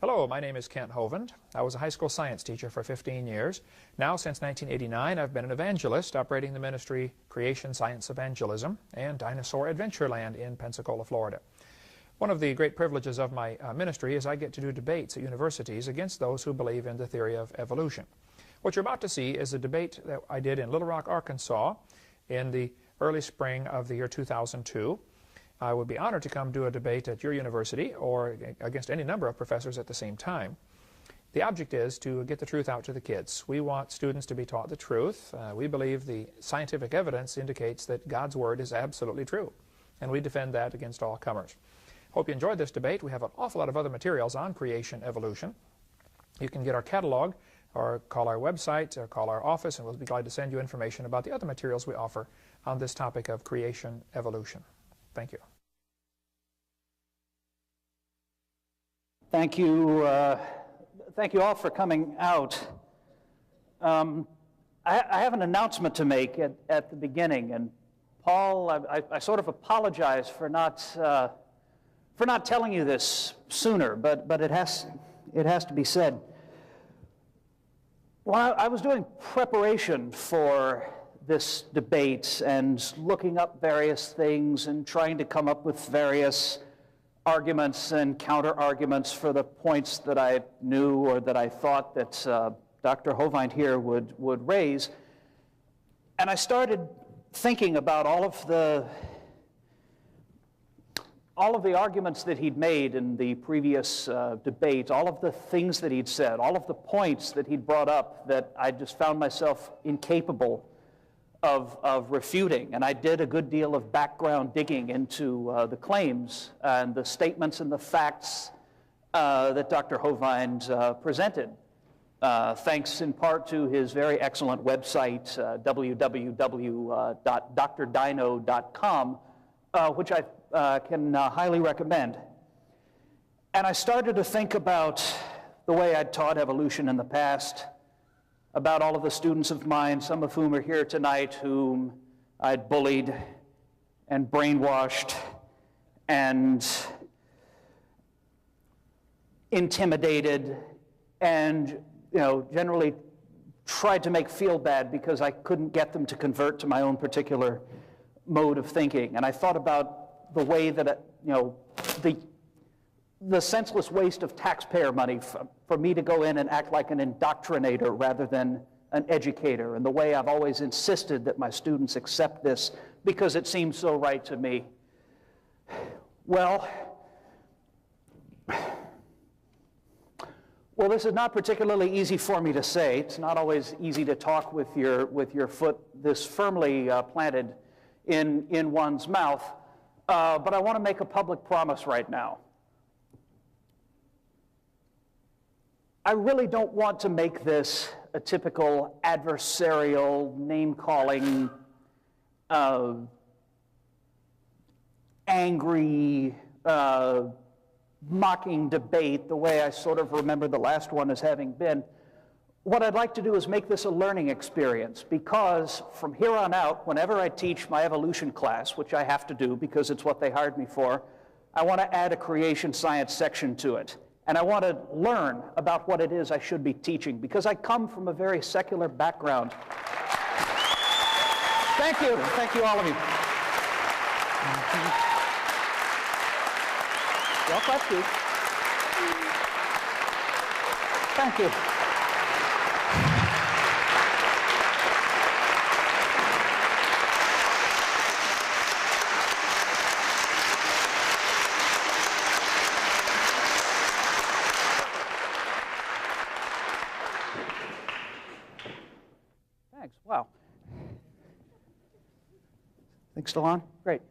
Hello, my name is Kent Hovind. I was a high school science teacher for 15 years. Now, since 1989, I've been an evangelist operating the ministry Creation Science Evangelism and Dinosaur Adventureland in Pensacola, Florida. One of the great privileges of my ministry is I get to do debates at universities against those who believe in the theory of evolution. What you're about to see is a debate that I did in Little Rock, Arkansas in the early spring of the year 2002. I would be honored to come do a debate at your university or against any number of professors at the same time. The object is to get the truth out to the kids. We want students to be taught the truth. We believe the scientific evidence indicates that God's Word is absolutely true, and we defend that against all comers. Hope you enjoyed this debate. We have an awful lot of other materials on creation evolution. You can get our catalog or call our website or call our office, and we'll be glad to send you information about the other materials we offer on this topic of creation evolution. Thank you. Thank you all for coming out. I have an announcement to make at the beginning, and Paul, I sort of apologize for not telling you this sooner, but it has to be said. When I was doing preparation for this debate and looking up various things and trying to come up with various arguments and counter-arguments for the points that I knew or that I thought that Dr. Hovind here would raise, and I started thinking about all of the arguments that he'd made in the previous debate, all of the things that he'd said, all of the points that he'd brought up that I just found myself incapable of refuting. And I did a good deal of background digging into the claims and the statements and the facts that Dr. Hovind presented, thanks in part to his very excellent website, www.drdino.com, which I can highly recommend. And I started to think about the way I'd taught evolution in the past, about all of the students of mine, some of whom are here tonight, whom I'd bullied and brainwashed and intimidated and, generally tried to make feel bad because I couldn't get them to convert to my own particular mode of thinking. And I thought about the way that, the senseless waste of taxpayer money for me to go in and act like an indoctrinator rather than an educator, and the way I've always insisted that my students accept this because it seems so right to me. Well, this is not particularly easy for me to say. It's not always easy to talk with your foot this firmly planted in one's mouth, but I want to make a public promise right now. I really don't want to make this a typical adversarial, name-calling, angry, mocking debate the way I sort of remember the last one as having been. What I'd like to do is make this a learning experience, because from here on out, whenever I teach my evolution class, which I have to do because it's what they hired me for, I want to add a creation science section to it. And I want to learn about what it is I should be teaching, because I come from a very secular background. Thank you. Thank you, all of you. Y'all clap too. Thank you. Wow. Think still on? Great.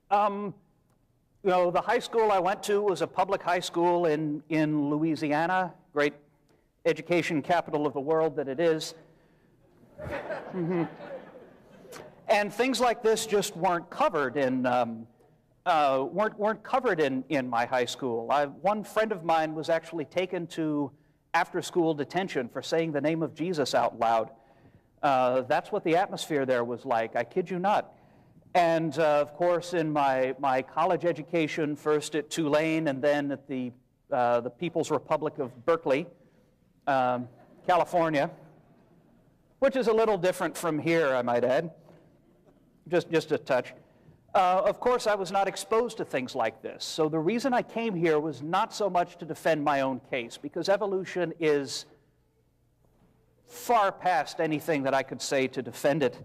The high school I went to was a public high school in Louisiana, great education capital of the world that it is. And things like this just weren't covered in my high school. One friend of mine was actually taken to after-school detention for saying the name of Jesus out loud. That's what the atmosphere there was like, I kid you not. And of course, in my college education, first at Tulane and then at the the People's Republic of Berkeley, California, which is a little different from here, I might add, just a touch. Of course, I was not exposed to things like this. So the reason I came here was not so much to defend my own case, because evolution is far past anything that I could say to defend it.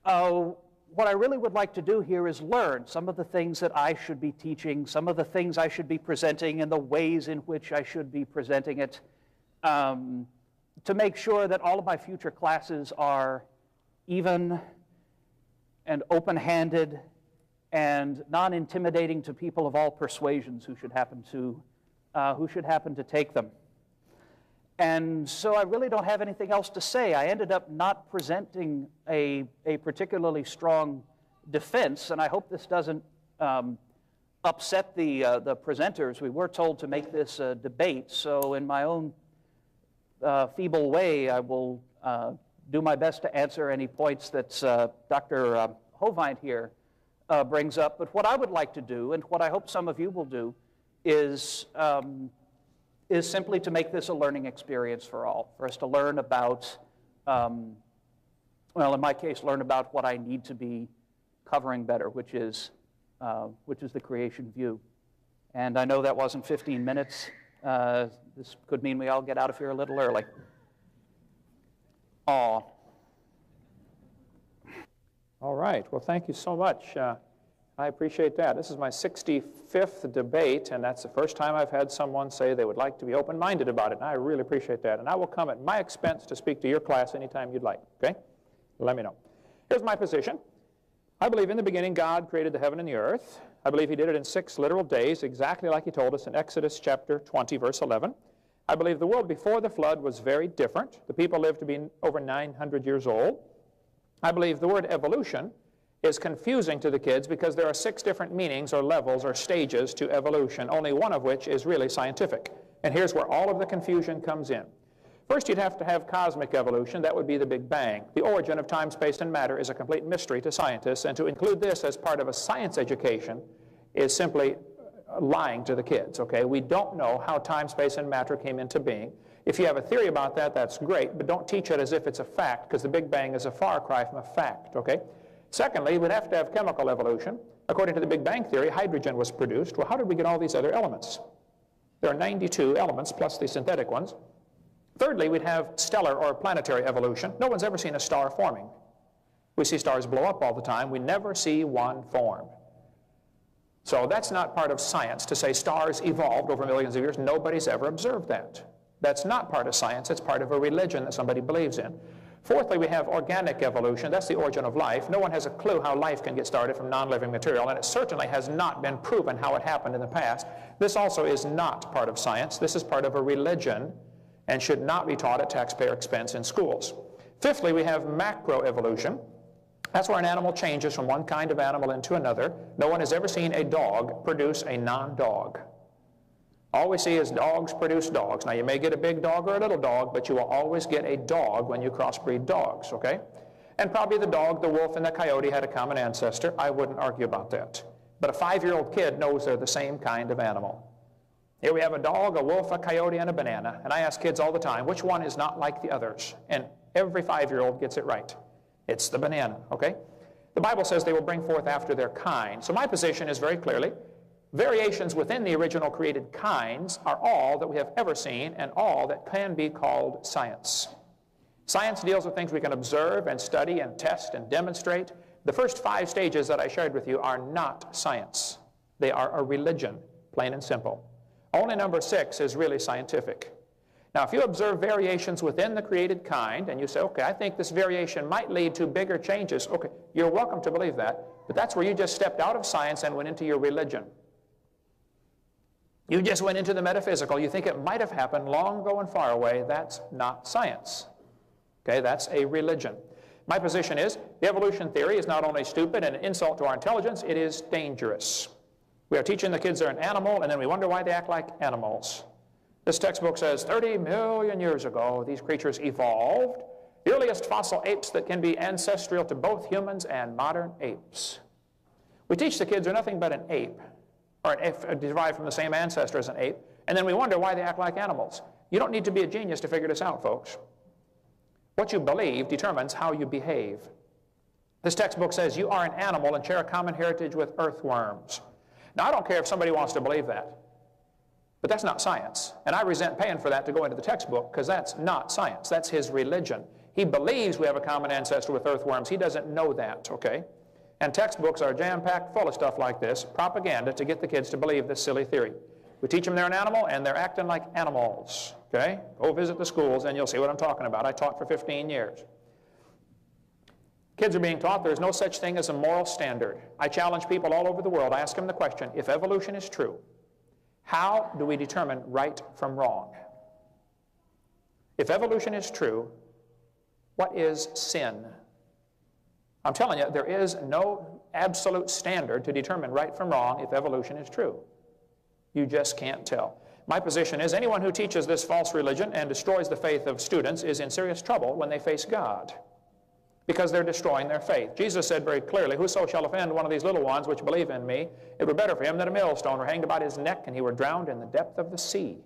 What I really would like to do here is learn some of the things that I should be teaching, some of the things I should be presenting, and the ways in which I should be presenting it, to make sure that all of my future classes are even and open-handed and non-intimidating to people of all persuasions who should happen to take them. And so I really don't have anything else to say. I ended up not presenting a particularly strong defense, and I hope this doesn't upset the presenters. We were told to make this a debate, so in my own feeble way, I will do my best to answer any points that Dr. Hovind here brings up. But what I would like to do, and what I hope some of you will do, is simply to make this a learning experience for all, for us to learn about, well, in my case, learn about what I need to be covering better, which is the creation view. And I know that wasn't 15 minutes. This could mean we all get out of here a little early. Aw. All right. Well, thank you so much. I appreciate that. This is my 65th debate, and that's the first time I've had someone say they would like to be open-minded about it, and I really appreciate that. And I will come at my expense to speak to your class anytime you'd like, okay? Let me know. Here's my position. I believe in the beginning God created the heaven and the earth. I believe he did it in 6 literal days, exactly like he told us in Exodus chapter 20, verse 11. I believe the world before the flood was very different. The people lived to be over 900 years old. I believe the word evolution is confusing to the kids because there are 6 different meanings or levels or stages to evolution, only one of which is really scientific. And here's where all of the confusion comes in. First, you'd have to have cosmic evolution. That would be the Big Bang. The origin of time, space, and matter is a complete mystery to scientists, and to include this as part of a science education is simply lying to the kids, okay? We don't know how time, space, and matter came into being. If you have a theory about that, that's great, but don't teach it as if it's a fact, because the Big Bang is a far cry from a fact, okay? Secondly, we'd have to have chemical evolution. According to the Big Bang theory, hydrogen was produced. Well, how did we get all these other elements? There are 92 elements plus the synthetic ones. Thirdly, we'd have stellar or planetary evolution. No one's ever seen a star forming. We see stars blow up all the time. We never see one form. So that's not part of science to say stars evolved over millions of years. Nobody's ever observed that. That's not part of science. It's part of a religion that somebody believes in. Fourthly, we have organic evolution. That's the origin of life. No one has a clue how life can get started from non-living material, and it certainly has not been proven how it happened in the past. This also is not part of science. This is part of a religion and should not be taught at taxpayer expense in schools. Fifthly, we have macroevolution. That's where an animal changes from one kind of animal into another. No one has ever seen a dog produce a non-dog. All we see is dogs produce dogs. Now, you may get a big dog or a little dog, but you will always get a dog when you crossbreed dogs, okay? And probably the dog, the wolf, and the coyote had a common ancestor. I wouldn't argue about that. But a 5-year-old kid knows they're the same kind of animal. Here we have a dog, a wolf, a coyote, and a banana. And I ask kids all the time, which one is not like the others? And every 5-year-old gets it right. It's the banana, okay? The Bible says they will bring forth after their kind. So my position is very clearly, variations within the original created kinds are all that we have ever seen and all that can be called science. Science deals with things we can observe and study and test and demonstrate. The first 5 stages that I shared with you are not science. They are a religion, plain and simple. Only number 6 is really scientific. Now, if you observe variations within the created kind and you say, okay, I think this variation might lead to bigger changes, okay, you're welcome to believe that, but that's where you just stepped out of science and went into your religion. You just went into the metaphysical. You think it might have happened long ago and far away. That's not science. Okay, that's a religion. My position is the evolution theory is not only stupid and an insult to our intelligence, it is dangerous. We are teaching the kids they're an animal, and then we wonder why they act like animals. This textbook says 30 million years ago, these creatures evolved. The earliest fossil apes that can be ancestral to both humans and modern apes. We teach the kids they're nothing but an ape. or derived from the same ancestor as an ape, and then we wonder why they act like animals. You don't need to be a genius to figure this out, folks. What you believe determines how you behave. This textbook says you are an animal and share a common heritage with earthworms. Now, I don't care if somebody wants to believe that, but that's not science. And I resent paying for that to go into the textbook, because that's not science. That's his religion. He believes we have a common ancestor with earthworms. He doesn't know that, okay? And textbooks are jam-packed full of stuff like this, propaganda to get the kids to believe this silly theory. We teach them they're an animal, and they're acting like animals, okay? Go visit the schools, and you'll see what I'm talking about. I taught for 15 years. Kids are being taught there's no such thing as a moral standard. I challenge people all over the world. I ask them the question, if evolution is true, how do we determine right from wrong? If evolution is true, what is sin? I'm telling you, there is no absolute standard to determine right from wrong if evolution is true. You just can't tell. My position is anyone who teaches this false religion and destroys the faith of students is in serious trouble when they face God, because they're destroying their faith. Jesus said very clearly, whoso shall offend one of these little ones which believe in me, it were better for him that a millstone were hanged about his neck and he were drowned in the depth of the sea.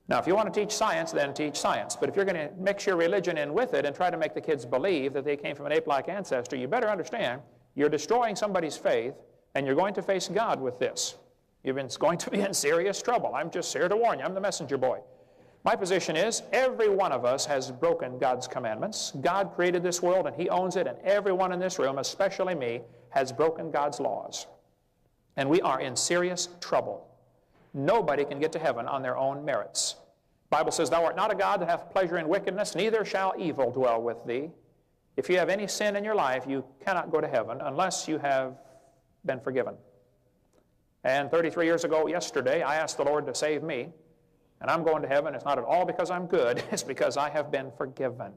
Now, if you want to teach science, then teach science. But if you're going to mix your religion in with it and try to make the kids believe that they came from an ape-like ancestor, you better understand you're destroying somebody's faith, and you're going to face God with this. You're going to be in serious trouble. I'm just here to warn you. I'm the messenger boy. My position is every one of us has broken God's commandments. God created this world, and He owns it, and everyone in this room, especially me, has broken God's laws. And we are in serious trouble. Nobody can get to heaven on their own merits. The Bible says, thou art not a God that hath pleasure in wickedness, neither shall evil dwell with thee. If you have any sin in your life, you cannot go to heaven unless you have been forgiven. And 33 years ago yesterday, I asked the Lord to save me, and I'm going to heaven. It's not at all because I'm good. It's because I have been forgiven.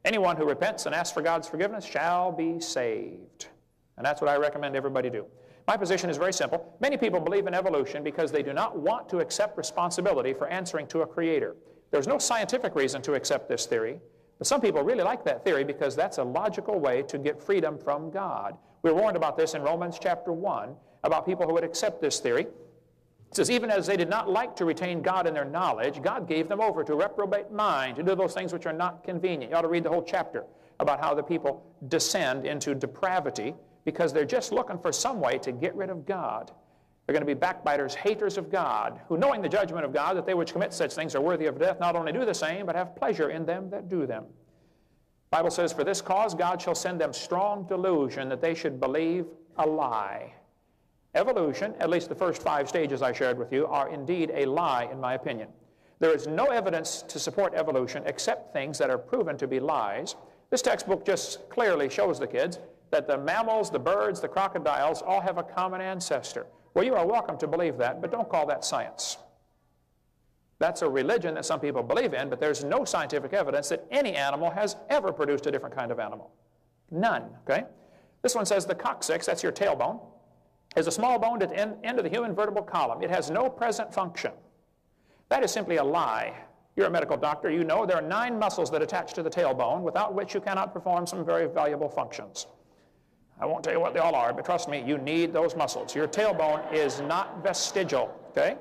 Anyone who repents and asks for God's forgiveness shall be saved. And that's what I recommend everybody do. My position is very simple. Many people believe in evolution because they do not want to accept responsibility for answering to a creator. There's no scientific reason to accept this theory, but some people really like that theory because that's a logical way to get freedom from God. We're warned about this in Romans chapter 1, about people who would accept this theory. It says, even as they did not like to retain God in their knowledge, God gave them over to reprobate mind, to do those things which are not convenient. You ought to read the whole chapter about how the people descend into depravity because they're just looking for some way to get rid of God. They're going to be backbiters, haters of God, who, knowing the judgment of God, that they which commit such things are worthy of death, not only do the same, but have pleasure in them that do them. The Bible says, for this cause God shall send them strong delusion, that they should believe a lie. Evolution, at least the first 5 stages I shared with you, are indeed a lie, in my opinion. There is no evidence to support evolution except things that are proven to be lies. This textbook just clearly shows the kids that the mammals, the birds, the crocodiles all have a common ancestor. Well, you are welcome to believe that, but don't call that science. That's a religion that some people believe in, but there's no scientific evidence that any animal has ever produced a different kind of animal. None, okay? This one says the coccyx, that's your tailbone, is a small bone at the end of the human vertebral column. It has no present function. That is simply a lie. You're a medical doctor. You know there are 9 muscles that attach to the tailbone, without which you cannot perform some very valuable functions. I won't tell you what they all are, but trust me, you need those muscles. Your tailbone is not vestigial, okay?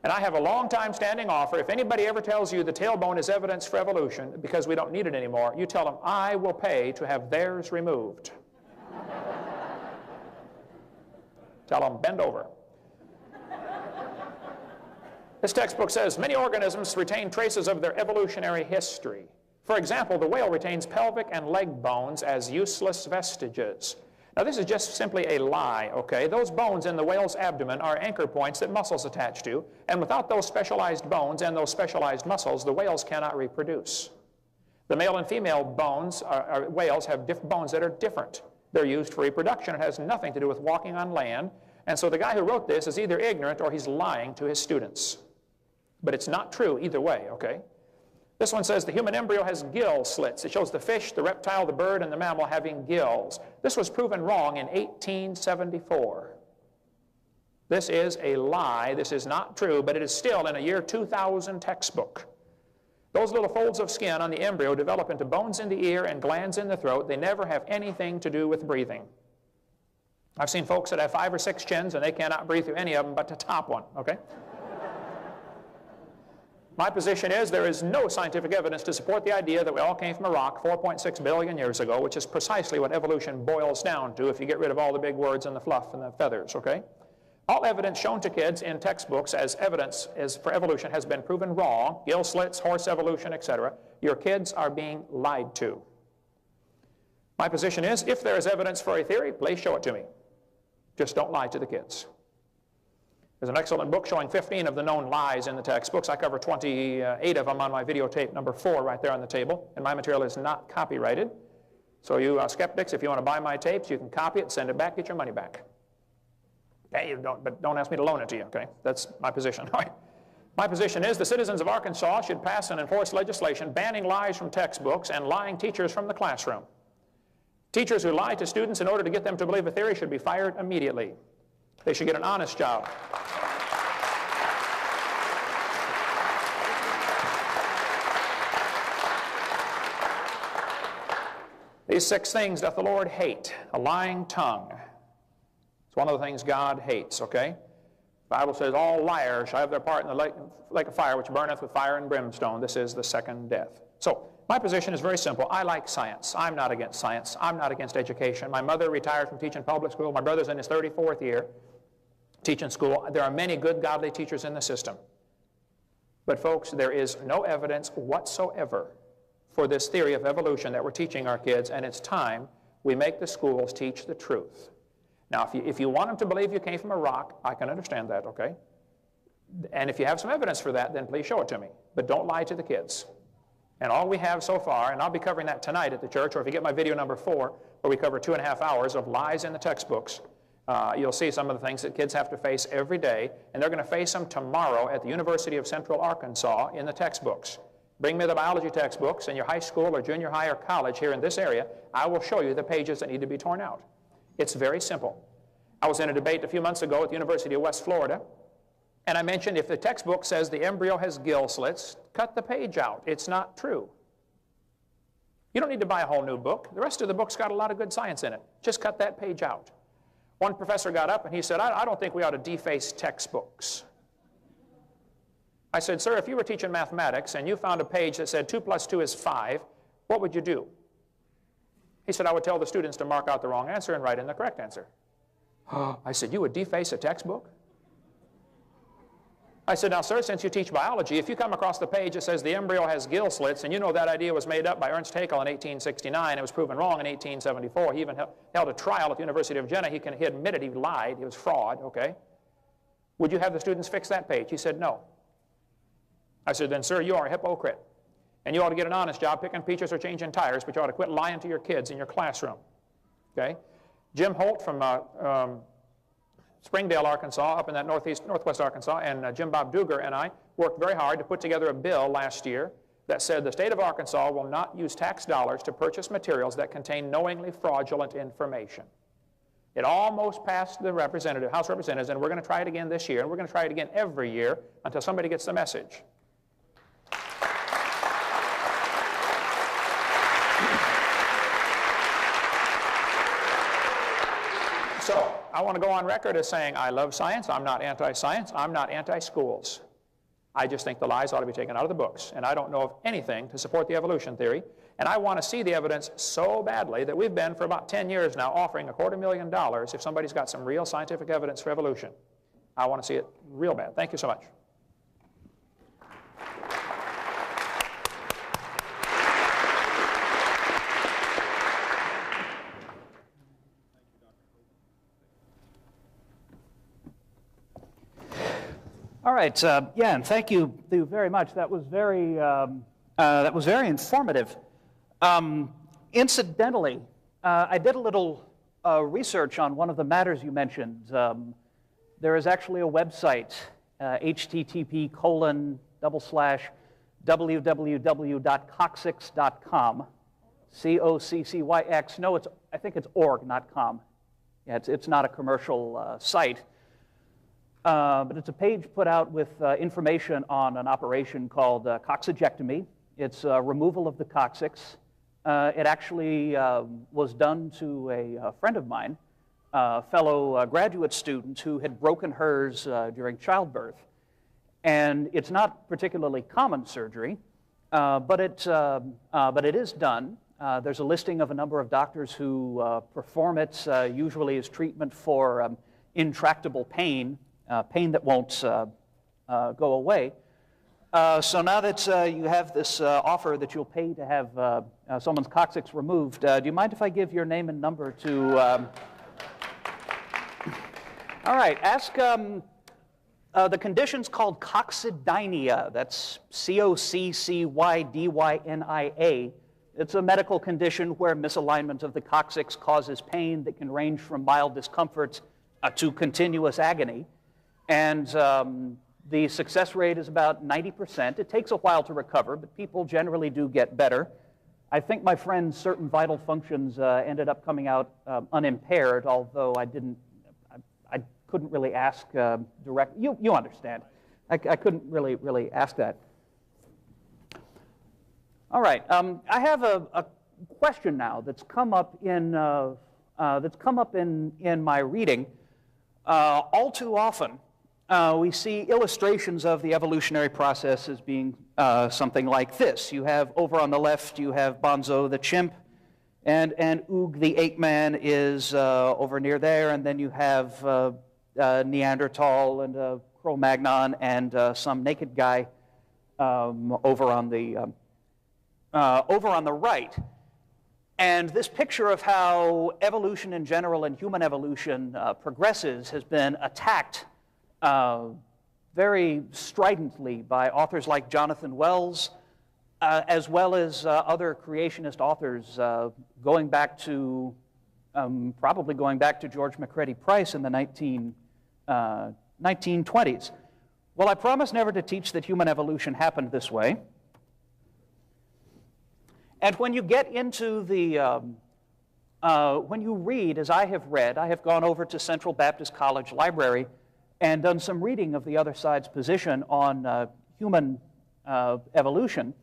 And I have a long time standing offer. If anybody ever tells you the tailbone is evidence for evolution because we don't need it anymore, you tell them, I will pay to have theirs removed. Tell them, bend over. This textbook says many organisms retain traces of their evolutionary history. For example, the whale retains pelvic and leg bones as useless vestiges. Now, this is just simply a lie, okay? Those bones in the whale's abdomen are anchor points that muscles attach to, and without those specialized bones and those specialized muscles, the whales cannot reproduce. The male and female whales have bones that are different. They're used for reproduction. It has nothing to do with walking on land. And so the guy who wrote this is either ignorant or he's lying to his students. But it's not true either way, okay? This one says the human embryo has gill slits. It shows the fish, the reptile, the bird, and the mammal having gills. This was proven wrong in 1874. This is a lie. This is not true, but it is still in a year 2000 textbook. Those little folds of skin on the embryo develop into bones in the ear and glands in the throat. They never have anything to do with breathing. I've seen folks that have 5 or 6 chins and they cannot breathe through any of them but the top one, okay? My position is there is no scientific evidence to support the idea that we all came from a rock 4.6 billion years ago, which is precisely what evolution boils down to if you get rid of all the big words and the fluff and the feathers, okay? All evidence shown to kids in textbooks as evidence for evolution has been proven wrong. Gill slits, horse evolution, etc. Your kids are being lied to. My position is if there is evidence for a theory, please show it to me. Just don't lie to the kids. There's an excellent book showing 15 of the known lies in the textbooks. I cover 28 of them on my videotape number 4 right there on the table, and my material is not copyrighted. So you skeptics, if you want to buy my tapes, you can copy it, send it back, get your money back. Okay, but don't ask me to loan it to you, okay? That's my position. All right. My position is the citizens of Arkansas should pass and enforce legislation banning lies from textbooks and lying teachers from the classroom. Teachers who lie to students in order to get them to believe a theory should be fired immediately. They should get an honest job. These 6 things doth the Lord hate: a lying tongue. It's one of the things God hates, okay? The Bible says all liars shall have their part in the lake of fire, which burneth with fire and brimstone. This is the second death. So my position is very simple. I like science. I'm not against science. I'm not against education. My mother retired from teaching public school. My brother's in his 34th year teaching school. There are many good, godly teachers in the system. But folks, there is no evidence whatsoever for this theory of evolution that we're teaching our kids, and it's time we make the schools teach the truth. Now, if you want them to believe you came from a rock, I can understand that, okay? And if you have some evidence for that, then please show it to me. But don't lie to the kids. And all we have so far, and I'll be covering that tonight at the church, or if you get my video number 4, where we cover 2.5 hours of lies in the textbooks, you'll see some of the things that kids have to face every day, and they're going to face them tomorrow at the University of Central Arkansas in the textbooks. Bring me the biology textbooks in your high school or junior high or college here in this area. I will show you the pages that need to be torn out. It's very simple. I was in a debate a few months ago at the University of West Florida, and I mentioned if the textbook says the embryo has gill slits, cut the page out. It's not true. You don't need to buy a whole new book. The rest of the book's got a lot of good science in it. Just cut that page out. One professor got up and he said, I don't think we ought to deface textbooks. I said, sir, if you were teaching mathematics and you found a page that said 2 + 2 is 5, what would you do? He said, I would tell the students to mark out the wrong answer and write in the correct answer. I said, you would deface a textbook? I said, now, sir, since you teach biology, if you come across the page that says the embryo has gill slits, and you know that idea was made up by Ernst Haeckel in 1869, it was proven wrong in 1874. He even held a trial at the University of Jena. He admitted he lied. He was fraud, okay? Would you have the students fix that page? He said, no. I said, then, sir, you are a hypocrite. And you ought to get an honest job picking peaches or changing tires, but you ought to quit lying to your kids in your classroom, okay? Jim Holt from Springdale, Arkansas, up in that northwest Arkansas, and Jim Bob Duger and I worked very hard to put together a bill last year that said the state of Arkansas will not use tax dollars to purchase materials that contain knowingly fraudulent information. It almost passed the House of Representatives, and we're going to try it again this year, and we're going to try it again every year until somebody gets the message. So, I want to go on record as saying I love science, I'm not anti-science, I'm not anti-schools. I just think the lies ought to be taken out of the books, and I don't know of anything to support the evolution theory, and I want to see the evidence so badly that we've been for about 10 years now offering $250,000 if somebody's got some real scientific evidence for evolution. I want to see it real bad. Thank you so much. All right, yeah, and thank you very much. That was very informative. Incidentally, I did a little research on one of the matters you mentioned. There is actually a website, http://www.coccyx.com, C-O-C-C-Y-X. No, I think it's org, not com. Yeah, it's not a commercial site. But it's a page put out with information on an operation called coccygectomy. It's removal of the coccyx. It actually was done to a friend of mine fellow graduate student who had broken hers during childbirth. And it's not particularly common surgery, but it is done. There's a listing of a number of doctors who perform it, usually as treatment for intractable pain, pain that won't go away. So now that you have this offer that you'll pay to have someone's coccyx removed, do you mind if I give your name and number to... All right, ask... the condition's called coccydynia. That's C-O-C-C-Y-D-Y-N-I-A. It's a medical condition where misalignment of the coccyx causes pain that can range from mild discomfort to continuous agony. And the success rate is about 90%. It takes a while to recover, but people generally do get better. I think my friend's certain vital functions ended up coming out unimpaired, although I couldn't really ask direct. You understand. I couldn't really ask that. All right. I have a question now that's come up in my reading. All too often, we see illustrations of the evolutionary process as being something like this. You have over on the left, you have Bonzo the chimp, and Oog the ape man is over near there, and then you have Neanderthal and Cro-Magnon and some naked guy over on the right. And this picture of how evolution in general and human evolution progresses has been attacked very stridently by authors like Jonathan Wells, as well as other creationist authors probably going back to George McCready Price in the 1920s. Well, I promise never to teach that human evolution happened this way. And when you get into when you read, as I have read, I have gone over to Central Baptist College Library and done some reading of the other side's position on human evolution.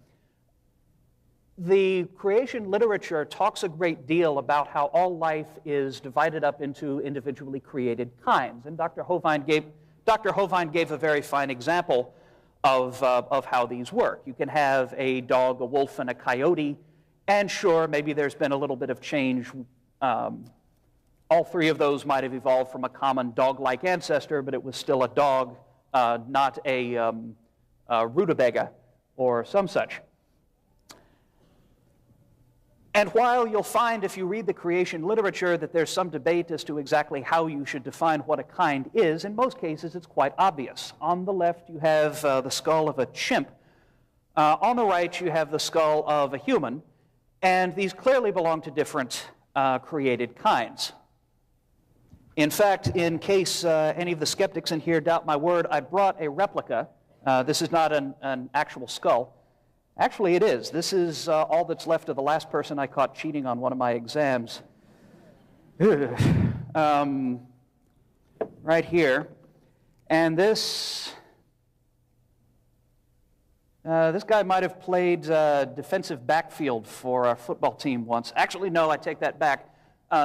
The creation literature talks a great deal about how all life is divided up into individually created kinds. And Dr. Hovind gave a very fine example of how these work. You can have a dog, a wolf, and a coyote, and sure, maybe there's been a little bit of change. All three of those might have evolved from a common dog-like ancestor, but it was still a dog, not a rutabaga or some such. And while you'll find, if you read the creation literature, that there's some debate as to exactly how you should define what a kind is, in most cases it's quite obvious. On the left you have the skull of a chimp. On the right you have the skull of a human, and these clearly belong to different created kinds. In fact, in case any of the skeptics in here doubt my word, I brought a replica. This is not an actual skull. Actually, it is. This is all that's left of the last person I caught cheating on one of my exams. Right here. And this guy might have played defensive backfield for a football team once. Actually, no, I take that back.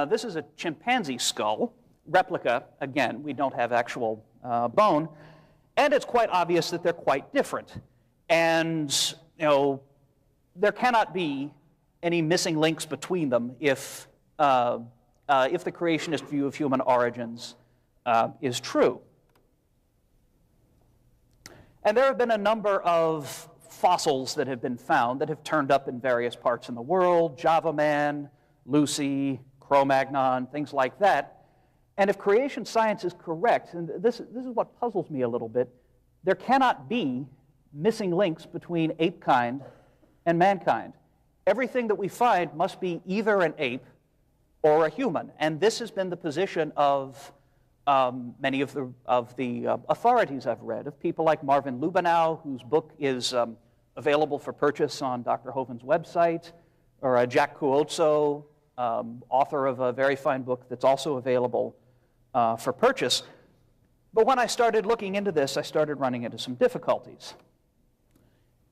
This is a chimpanzee skull, replica. Again, we don't have actual bone. And it's quite obvious that they're quite different. And there cannot be any missing links between them if the creationist view of human origins is true. And there have been a number of fossils that have been found that have turned up in various parts in the world: Java Man, Lucy, Cro-Magnon, things like that. And if creation science is correct, and this is what puzzles me a little bit, there cannot be missing links between ape kind and mankind. Everything that we find must be either an ape or a human, and this has been the position of many of the authorities I've read, of people like Marvin Lubenow, whose book is available for purchase on Dr. Hovind's website, or Jack Cuozzo, author of a very fine book that's also available for purchase. But when I started looking into this, I started running into some difficulties.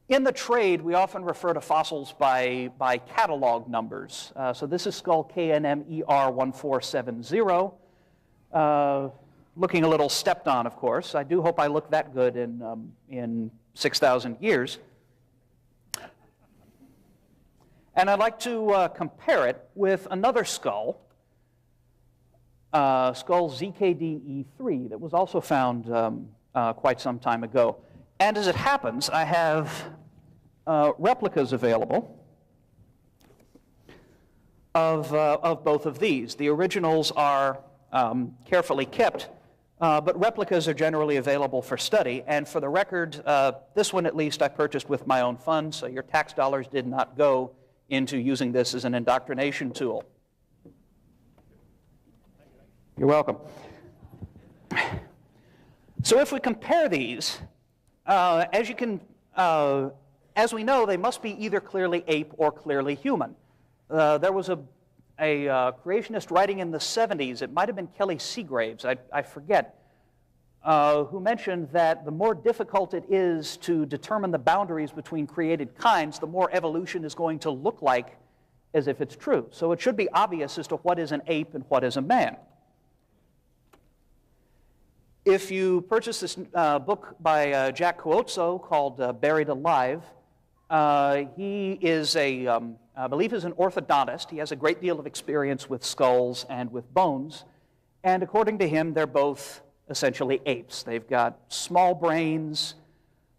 In the trade, we often refer to fossils by catalog numbers. So this is skull KNMER1470. looking a little stepped on, of course. I do hope I look that good in 6,000 years. And I'd like to compare it with another skull, skull ZKD-E3, that was also found quite some time ago. And as it happens, I have replicas available of both of these. The originals are carefully kept, but replicas are generally available for study. And for the record, this one at least I purchased with my own funds, so your tax dollars did not go into using this as an indoctrination tool. You're welcome. So if we compare these, as we know, they must be either clearly ape or clearly human. There was a creationist writing in the 70s, it might have been Kelly Seagraves, I forget, who mentioned that the more difficult it is to determine the boundaries between created kinds, the more evolution is going to look like as if it's true. So it should be obvious as to what is an ape and what is a man. If you purchase this book by Jack Cuozzo called Buried Alive, he is I believe he's an orthodontist. He has a great deal of experience with skulls and with bones. And according to him, they're both essentially apes. They've got small brains.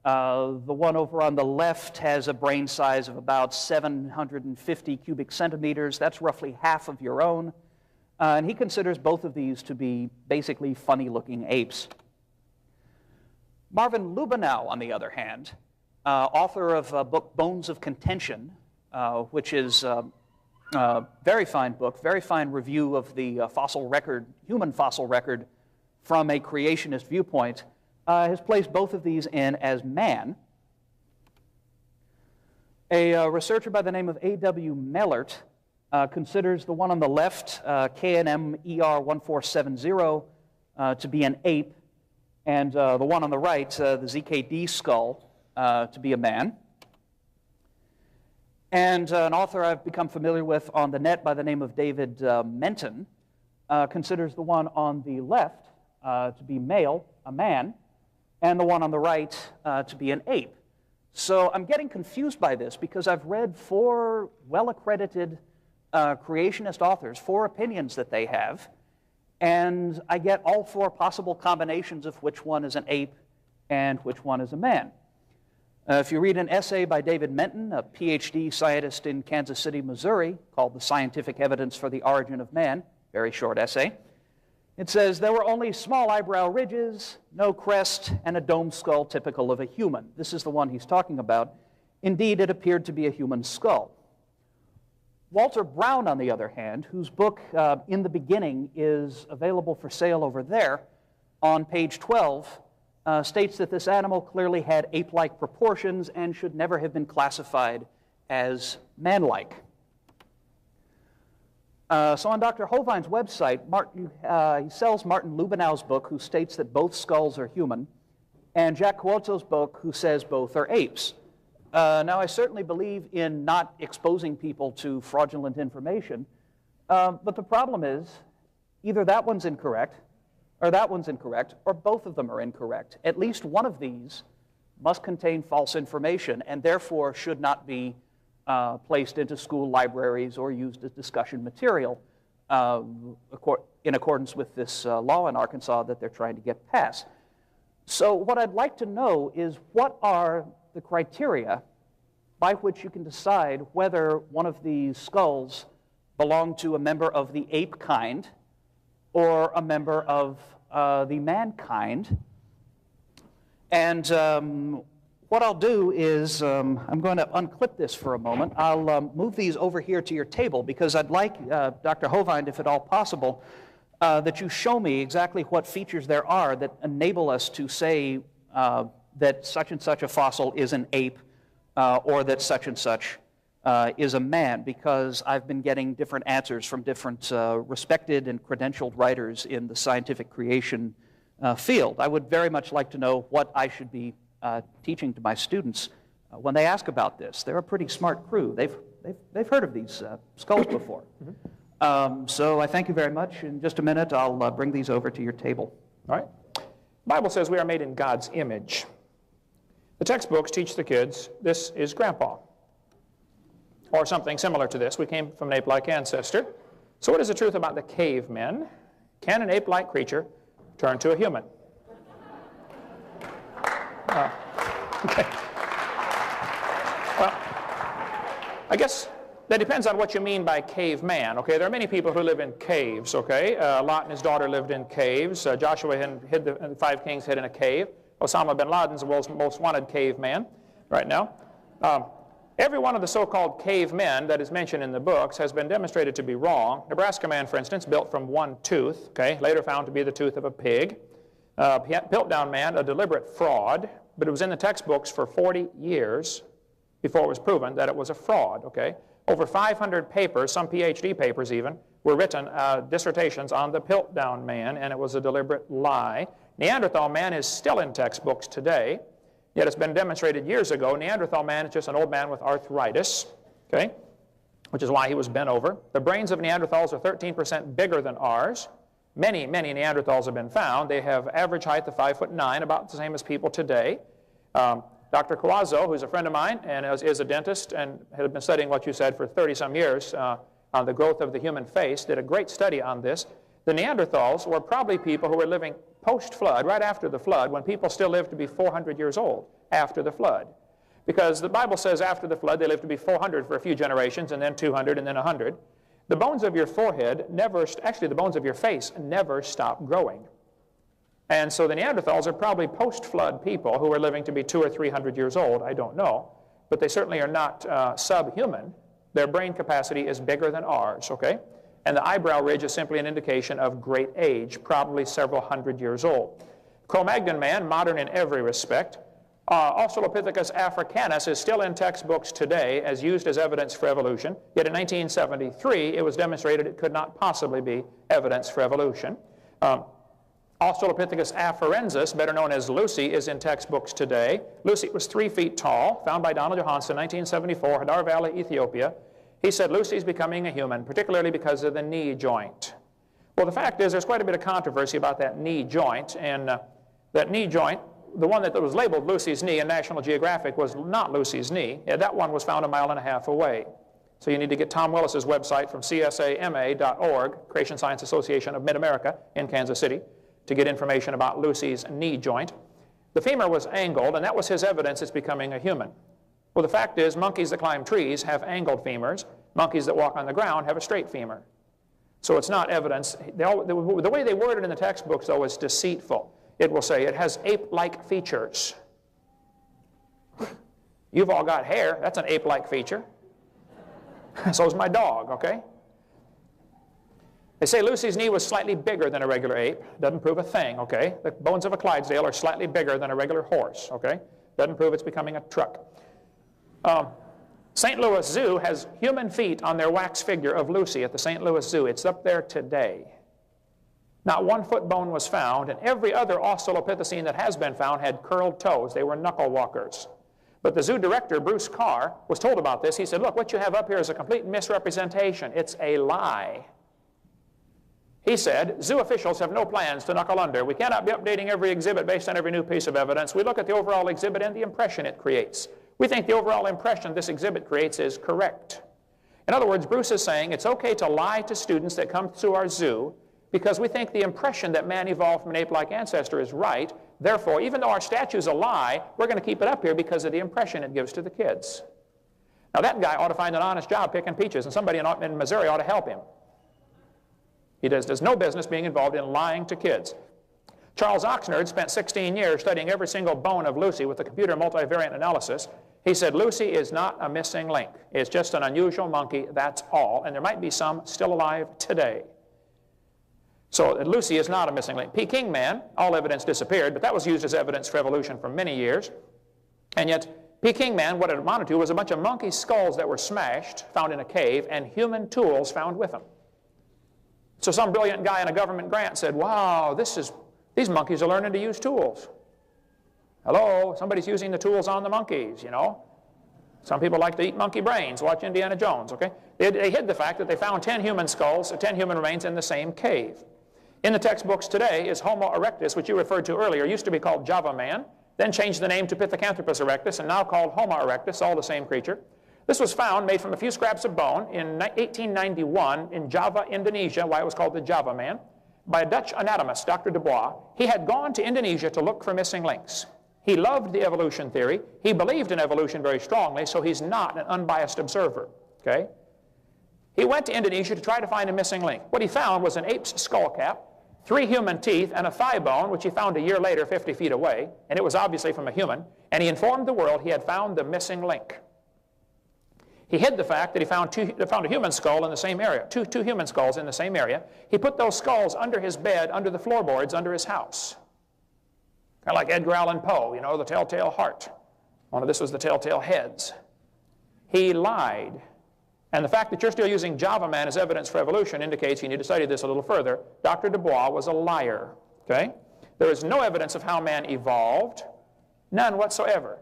The one over on the left has a brain size of about 750 cubic centimeters. That's roughly half of your own. And he considers both of these to be basically funny-looking apes. Marvin Lubenow, on the other hand, author of a book, Bones of Contention, which is a very fine book, very fine review of the fossil record, human fossil record, from a creationist viewpoint, has placed both of these in as man. A researcher by the name of A.W. Mellert considers the one on the left, KNM-ER1470, to be an ape, and the one on the right, the ZKD skull, to be a man. And an author I've become familiar with on the net by the name of David Menton considers the one on the left to be male, a man, and the one on the right to be an ape. So I'm getting confused by this because I've read 4 well-accredited creationist authors, 4 opinions that they have, and I get all 4 possible combinations of which one is an ape and which one is a man. If you read an essay by David Menton, a PhD scientist in Kansas City, Missouri, called The Scientific Evidence for the Origin of Man, very short essay, it says, there were only small eyebrow ridges, no crest, and a domed skull typical of a human. This is the one he's talking about. Indeed, it appeared to be a human skull. Walter Brown, on the other hand, whose book, In the Beginning, is available for sale over there, on page 12, states that this animal clearly had ape-like proportions and should never have been classified as man-like. So on Dr. Hovind's website, he sells Martin Lubenau's book, who states that both skulls are human, and Jack Cuozzo's book, who says both are apes. Now, I certainly believe in not exposing people to fraudulent information, but the problem is either that one's incorrect, or that one's incorrect, or both of them are incorrect. At least one of these must contain false information and therefore should not be placed into school libraries or used as discussion material in accordance with this law in Arkansas that they're trying to get passed. So what I'd like to know is what are the criteria by which you can decide whether one of these skulls belong to a member of the ape kind or a member of the mankind. And what I'll do is I'm going to unclip this for a moment. I'll move these over here to your table because I'd like, Dr. Hovind, if at all possible, that you show me exactly what features there are that enable us to say that such and such a fossil is an ape or that such and such is a man, because I've been getting different answers from different respected and credentialed writers in the scientific creation field. I would very much like to know what I should be teaching to my students when they ask about this. They're a pretty smart crew. They've heard of these skulls before. So I thank you very much. In just a minute, I'll bring these over to your table. All right. The Bible says we are made in God's image. The textbooks teach the kids this is Grandpa, or something similar to this. We came from an ape-like ancestor. So what is the truth about the cavemen? Can an ape-like creature turn to a human? Okay. Well, I guess that depends on what you mean by caveman. Okay, there are many people who live in caves. Okay, Lot and his daughter lived in caves. Joshua hid the 5 kings hid in a cave. Osama bin Laden's the world's most wanted caveman right now. Every one of the so-called cavemen that is mentioned in the books has been demonstrated to be wrong. Nebraska man, for instance, built from one tooth. Okay, later found to be the tooth of a pig. Piltdown man, a deliberate fraud, but it was in the textbooks for 40 years before it was proven that it was a fraud. Okay, over 500 papers, some PhD papers even, were written, dissertations on the Piltdown man, and it was a deliberate lie. Neanderthal man is still in textbooks today, yet it's been demonstrated years ago. Neanderthal man is just an old man with arthritis, okay, which is why he was bent over. The brains of Neanderthals are 13% bigger than ours. Many, many Neanderthals have been found. They have average height of 5'9", about the same as people today. Dr. Kawazo, who's a friend of mine and is a dentist and has been studying what you said for 30-some years on the growth of the human face, did a great study on this. The Neanderthals were probably people who were living post-flood, right after the flood, when people still lived to be 400 years old after the flood. Because the Bible says after the flood they lived to be 400 for a few generations, and then 200, and then 100. The bones of your forehead never, actually the bones of your face never stop growing. And so the Neanderthals are probably post-flood people who are living to be 200 or 300 years old. I don't know. But they certainly are not subhuman. Their brain capacity is bigger than ours, okay? And the eyebrow ridge is simply an indication of great age, probably several hundred years old. Cro-Magnon man, modern in every respect. Australopithecus africanus is still in textbooks today as used as evidence for evolution. Yet in 1973, it was demonstrated it could not possibly be evidence for evolution. Australopithecus afarensis, better known as Lucy, is in textbooks today. Lucy was 3 feet tall, found by Donald Johansen in 1974, Hadar Valley, Ethiopia. He said Lucy's becoming a human, particularly because of the knee joint. Well, the fact is there's quite a bit of controversy about that knee joint, and that knee joint, the one that was labeled Lucy's knee in National Geographic, was not Lucy's knee. Yeah, that one was found 1.5 miles away. So you need to get Tom Willis's website from csama.org, Creation Science Association of Mid-America in Kansas City, to get information about Lucy's knee joint. The femur was angled, and that was his evidence it's becoming a human. Well, the fact is monkeys that climb trees have angled femurs. Monkeys that walk on the ground have a straight femur. So it's not evidence. The way they word it in the textbooks, though, is deceitful. It will say it has ape-like features. You've all got hair. That's an ape-like feature. So is my dog, okay? They say Lucy's knee was slightly bigger than a regular ape. Doesn't prove a thing, okay? The bones of a Clydesdale are slightly bigger than a regular horse, okay? Doesn't prove it's becoming a truck. St. Louis Zoo has human feet on their wax figure of Lucy at the St. Louis Zoo. It's up there today. Not one foot bone was found, and every other Australopithecine that has been found had curled toes. They were knuckle walkers. But the zoo director, Bruce Carr, was told about this. He said, look, what you have up here is a complete misrepresentation. It's a lie. He said, zoo officials have no plans to knuckle under. We cannot be updating every exhibit based on every new piece of evidence. We look at the overall exhibit and the impression it creates. We think the overall impression this exhibit creates is correct. In other words, Bruce is saying it's okay to lie to students that come to our zoo because we think the impression that man evolved from an ape-like ancestor is right. Therefore, even though our statue's a lie, we're going to keep it up here because of the impression it gives to the kids. Now that guy ought to find an honest job picking peaches, and somebody in Missouri ought to help him. He does no business being involved in lying to kids. Charles Oxnard spent 16 years studying every single bone of Lucy with the computer multivariate analysis. He said Lucy is not a missing link. It's just an unusual monkey, that's all. And there might be some still alive today. So Lucy is not a missing link. Peking man, all evidence disappeared, but that was used as evidence for evolution for many years. And yet Peking man, what it amounted to was a bunch of monkey skulls that were smashed, found in a cave, and human tools found with them. So some brilliant guy in a government grant said, wow, these monkeys are learning to use tools. Hello, somebody's using the tools on the monkeys, you know. Some people like to eat monkey brains, watch Indiana Jones, okay? They hid the fact that they found 10 human skulls, 10 human remains in the same cave. In the textbooks today is Homo erectus, which you referred to earlier, used to be called Java man, then changed the name to Pithecanthropus erectus, and now called Homo erectus, all the same creature. This was found, made from a few scraps of bone, in 1891 in Java, Indonesia, why it was called the Java man, by a Dutch anatomist, Dr. Dubois. He had gone to Indonesia to look for missing links. He loved the evolution theory. He believed in evolution very strongly, so he's not an unbiased observer, okay? He went to Indonesia to try to find a missing link. What he found was an ape's skull cap, 3 human teeth, and a thigh bone, which he found a year later 50 feet away, and it was obviously from a human, and he informed the world he had found the missing link. He hid the fact that he found a human skull in the same area, two human skulls in the same area. He put those skulls under his bed, under the floorboards, under his house. Kind of like Edgar Allan Poe, you know, the telltale heart. This was the telltale heads. He lied. And the fact that you're still using Java man as evidence for evolution indicates you need to study this a little further. Dr. Dubois was a liar, okay? There is no evidence of how man evolved, none whatsoever.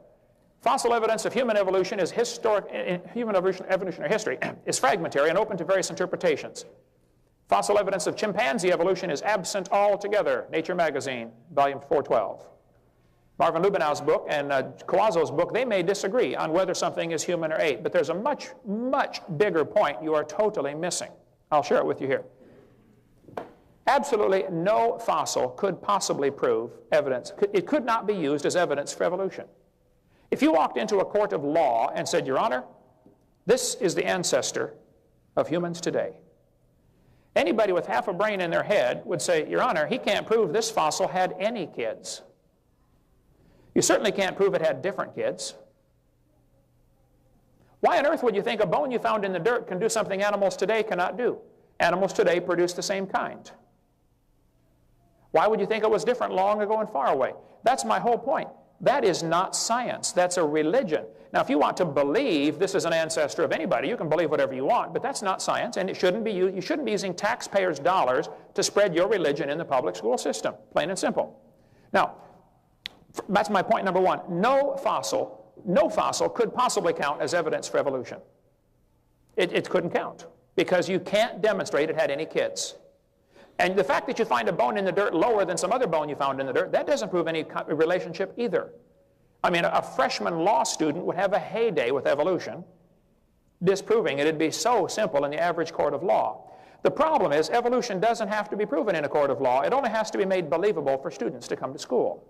Fossil evidence of human evolution is evolutionary history is fragmentary and open to various interpretations. Fossil evidence of chimpanzee evolution is absent altogether. Nature magazine, volume 412. Marvin Lubinau's book and Kawazo's book, they may disagree on whether something is human or ape, but there's a much, much bigger point you are totally missing. I'll share it with you here. Absolutely no fossil could possibly prove evidence. It could not be used as evidence for evolution. If you walked into a court of law and said, Your Honor, this is the ancestor of humans today, anybody with half a brain in their head would say, Your Honor, he can't prove this fossil had any kids. You certainly can't prove it had different kids. Why on earth would you think a bone you found in the dirt can do something animals today cannot do? Animals today produce the same kind. Why would you think it was different long ago and far away? That's my whole point. That is not science. That's a religion. Now, if you want to believe this is an ancestor of anybody, you can believe whatever you want, but that's not science, and it shouldn't be you shouldn't be using taxpayers' dollars to spread your religion in the public school system, plain and simple. Now, that's my point number one. No fossil could possibly count as evidence for evolution. It couldn't count because you can't demonstrate it had any kids. And the fact that you find a bone in the dirt lower than some other bone you found in the dirt, that doesn't prove any relationship either. I mean, a freshman law student would have a heyday with evolution, disproving it. It'd be so simple in the average court of law. The problem is evolution doesn't have to be proven in a court of law. It only has to be made believable for students to come to school.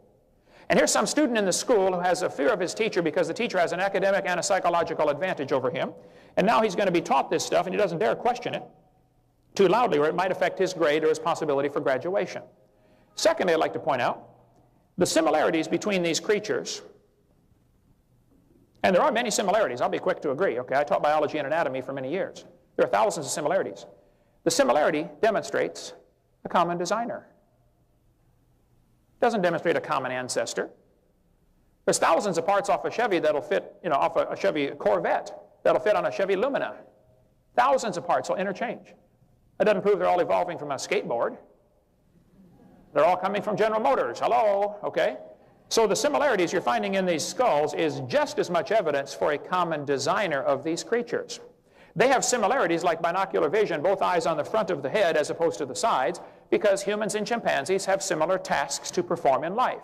And here's some student in the school who has a fear of his teacher because the teacher has an academic and a psychological advantage over him. And now he's going to be taught this stuff and he doesn't dare question it too loudly or it might affect his grade or his possibility for graduation. Secondly, I'd like to point out the similarities between these creatures. And there are many similarities. I'll be quick to agree. Okay, I taught biology and anatomy for many years. There are thousands of similarities. The similarity demonstrates a common designer. Doesn't demonstrate a common ancestor. There's thousands of parts off a Chevy that'll fit, off a Chevy Corvette that'll fit on a Chevy Lumina. Thousands of parts will interchange. That doesn't prove they're all evolving from a skateboard. They're all coming from General Motors. Hello, okay? So the similarities you're finding in these skulls is just as much evidence for a common designer of these creatures. They have similarities like binocular vision, both eyes on the front of the head as opposed to the sides, because humans and chimpanzees have similar tasks to perform in life.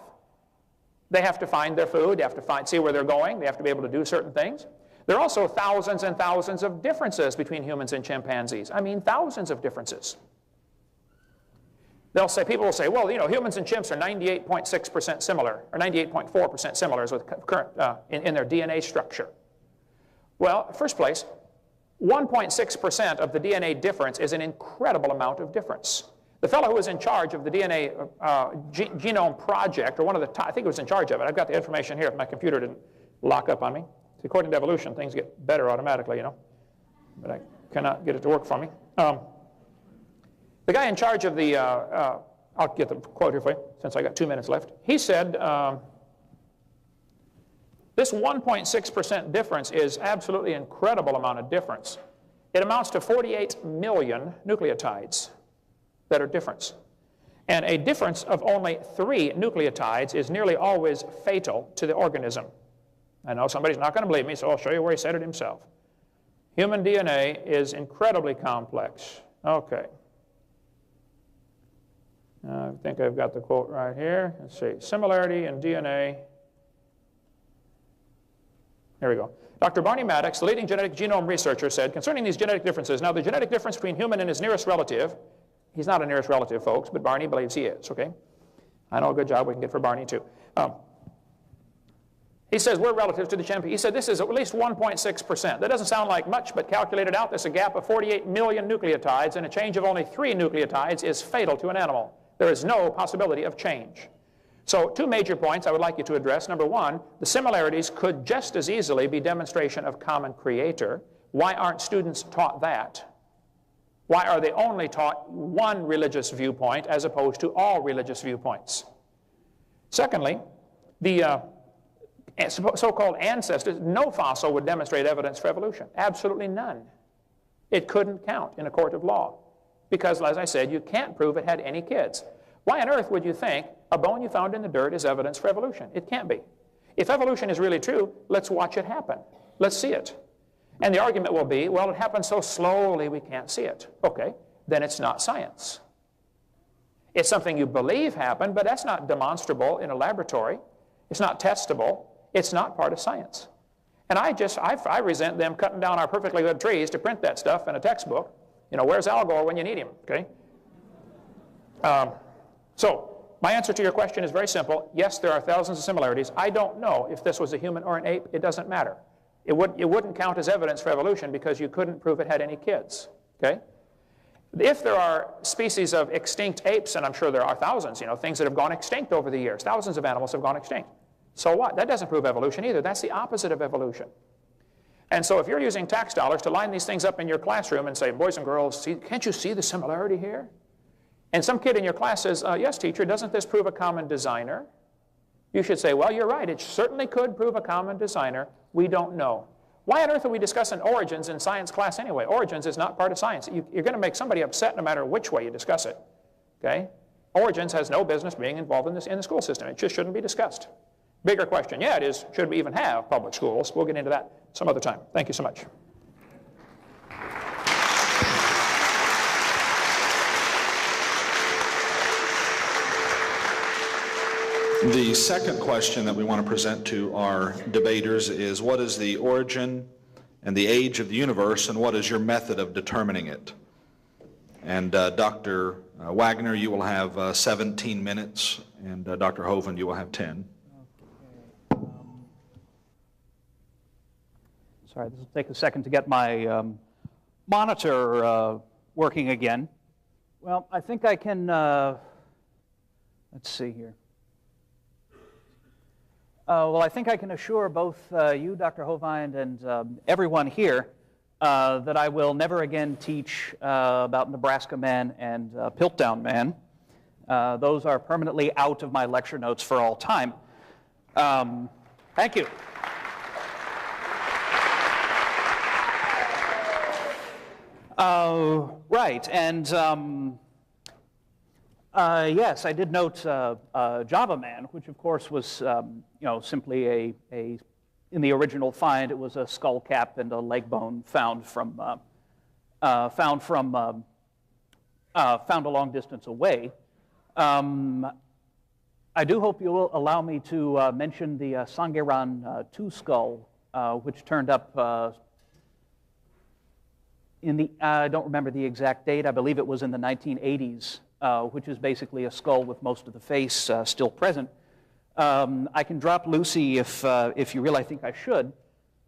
They have to find their food, they have to see where they're going, they have to be able to do certain things. There are also thousands and thousands of differences between humans and chimpanzees. I mean, thousands of differences. People will say, well, humans and chimps are 98.6% similar, or 98.4% similar with current, in their DNA structure. Well, first place, 1.6% of the DNA difference is an incredible amount of difference. The fellow who was in charge of the DNA genome project, or one of the top, I think he was in charge of it. I've got the information here if my computer didn't lock up on me. See, according to evolution, things get better automatically, but I cannot get it to work for me. The guy in charge of the, I'll get the quote here for you since I got 2 minutes left. He said, this 1.6% difference is absolutely incredible amount of difference. It amounts to 48 million nucleotides that are difference. And a difference of only 3 nucleotides is nearly always fatal to the organism. I know somebody's not going to believe me, so I'll show you where he said it himself. Human DNA is incredibly complex. Okay. I think I've got the quote right here. Let's see. Similarity in DNA. Here we go. Dr. Barney Maddox, the leading genetic genome researcher, said concerning these genetic differences, now the genetic difference between human and his nearest relative, he's not a nearest relative, folks, but Barney believes he is, okay? I know a good job we can get for Barney, too. He says we're relatives to the chimpanzee. He said this is at least 1.6%. That doesn't sound like much, but calculated out, there's a gap of 48 million nucleotides, and a change of only 3 nucleotides is fatal to an animal. There is no possibility of change. So 2 major points I would like you to address. Number 1, the similarities could just as easily be demonstration of common creator. Why aren't students taught that? Why are they only taught one religious viewpoint as opposed to all religious viewpoints? Secondly, the so-called ancestors, no fossil would demonstrate evidence for evolution. Absolutely none. It couldn't count in a court of law because, as I said, you can't prove it had any kids. Why on earth would you think a bone you found in the dirt is evidence for evolution? It can't be. If evolution is really true, let's watch it happen. Let's see it. And the argument will be, well, it happens so slowly we can't see it. Okay, then it's not science. It's something you believe happened, but that's not demonstrable in a laboratory. It's not testable. It's not part of science. And I resent them cutting down our perfectly good trees to print that stuff in a textbook. You know, where's Al Gore when you need him, okay? So my answer to your question is very simple. Yes, there are thousands of similarities. I don't know if this was a human or an ape. It doesn't matter. It wouldn't count as evidence for evolution because you couldn't prove it had any kids, okay? If there are species of extinct apes, and I'm sure there are thousands, you know, things that have gone extinct over the years, thousands of animals have gone extinct. So what? That doesn't prove evolution either. That's the opposite of evolution. And so if you're using tax dollars to line these things up in your classroom and say, boys and girls, can't you see the similarity here? And some kid in your class says, yes, teacher, doesn't this prove a common designer? You should say, well, you're right. It certainly could prove a common designer. We don't know. Why on earth are we discussing origins in science class anyway? Origins is not part of science. You're going to make somebody upset no matter which way you discuss it. Okay? Origins has no business being involved in the school system. It just shouldn't be discussed. Bigger question, yeah, it is, should we even have public schools? We'll get into that some other time. Thank you so much. The second question that we want to present to our debaters is, what is the origin and the age of the universe, and what is your method of determining it? And Dr. Waggoner, you will have 17 minutes, and Dr. Hovind, you will have 10. Sorry, this will take a second to get my monitor working again. Well, I think I can, let's see here. Well, I think I can assure both you, Dr. Hovind, and everyone here that I will never again teach about Nebraska Man and Piltdown Man. Those are permanently out of my lecture notes for all time. Thank you. Right, and yes, I did note Java Man, which of course was, simply in the original find, it was a skull cap and a leg bone found a long distance away. I do hope you will allow me to mention the Sangheran II skull, which turned up I don't remember the exact date. I believe it was in the 1980s. Which is basically a skull with most of the face still present. I can drop Lucy if you really think I should,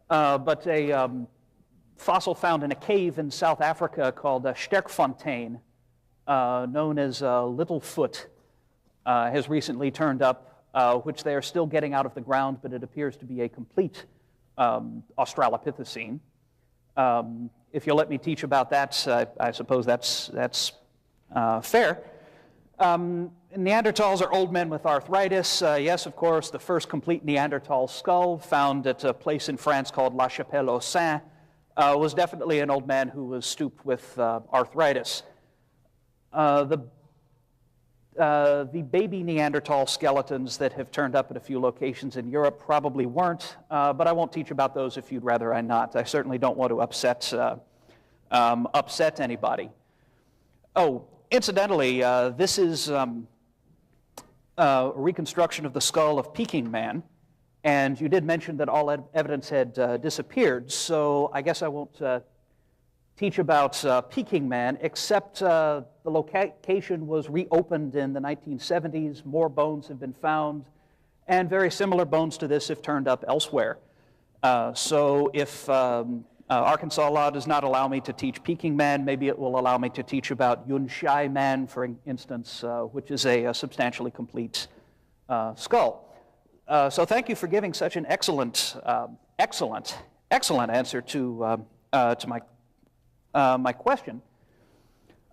but a fossil found in a cave in South Africa called Sterkfontein, known as Littlefoot, has recently turned up, which they are still getting out of the ground, but it appears to be a complete Australopithecine. If you'll let me teach about that, I suppose that's fair. Neanderthals are old men with arthritis. Yes, of course, the first complete Neanderthal skull found at a place in France called La Chapelle-aux-Saints was definitely an old man who was stooped with arthritis. The the baby Neanderthal skeletons that have turned up at a few locations in Europe probably weren't, but I won't teach about those if you'd rather I not. I certainly don't want to upset anybody. Oh, incidentally, this is a reconstruction of the skull of Peking Man, and you did mention that all evidence had disappeared, so I guess I won't teach about Peking Man, except the location was reopened in the 1970s. More bones have been found, and very similar bones to this have turned up elsewhere. So if Arkansas law does not allow me to teach Peking Man, maybe it will allow me to teach about Yunshai Man, for instance, which is a substantially complete skull. So thank you for giving such an excellent answer to my question.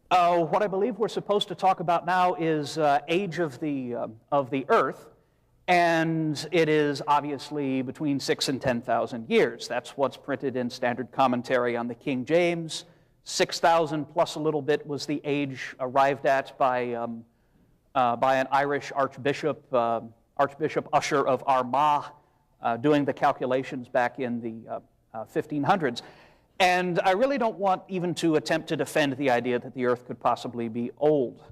What I believe we're supposed to talk about now is age of the Earth, and it is obviously between 6,000 and 10,000 years. That's what's printed in Standard Commentary on the King James. 6,000 plus a little bit was the age arrived at by an Irish archbishop, Archbishop Usher of Armagh, doing the calculations back in the 1500s. And I really don't want even to attempt to defend the idea that the Earth could possibly be old.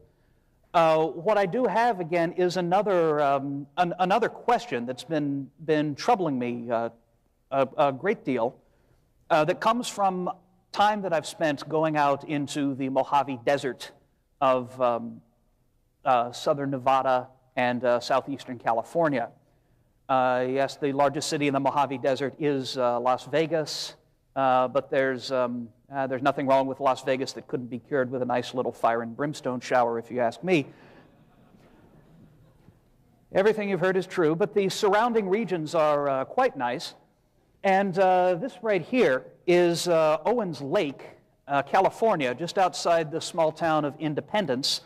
What I do have, again, is another question that's been troubling me a great deal, that comes from time that I've spent going out into the Mojave Desert of southern Nevada and southeastern California. Yes, the largest city in the Mojave Desert is Las Vegas, but there's nothing wrong with Las Vegas that couldn't be cured with a nice little fire and brimstone shower, if you ask me. Everything you've heard is true, but the surrounding regions are quite nice. And this right here is Owens Lake, California, just outside the small town of Independence,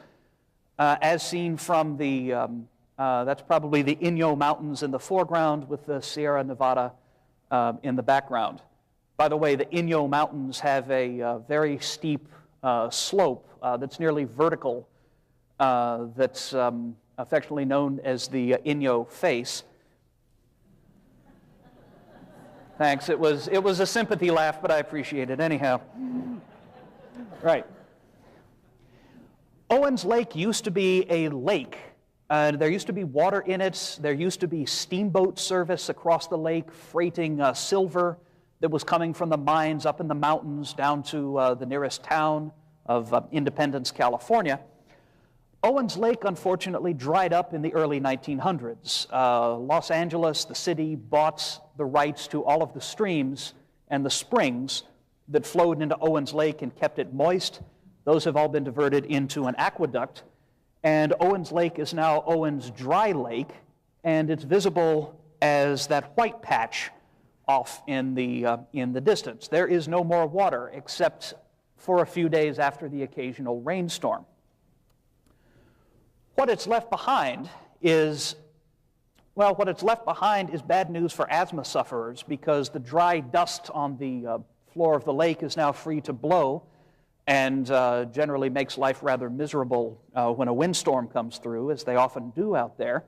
as seen from the, that's probably the Inyo Mountains in the foreground with the Sierra Nevada in the background. By the way, the Inyo Mountains have a very steep slope that's nearly vertical, that's affectionately known as the Inyo Face. Thanks. It was a sympathy laugh, but I appreciate it anyhow. Right. Owens Lake used to be a lake. There used to be water in it. There used to be steamboat service across the lake, freighting silver that was coming from the mines up in the mountains down to the nearest town of Independence, California. Owens Lake, unfortunately, dried up in the early 1900s. Los Angeles, the city, bought the rights to all of the streams and the springs that flowed into Owens Lake and kept it moist. Those have all been diverted into an aqueduct, and Owens Lake is now Owens Dry Lake, and it's visible as that white patch off in the distance. There is no more water except for a few days after the occasional rainstorm. What it's left behind is, well, what it's left behind is bad news for asthma sufferers, because the dry dust on the floor of the lake is now free to blow, and generally makes life rather miserable when a windstorm comes through, as they often do out there.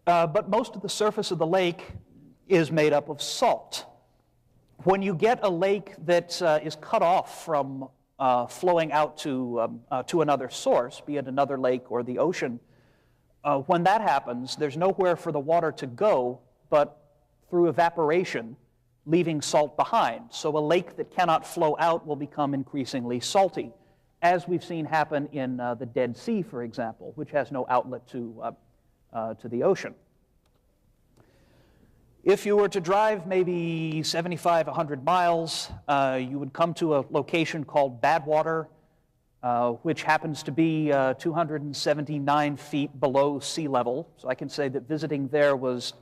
But most of the surface of the lake is made up of salt. When you get a lake that is cut off from flowing out to another source, be it another lake or the ocean, when that happens, there's nowhere for the water to go but through evaporation, leaving salt behind. So a lake that cannot flow out will become increasingly salty, as we've seen happen in the Dead Sea, for example, which has no outlet to the ocean. If you were to drive maybe 75, 100 miles, you would come to a location called Badwater, which happens to be 279 feet below sea level. So I can say that visiting there was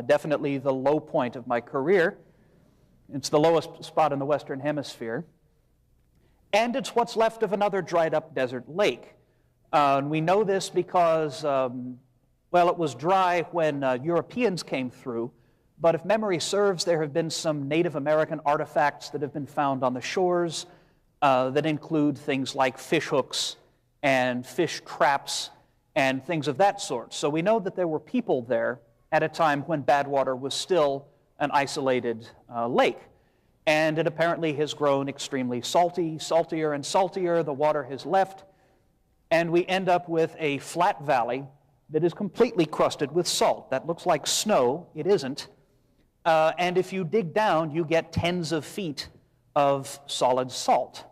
definitely the low point of my career. It's the lowest spot in the Western Hemisphere. And it's what's left of another dried up desert lake. And we know this because, well, it was dry when Europeans came through. But if memory serves, there have been some Native American artifacts that have been found on the shores that include things like fish hooks and fish traps and things of that sort. So we know that there were people there at a time when Badwater was still an isolated lake. And it apparently has grown extremely salty, saltier and saltier. The water has left, and we end up with a flat valley that is completely crusted with salt. That looks like snow. It isn't. And if you dig down, you get tens of feet of solid salt.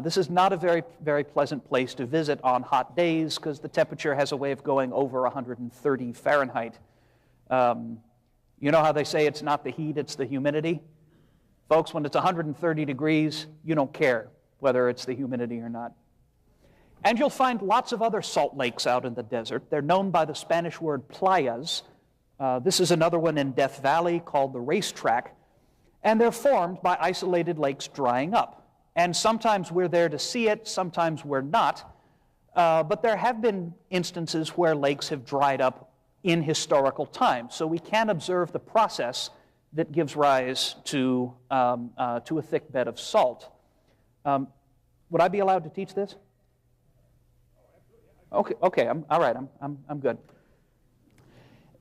This is not a very, very pleasant place to visit on hot days because the temperature has a way of going over 130 Fahrenheit. You know how they say it's not the heat, it's the humidity? Folks, when it's 130 degrees, you don't care whether it's the humidity or not. And you'll find lots of other salt lakes out in the desert. They're known by the Spanish word playas. This is another one in Death Valley called the Racetrack. And they're formed by isolated lakes drying up. And sometimes we're there to see it, sometimes we're not. But there have been instances where lakes have dried up in historical times. So we can observe the process that gives rise to a thick bed of salt. Would I be allowed to teach this? Okay, all right, I'm good.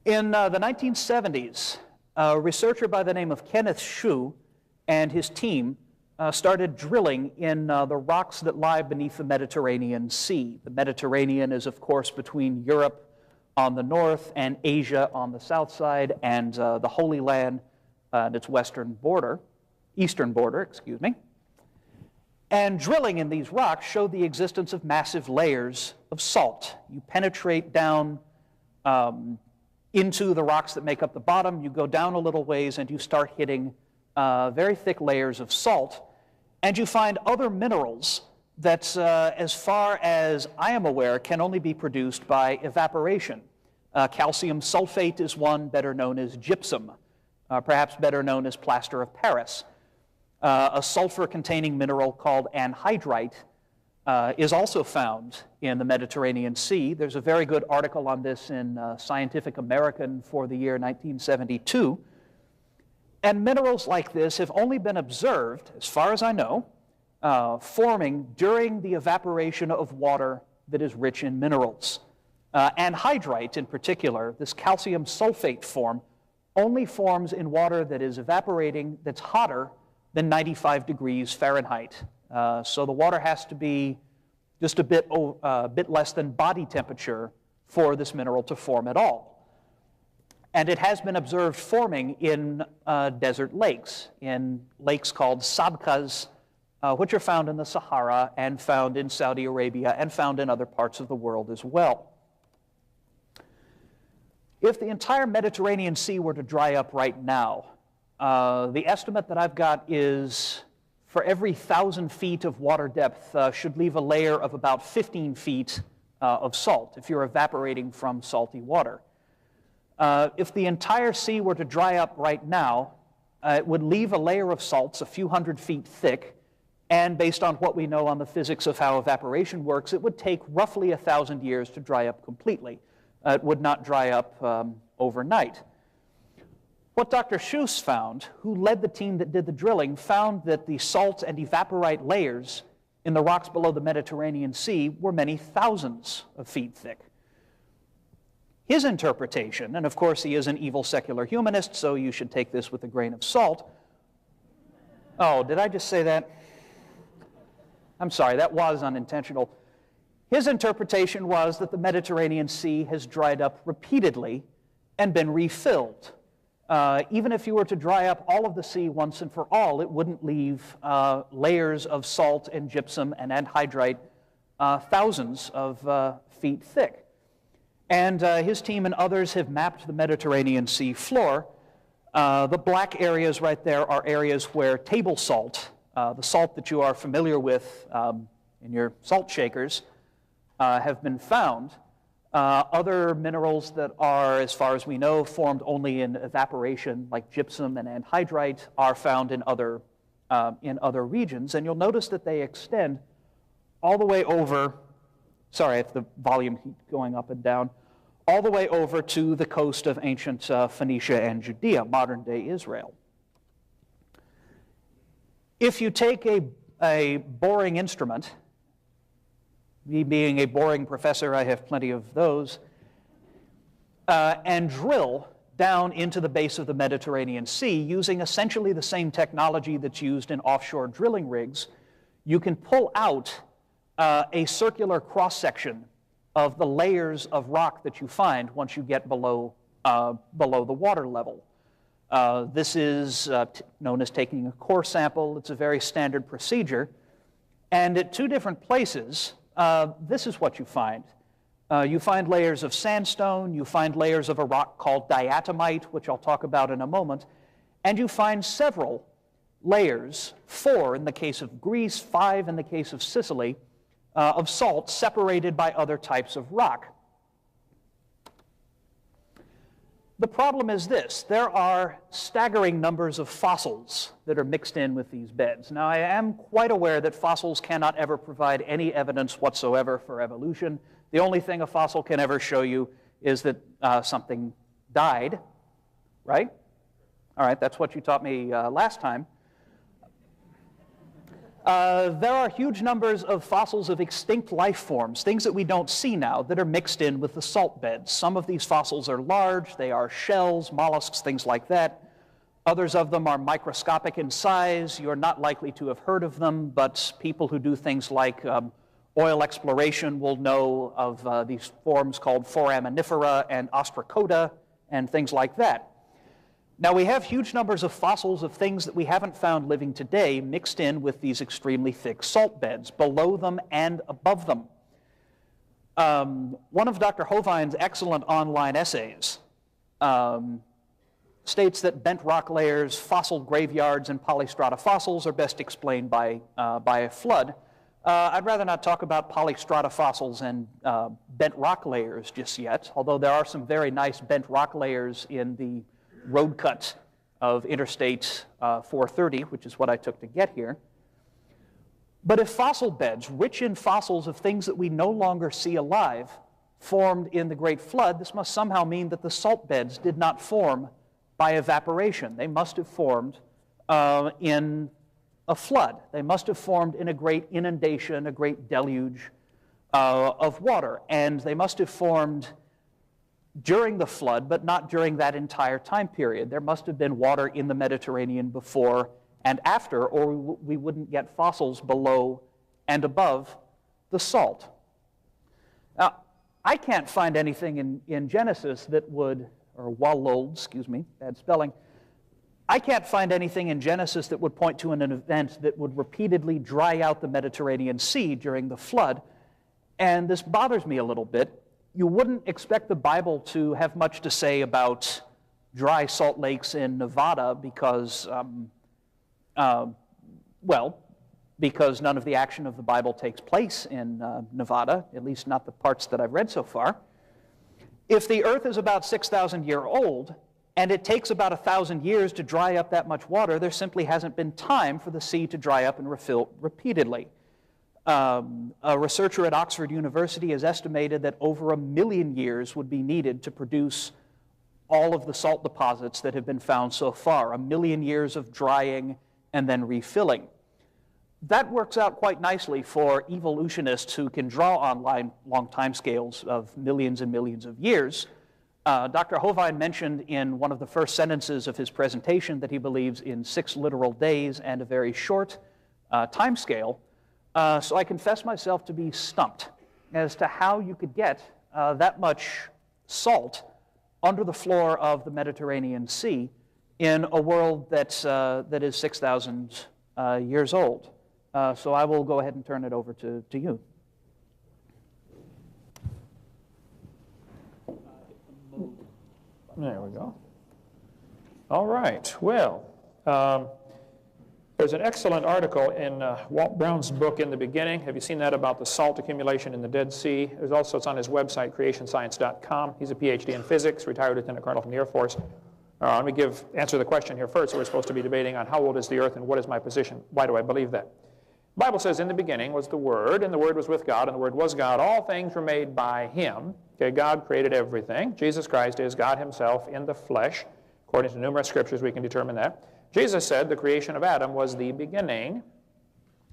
In the 1970s, a researcher by the name of Kenneth Shue and his team started drilling in the rocks that lie beneath the Mediterranean Sea. The Mediterranean is, of course, between Europe on the north and Asia on the south side, and the Holy Land and its eastern border, excuse me. And drilling in these rocks showed the existence of massive layers of salt. You penetrate down into the rocks that make up the bottom, you go down a little ways, and you start hitting very thick layers of salt. And you find other minerals that, as far as I am aware, can only be produced by evaporation. Calcium sulfate is one, better known as gypsum, perhaps better known as plaster of Paris. A sulfur-containing mineral called anhydrite is also found in the Mediterranean Sea. There's a very good article on this in Scientific American for the year 1972. And minerals like this have only been observed, as far as I know, forming during the evaporation of water that is rich in minerals. Anhydrite, in particular, this calcium sulfate form, only forms in water that is evaporating, that's hotter than 95 degrees Fahrenheit. So the water has to be just a bit less than body temperature for this mineral to form at all. And it has been observed forming in desert lakes, in lakes called sabkhas, which are found in the Sahara and found in Saudi Arabia and found in other parts of the world as well. If the entire Mediterranean Sea were to dry up right now, the estimate that I've got is for every 1,000 feet of water depth should leave a layer of about 15 feet of salt if you're evaporating from salty water. If the entire sea were to dry up right now, it would leave a layer of salts a few hundred feet thick, and based on what we know on the physics of how evaporation works, it would take roughly 1,000 years to dry up completely. It would not dry up overnight. What Dr. Schuss found, who led the team that did the drilling, found that the salt and evaporite layers in the rocks below the Mediterranean Sea were many thousands of feet thick. His interpretation, and of course he is an evil secular humanist, so you should take this with a grain of salt. Oh, did I just say that? I'm sorry, that was unintentional. His interpretation was that the Mediterranean Sea has dried up repeatedly and been refilled. Even if you were to dry up all of the sea once and for all, it wouldn't leave layers of salt and gypsum and anhydrite thousands of feet thick. And his team and others have mapped the Mediterranean Sea floor. The black areas right there are areas where table salt, the salt that you are familiar with in your salt shakers, have been found. Other minerals that are, as far as we know, formed only in evaporation, like gypsum and anhydrite, are found in other regions. And you'll notice that they extend all the way over, sorry if the volume keeps going up and down, all the way over to the coast of ancient Phoenicia and Judea, modern-day Israel. If you take a boring instrument Me being a boring professor, I have plenty of those, and drill down into the base of the Mediterranean Sea using essentially the same technology that's used in offshore drilling rigs. You can pull out a circular cross-section of the layers of rock that you find once you get below the water level. This is known as taking a core sample. It's a very standard procedure. And at two different places, this is what you find. You find layers of sandstone, you find layers of a rock called diatomite, which I'll talk about in a moment, and you find several layers, 4 in the case of Greece, 5 in the case of Sicily, of salt separated by other types of rock. The problem is this: there are staggering numbers of fossils that are mixed in with these beds. Now, I am quite aware that fossils cannot ever provide any evidence whatsoever for evolution. The only thing a fossil can ever show you is that something died, right? All right, that's what you taught me last time. There are huge numbers of fossils of extinct life forms, things that we don't see now, that are mixed in with the salt beds. Some of these fossils are large, they are shells, mollusks, things like that. Others of them are microscopic in size. You're not likely to have heard of them, but people who do things like oil exploration will know of these forms called foraminifera and ostracoda and things like that. Now, we have huge numbers of fossils of things that we haven't found living today mixed in with these extremely thick salt beds, below them and above them. One of Dr. Hovind's excellent online essays states that bent rock layers, fossil graveyards, and polystrata fossils are best explained by a flood. I'd rather not talk about polystrata fossils and bent rock layers just yet, although there are some very nice bent rock layers in the road cut of Interstate 430, which is what I took to get here. But if fossil beds, rich in fossils of things that we no longer see alive, formed in the Great Flood, this must somehow mean that the salt beds did not form by evaporation. They must have formed in a flood. They must have formed in a great inundation, a great deluge of water. And they must have formed during the flood, but not during that entire time period. There must have been water in the Mediterranean before and after, or we wouldn't get fossils below and above the salt. Now, I can't find anything in Genesis that would, or Wallold, excuse me, bad spelling. I can't find anything in Genesis that would point to an event that would repeatedly dry out the Mediterranean Sea during the flood, and this bothers me a little bit. You wouldn't expect the Bible to have much to say about dry salt lakes in Nevada because, because none of the action of the Bible takes place in Nevada, at least not the parts that I've read so far. If the earth is about 6,000 years old, and it takes about 1,000 years to dry up that much water, there simply hasn't been time for the sea to dry up and refill repeatedly. A researcher at Oxford University has estimated that over 1 million years would be needed to produce all of the salt deposits that have been found so far, 1 million years of drying and then refilling. That works out quite nicely for evolutionists who can draw on long time scales of millions and millions of years. Dr. Hovind mentioned in one of the first sentences of his presentation that he believes in 6 literal days and a very short time scale. So I confess myself to be stumped as to how you could get that much salt under the floor of the Mediterranean Sea in a world that is 6,000 years old. So I will go ahead and turn it over to you. There we go. All right. Well, there's an excellent article in Walt Brown's book in the beginning. Have you seen that about the salt accumulation in the Dead Sea? There's also, it's on his website, creationscience.com. He's a PhD in physics, retired lieutenant colonel from the Air Force. Let me answer the question here first. We're supposed to be debating on how old is the earth and what is my position. Why do I believe that? The Bible says, in the beginning was the Word, and the Word was with God, and the Word was God. All things were made by Him. Okay, God created everything. Jesus Christ is God Himself in the flesh. According to numerous scriptures, we can determine that. Jesus said the creation of Adam was the beginning.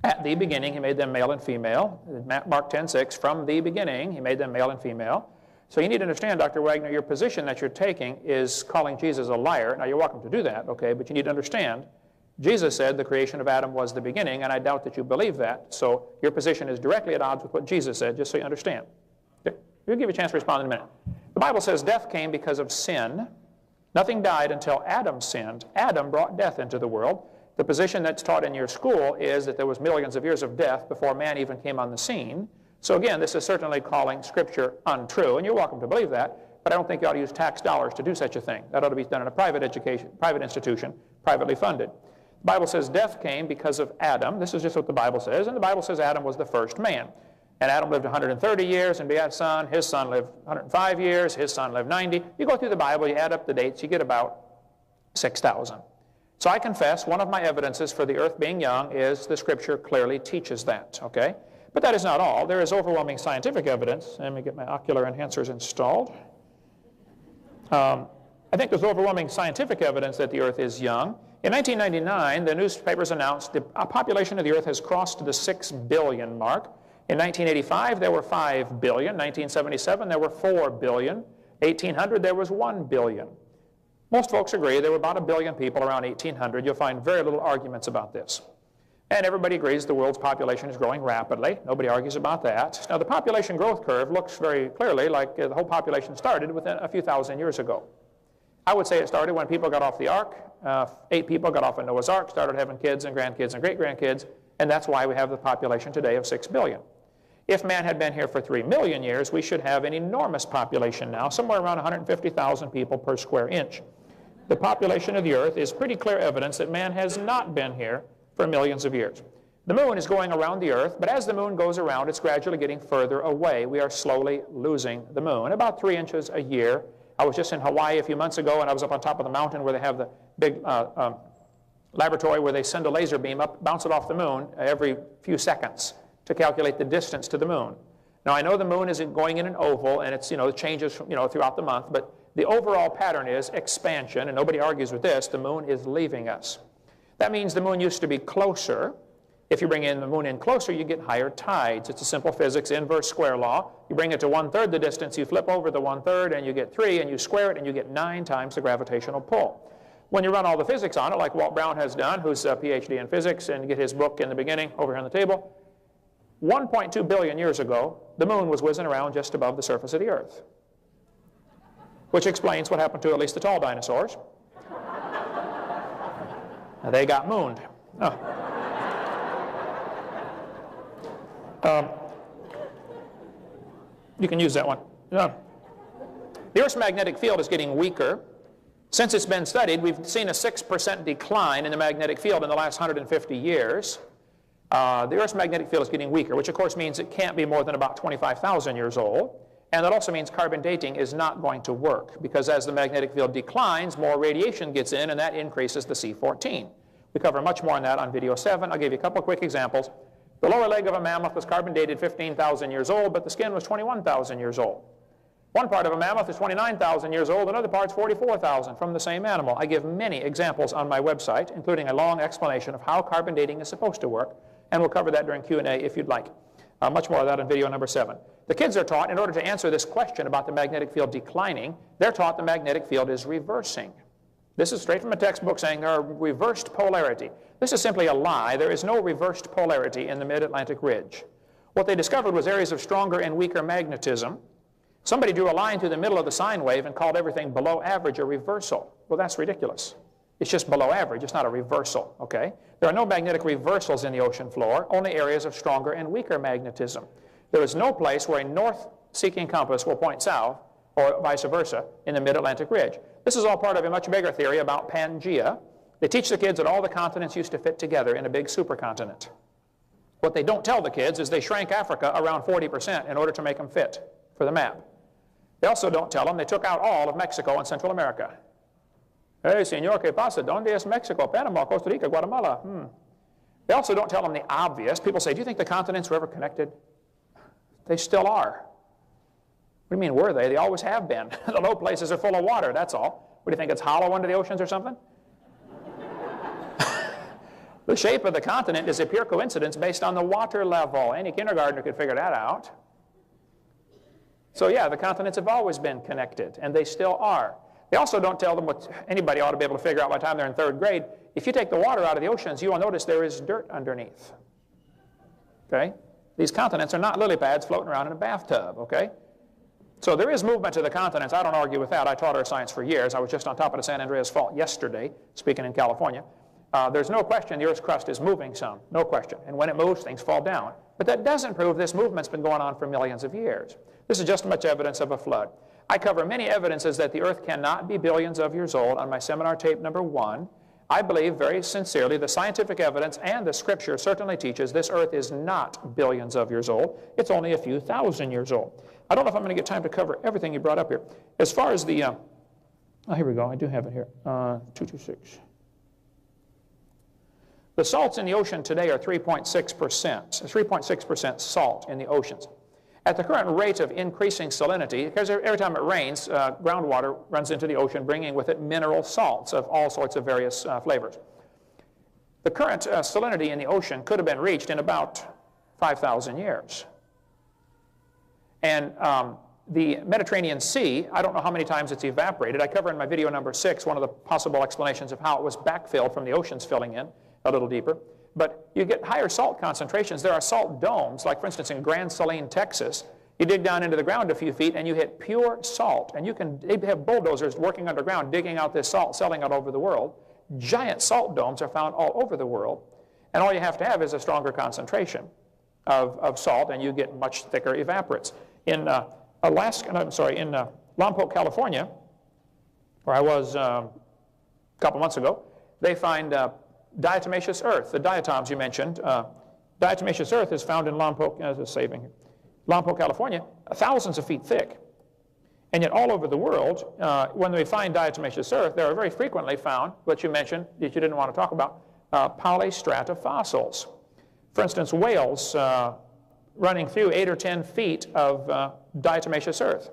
At the beginning, he made them male and female. Mark 10:6, from the beginning, he made them male and female. So you need to understand, Dr. Waggoner, your position that you're taking is calling Jesus a liar. Now, you're welcome to do that, okay, but you need to understand, Jesus said the creation of Adam was the beginning, and I doubt that you believe that. So your position is directly at odds with what Jesus said, just so you understand. Okay? We'll give you a chance to respond in a minute. The Bible says death came because of sin. Nothing died until Adam sinned. Adam brought death into the world. The position that's taught in your school is that there was millions of years of death before man even came on the scene. So again, this is certainly calling Scripture untrue, and you're welcome to believe that, but I don't think you ought to use tax dollars to do such a thing. That ought to be done in a private institution, privately funded. The Bible says death came because of Adam. This is just what the Bible says, and the Bible says Adam was the first man. And Adam lived 130 years and begat a son. His son lived 105 years. His son lived 90. You go through the Bible, you add up the dates, you get about 6,000. So I confess one of my evidences for the earth being young is the Scripture clearly teaches that, okay? But that is not all. There is overwhelming scientific evidence. Let me get my ocular enhancers installed. I think there's overwhelming scientific evidence that the earth is young. In 1999, the newspapers announced the population of the earth has crossed the 6 billion mark. In 1985, there were 5 billion. 1977, there were 4 billion. 1800, there was 1 billion. Most folks agree there were about 1 billion people around 1800. You'll find very little arguments about this. And everybody agrees the world's population is growing rapidly. Nobody argues about that. Now, the population growth curve looks very clearly like the whole population started within a few thousand years ago. I would say it started when people got off the ark. 8 people got off of Noah's ark, started having kids and grandkids and great-grandkids, and that's why we have the population today of 6 billion. If man had been here for 3 million years, we should have an enormous population now, somewhere around 150,000 people per square inch. The population of the earth is pretty clear evidence that man has not been here for millions of years. The moon is going around the earth, but as the moon goes around, it's gradually getting further away. We are slowly losing the moon, about 3 inches a year. I was just in Hawaii a few months ago, and I was up on top of the mountain where they have the big laboratory where they send a laser beam up, bounce it off the moon every few seconds to calculate the distance to the moon. Now, I know the moon isn't going in an oval, and it's, it changes, throughout the month, but the overall pattern is expansion, and nobody argues with this. The moon is leaving us. That means the moon used to be closer. If you bring the moon in closer, you get higher tides. It's a simple physics, inverse square law. You bring it to 1/3 the distance, you flip over the 1/3, and you get 3, and you square it, and you get 9 times the gravitational pull. When you run all the physics on it, like Walt Brown has done, who's a PhD in physics, and get his book in the beginning over here on the table, 1.2 billion years ago, the moon was whizzing around just above the surface of the earth, which explains what happened to at least the tall dinosaurs. Now, they got mooned. Oh. You can use that one. The Earth's magnetic field is getting weaker. Since it's been studied, we've seen a 6% decline in the magnetic field in the last 150 years. The Earth's magnetic field is getting weaker, which of course means it can't be more than about 25,000 years old. And that also means carbon dating is not going to work, because as the magnetic field declines, more radiation gets in, and that increases the C14. We cover much more on that on video 7. I'll give you a couple of quick examples. The lower leg of a mammoth was carbon dated 15,000 years old, but the skin was 21,000 years old. One part of a mammoth is 29,000 years old, another part's 44,000 from the same animal. I give many examples on my website, including a long explanation of how carbon dating is supposed to work, and we'll cover that during Q&A if you'd like. Much more of that on video number 7. The kids are taught, in order to answer this question about the magnetic field declining, they're taught the magnetic field is reversing. This is straight from a textbook saying there are reversed polarity. This is simply a lie. There is no reversed polarity in the mid-Atlantic ridge. What they discovered was areas of stronger and weaker magnetism. Somebody drew a line through the middle of the sine wave and called everything below average a reversal. Well, that's ridiculous. It's just below average. It's not a reversal, okay? There are no magnetic reversals in the ocean floor, only areas of stronger and weaker magnetism. There is no place where a north-seeking compass will point south, or vice versa, in the mid-Atlantic ridge. This is all part of a much bigger theory about Pangea. They teach the kids that all the continents used to fit together in a big supercontinent. What they don't tell the kids is they shrank Africa around 40% in order to make them fit for the map. They also don't tell them they took out all of Mexico and Central America. Hey, señor, ¿qué pasa? ¿Dónde es Mexico? Panama, Costa Rica, Guatemala. They also don't tell them the obvious. People say, do you think the continents were ever connected? They still are. What do you mean, were they? They always have been. The low places are full of water, that's all. What do you think, it's hollow under the oceans or something? The shape of the continent is a pure coincidence based on the water level. Any kindergartner could figure that out. So yeah, the continents have always been connected, and they still are. They also don't tell them what anybody ought to be able to figure out by the time they're in 3rd grade. If you take the water out of the oceans, you will notice there is dirt underneath. Okay? These continents are not lily pads floating around in a bathtub, okay? So there is movement to the continents. I don't argue with that. I taught earth science for years. I was just on top of the San Andreas Fault yesterday, speaking in California. There's no question the Earth's crust is moving some, no question. And when it moves, things fall down. But that doesn't prove this movement's been going on for millions of years. This is just as much evidence of a flood. I cover many evidences that the Earth cannot be billions of years old on my seminar tape number 1. I believe very sincerely the scientific evidence and the Scripture certainly teaches this Earth is not billions of years old. It's only a few thousand years old. I don't know if I'm going to get time to cover everything you brought up here. As far as the, oh, here we go. I do have it here. 226. The salts in the ocean today are 3.6%. 3.6% salt in the oceans. At the current rate of increasing salinity, because every time it rains, groundwater runs into the ocean, bringing with it mineral salts of all sorts of various flavors. The current salinity in the ocean could have been reached in about 5,000 years. And the Mediterranean Sea, I don't know how many times it's evaporated. I cover in my video number 6 one of the possible explanations of how it was backfilled from the oceans filling in a little deeper. But you get higher salt concentrations. There are salt domes, like for instance in Grand Saline, Texas. You dig down into the ground a few feet and you hit pure salt. And they have bulldozers working underground digging out this salt, selling it over the world. Giant salt domes are found all over the world. And all you have to have is a stronger concentration of salt, and you get much thicker evaporates. In Lompoc, California, where I was a couple months ago, they find diatomaceous earth, the diatoms you mentioned. Diatomaceous earth is found in Lompoc, Lompoc, California, thousands of feet thick. And yet all over the world, when we find diatomaceous earth, there are very frequently found, what you mentioned, that you didn't want to talk about, polystrata fossils. For instance, whales running through 8 or 10 feet of diatomaceous earth.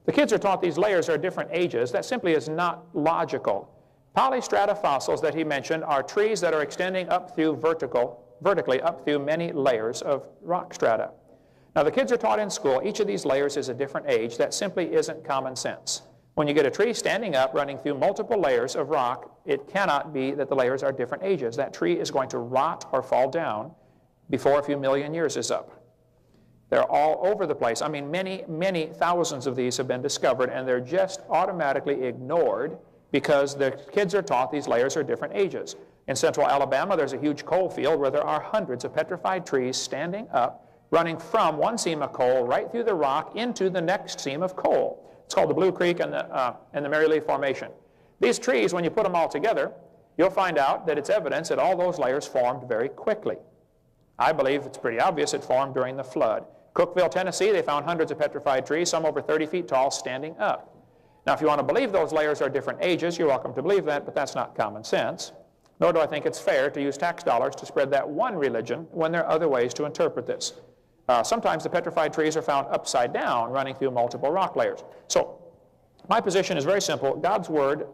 The kids are taught these layers are different ages. That simply is not logical. Polystrata fossils that he mentioned are trees that are extending up through vertically up through many layers of rock strata. Now the kids are taught in school each of these layers is a different age. That simply isn't common sense. When you get a tree standing up running through multiple layers of rock, it cannot be that the layers are different ages. That tree is going to rot or fall down before a few million years is up. They're all over the place. I mean, many, many thousands of these have been discovered, and they're just automatically ignored because the kids are taught these layers are different ages. In central Alabama, there's a huge coal field where there are hundreds of petrified trees standing up, running from one seam of coal right through the rock into the next seam of coal. It's called the Blue Creek and the Mary Lee Formation. These trees, when you put them all together, you'll find out that it's evidence that all those layers formed very quickly. I believe it's pretty obvious it formed during the flood. Cookeville, Tennessee, they found hundreds of petrified trees, some over 30 feet tall, standing up. Now, if you want to believe those layers are different ages, you're welcome to believe that, but that's not common sense. Nor do I think it's fair to use tax dollars to spread that one religion when there are other ways to interpret this. Sometimes the petrified trees are found upside down, running through multiple rock layers. So, my position is very simple. God's word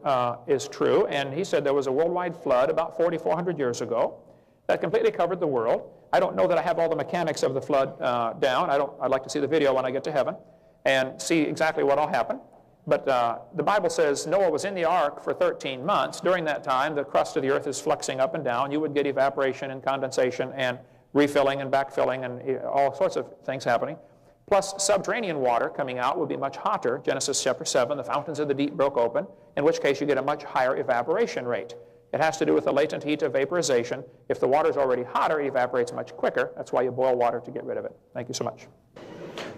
is true, and he said there was a worldwide flood about 4,400 years ago that completely covered the world. I don't know that I have all the mechanics of the flood down. I'd like to see the video when I get to heaven and see exactly what all happened. But the Bible says Noah was in the ark for 13 months. During that time, the crust of the earth is fluxing up and down. You would get evaporation and condensation and refilling and backfilling and all sorts of things happening. Plus, subterranean water coming out would be much hotter. Genesis chapter 7, the fountains of the deep broke open, in which case you get a much higher evaporation rate. It has to do with the latent heat of vaporization. If the water is already hotter, it evaporates much quicker. That's why you boil water to get rid of it. Thank you so much.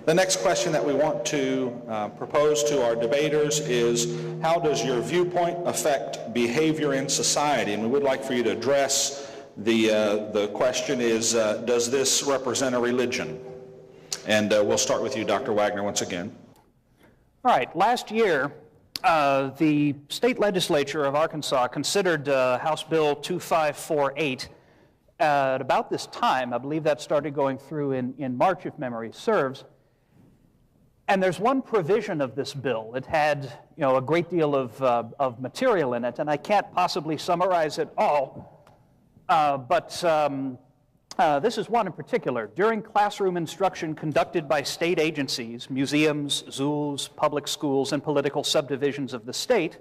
The next question that we want to propose to our debaters is, how does your viewpoint affect behavior in society? And we would like for you to address the question is, does this represent a religion? And we'll start with you, Dr. Waggoner, once again. All right. Last year, the state legislature of Arkansas considered House Bill 2548. At about this time, I believe that started going through in March, if memory serves. And there's one provision of this bill. It had, a great deal of material in it, and I can't possibly summarize it all. This is one in particular. During classroom instruction conducted by state agencies, museums, zoos, public schools, and political subdivisions of the state,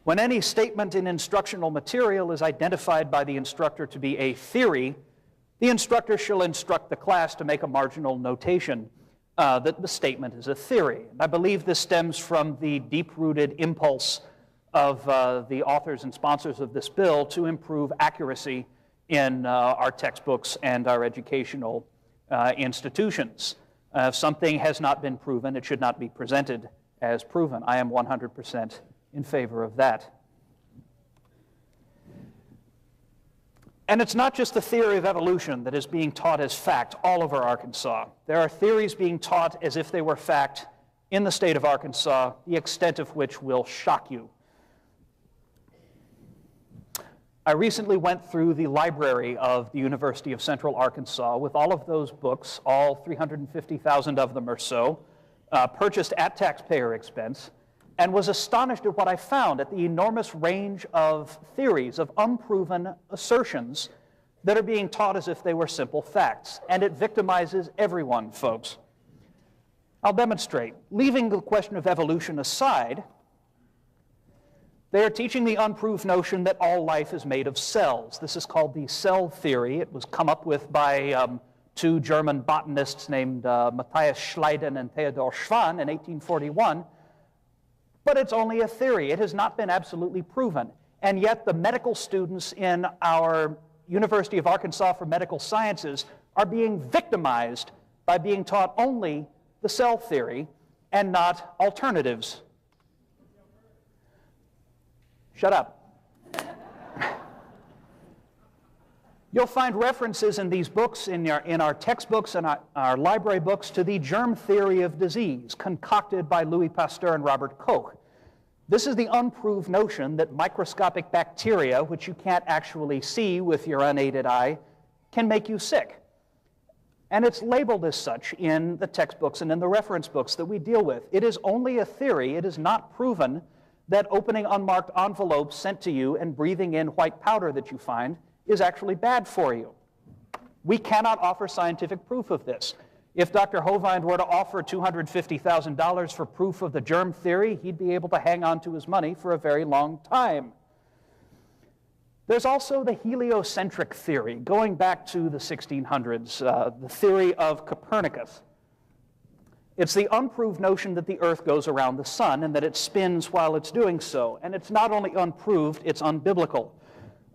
when any statement in instructional material is identified by the instructor to be a theory, the instructor shall instruct the class to make a marginal notation that the statement is a theory. I believe this stems from the deep-rooted impulse of the authors and sponsors of this bill to improve accuracy in our textbooks and our educational institutions. If something has not been proven, it should not be presented as proven. I am 100% in favor of that. And it's not just the theory of evolution that is being taught as fact all over Arkansas. There are theories being taught as if they were fact in the state of Arkansas, the extent of which will shock you. I recently went through the library of the University of Central Arkansas with all of those books, all 350,000 of them or so, purchased at taxpayer expense, and was astonished at what I found, at the enormous range of theories, of unproven assertions that are being taught as if they were simple facts. And it victimizes everyone, folks. I'll demonstrate. Leaving the question of evolution aside, they are teaching the unproved notion that all life is made of cells. This is called the cell theory. It was come up with by two German botanists named Matthias Schleiden and Theodor Schwann in 1841. But it's only a theory. It has not been absolutely proven. And yet the medical students in our University of Arkansas for Medical Sciences are being victimized by being taught only the cell theory and not alternatives. Shut up. You'll find references in these books, in our textbooks and our library books, to the germ theory of disease concocted by Louis Pasteur and Robert Koch. This is the unproved notion that microscopic bacteria, which you can't actually see with your unaided eye, can make you sick. And it's labeled as such in the textbooks and in the reference books that we deal with. It is only a theory. It is not proven that opening unmarked envelopes sent to you and breathing in white powder that you find is actually bad for you. We cannot offer scientific proof of this. If Dr. Hovind were to offer $250,000 for proof of the germ theory, he'd be able to hang on to his money for a very long time. There's also the heliocentric theory, going back to the 1600s, the theory of Copernicus. It's the unproved notion that the Earth goes around the sun and that it spins while it's doing so. And it's not only unproved, it's unbiblical.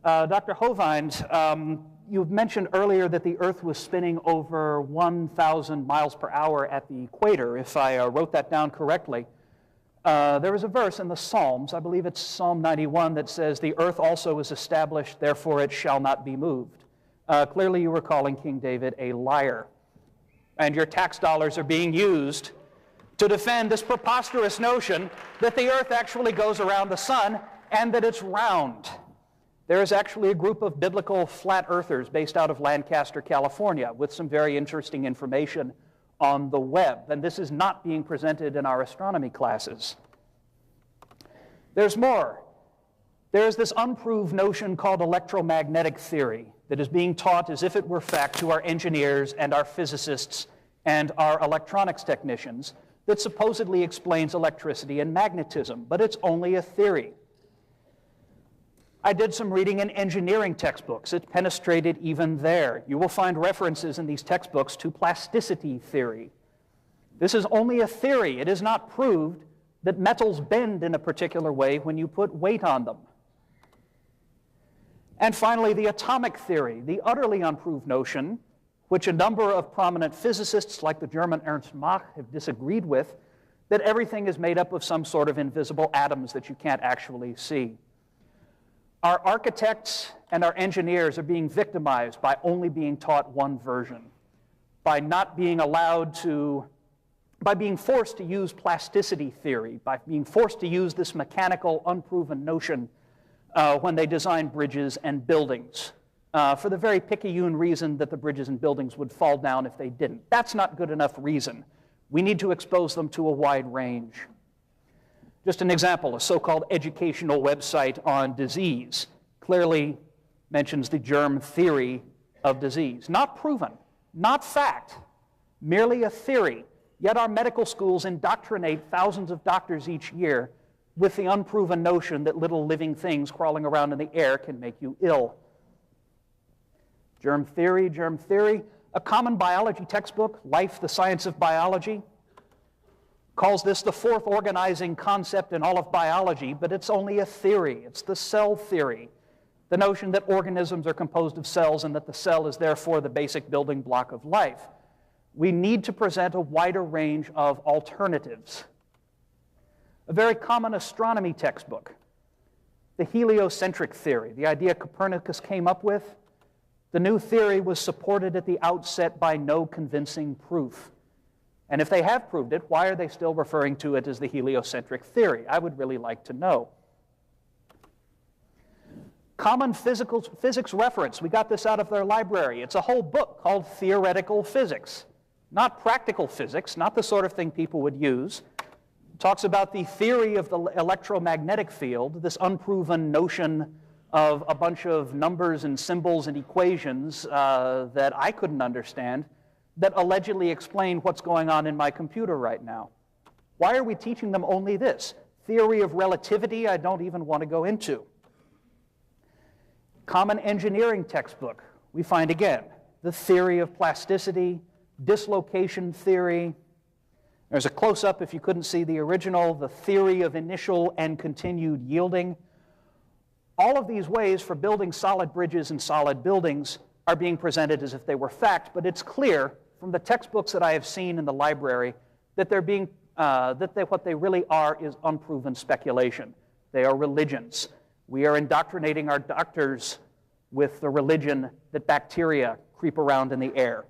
Dr. Hovind, you've mentioned earlier that the Earth was spinning over 1,000 miles per hour at the equator, if I wrote that down correctly. There is a verse in the Psalms, I believe it's Psalm 91, that says, "The earth also is established, therefore it shall not be moved." Clearly you were calling King David a liar. And your tax dollars are being used to defend this preposterous notion that the earth actually goes around the sun and that it's round. There is actually a group of biblical flat earthers based out of Lancaster, California, with some very interesting information on the web. And this is not being presented in our astronomy classes. There's more. There's this unproved notion called electromagnetic theory that is being taught as if it were fact to our engineers and our physicists and our electronics technicians that supposedly explains electricity and magnetism, but it's only a theory. I did some reading in engineering textbooks. It penetrated even there. You will find references in these textbooks to plasticity theory. This is only a theory. It is not proved that metals bend in a particular way when you put weight on them. And finally, the atomic theory, the utterly unproved notion, which a number of prominent physicists like the German Ernst Mach have disagreed with, that everything is made up of some sort of invisible atoms that you can't actually see. Our architects and our engineers are being victimized by only being taught one version, by not being allowed to, by being forced to use plasticity theory, by being forced to use this mechanical, unproven notion when they design bridges and buildings, for the very picayune reason that the bridges and buildings would fall down if they didn't. That's not good enough reason. We need to expose them to a wide range. Just an example, a so-called educational website on disease. Clearly, mentions the germ theory of disease. Not proven, not fact, merely a theory. Yet our medical schools indoctrinate thousands of doctors each year with the unproven notion that little living things crawling around in the air can make you ill. Germ theory, germ theory. A common biology textbook, Life, the Science of Biology, calls this the fourth organizing concept in all of biology, but it's only a theory. It's the cell theory, the notion that organisms are composed of cells and that the cell is therefore the basic building block of life. We need to present a wider range of alternatives. A very common astronomy textbook, the heliocentric theory, the idea Copernicus came up with. The new theory was supported at the outset by no convincing proof. And if they have proved it, why are they still referring to it as the heliocentric theory? I would really like to know. Common physics reference. We got this out of their library. It's a whole book called Theoretical Physics. Not practical physics, not the sort of thing people would use. It talks about the theory of the electromagnetic field, this unproven notion of a bunch of numbers and symbols and equations that I couldn't understand, that allegedly explain what's going on in my computer right now. Why are we teaching them only this? Theory of relativity, I don't even want to go into. Common engineering textbook, we find again, the theory of plasticity, dislocation theory. There's a close-up, if you couldn't see the original, the theory of initial and continued yielding. All of these ways for building solid bridges and solid buildings are being presented as if they were fact, but it's clear from the textbooks that I have seen in the library that what they really are is unproven speculation. They are religions. We are indoctrinating our doctors with the religion that bacteria creep around in the air.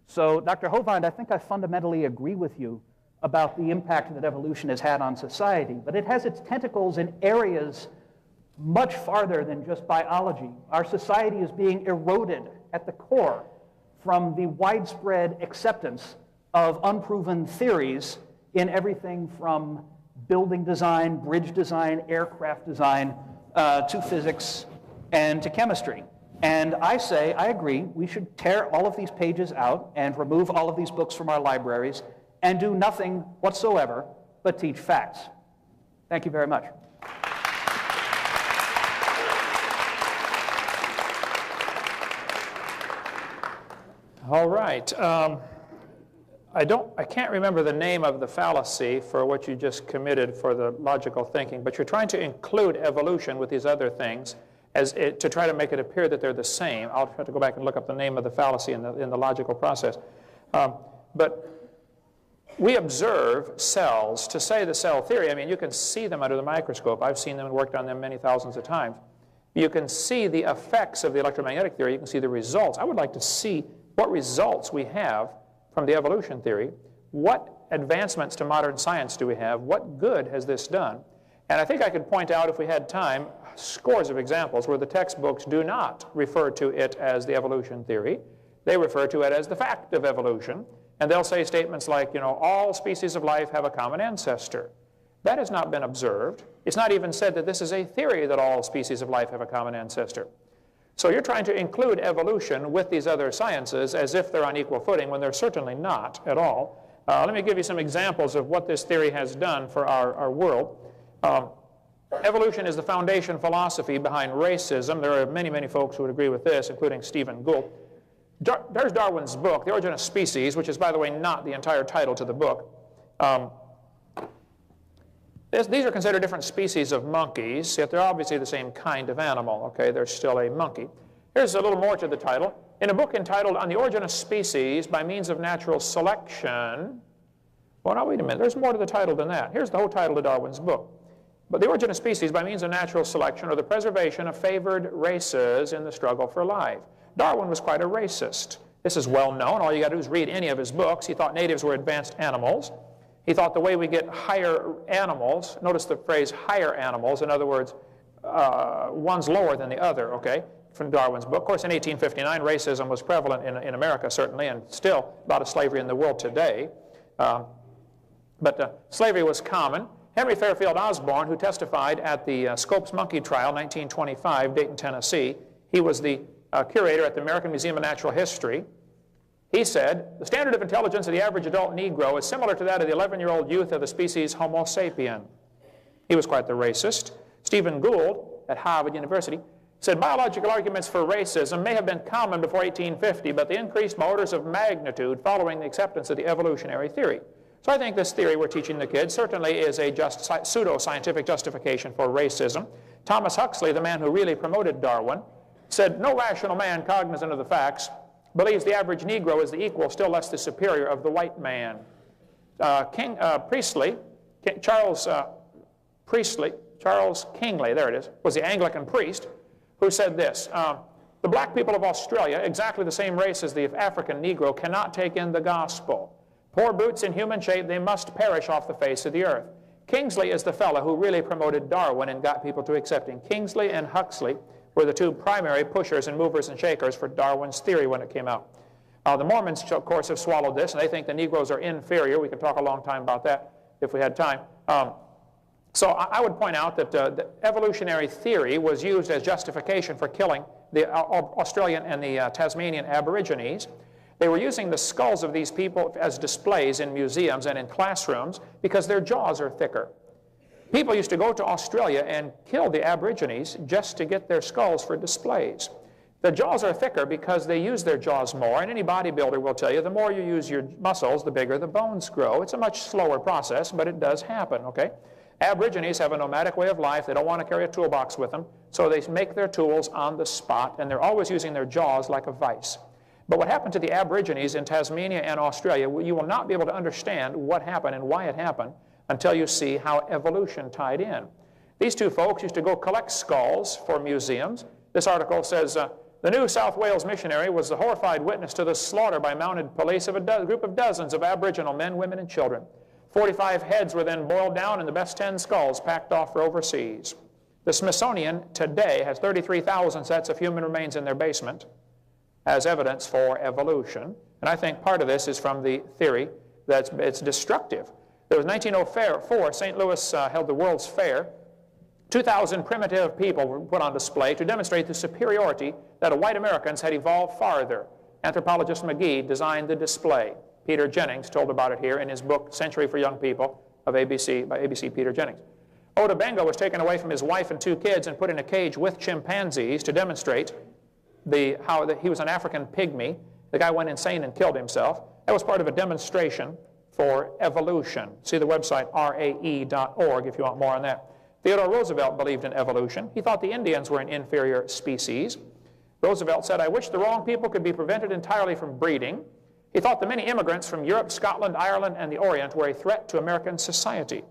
So, Dr. Hovind, I think I fundamentally agree with you about the impact that evolution has had on society, but it has its tentacles in areas much farther than just biology. Our society is being eroded at the core from the widespread acceptance of unproven theories in everything from building design, bridge design, aircraft design, to physics and to chemistry. And I say, I agree, we should tear all of these pages out and remove all of these books from our libraries and do nothing whatsoever but teach facts. Thank you very much. All right. I can't remember the name of the fallacy for what you just committed for the logical thinking, but you're trying to include evolution with these other things to try to make it appear that they're the same. I'll have to go back and look up the name of the fallacy in the logical process. But we observe cells. To say the cell theory, I mean, you can see them under the microscope. I've seen them and worked on them many thousands of times. You can see the effects of the electromagnetic theory. You can see the results. I would like to see what results we have from the evolution theory. What advancements to modern science do we have? What good has this done? And I think I could point out, if we had time, scores of examples where the textbooks do not refer to it as the evolution theory. They refer to it as the fact of evolution. And they'll say statements like, all species of life have a common ancestor. That has not been observed. It's not even said that this is a theory that all species of life have a common ancestor. So you're trying to include evolution with these other sciences as if they're on equal footing when they're certainly not at all. Let me give you some examples of what this theory has done for our world. Evolution is the foundation philosophy behind racism. There are many, many folks who would agree with this, including Stephen Gould. There's Darwin's book, The Origin of Species, which is, by the way, not the entire title to the book. These are considered different species of monkeys, yet they're obviously the same kind of animal, okay? They're still a monkey. Here's a little more to the title. In a book entitled On the Origin of Species by Means of Natural Selection, well, now wait a minute, there's more to the title than that. Here's the whole title of Darwin's book. But the origin of species by means of natural selection, or the preservation of favored races in the struggle for life. Darwin was quite a racist. This is well known. All you got to do is read any of his books. He thought natives were advanced animals. He thought the way we get higher animals, notice the phrase higher animals, in other words, one's lower than the other, okay, from Darwin's book. Of course, in 1859, racism was prevalent in America, certainly, and still a lot of slavery in the world today. But slavery was common. Henry Fairfield Osborn, who testified at the Scopes monkey trial, 1925, Dayton, Tennessee, He was the curator at the American Museum of Natural History. He said, the standard of intelligence of the average adult Negro is similar to that of the 11-year-old youth of the species Homo sapien. He was quite the racist. Stephen Gould at Harvard University said, biological arguments for racism may have been common before 1850, but they increased by orders of magnitude following the acceptance of the evolutionary theory. So I think this theory we're teaching the kids certainly is a pseudo-scientific justification for racism. Thomas Huxley, the man who really promoted Darwin, said, no rational man cognizant of the facts believes the average Negro is the equal, still less the superior, of the white man. Charles Kingsley, there it is, was the Anglican priest who said this, the black people of Australia, exactly the same race as the African Negro, cannot take in the gospel. Poor brutes in human shape, they must perish off the face of the earth. Kingsley is the fellow who really promoted Darwin and got people to accept him. Kingsley and Huxley were the two primary pushers and movers and shakers for Darwin's theory when it came out. The Mormons, of course, have swallowed this, and they think the Negroes are inferior. We could talk a long time about that if we had time. So I would point out that the evolutionary theory was used as justification for killing the Australian and the Tasmanian Aborigines. They were using the skulls of these people as displays in museums and in classrooms because their jaws are thicker. People used to go to Australia and kill the Aborigines just to get their skulls for displays. The jaws are thicker because they use their jaws more, and any bodybuilder will tell you the more you use your muscles, the bigger the bones grow. It's a much slower process, but it does happen, okay? Aborigines have a nomadic way of life. They don't want to carry a toolbox with them, so they make their tools on the spot, and they're always using their jaws like a vice. But what happened to the Aborigines in Tasmania and Australia, you will not be able to understand what happened and why it happened until you see how evolution tied in. These two folks used to go collect skulls for museums. This article says, the New South Wales missionary was the horrified witness to the slaughter by mounted police of a group of dozens of Aboriginal men, women, and children. 45 heads were then boiled down and the best 10 skulls packed off for overseas. The Smithsonian today has 33,000 sets of human remains in their basement as evidence for evolution. And I think part of this is from the theory that it's destructive. There was 1904, St. Louis held the World's Fair. 2,000 primitive people were put on display to demonstrate the superiority that white Americans had evolved farther. Anthropologist McGee designed the display. Peter Jennings told about it here in his book, Century for Young People, by ABC Peter Jennings. Oda Benga was taken away from his wife and 2 kids and put in a cage with chimpanzees to demonstrate how he was an African pygmy. The guy went insane and killed himself. That was part of a demonstration for evolution. See the website rae.org if you want more on that. Theodore Roosevelt believed in evolution. He thought the Indians were an inferior species. Roosevelt said, I wish the wrong people could be prevented entirely from breeding. He thought the many immigrants from Europe, Scotland, Ireland, and the Orient were a threat to American society.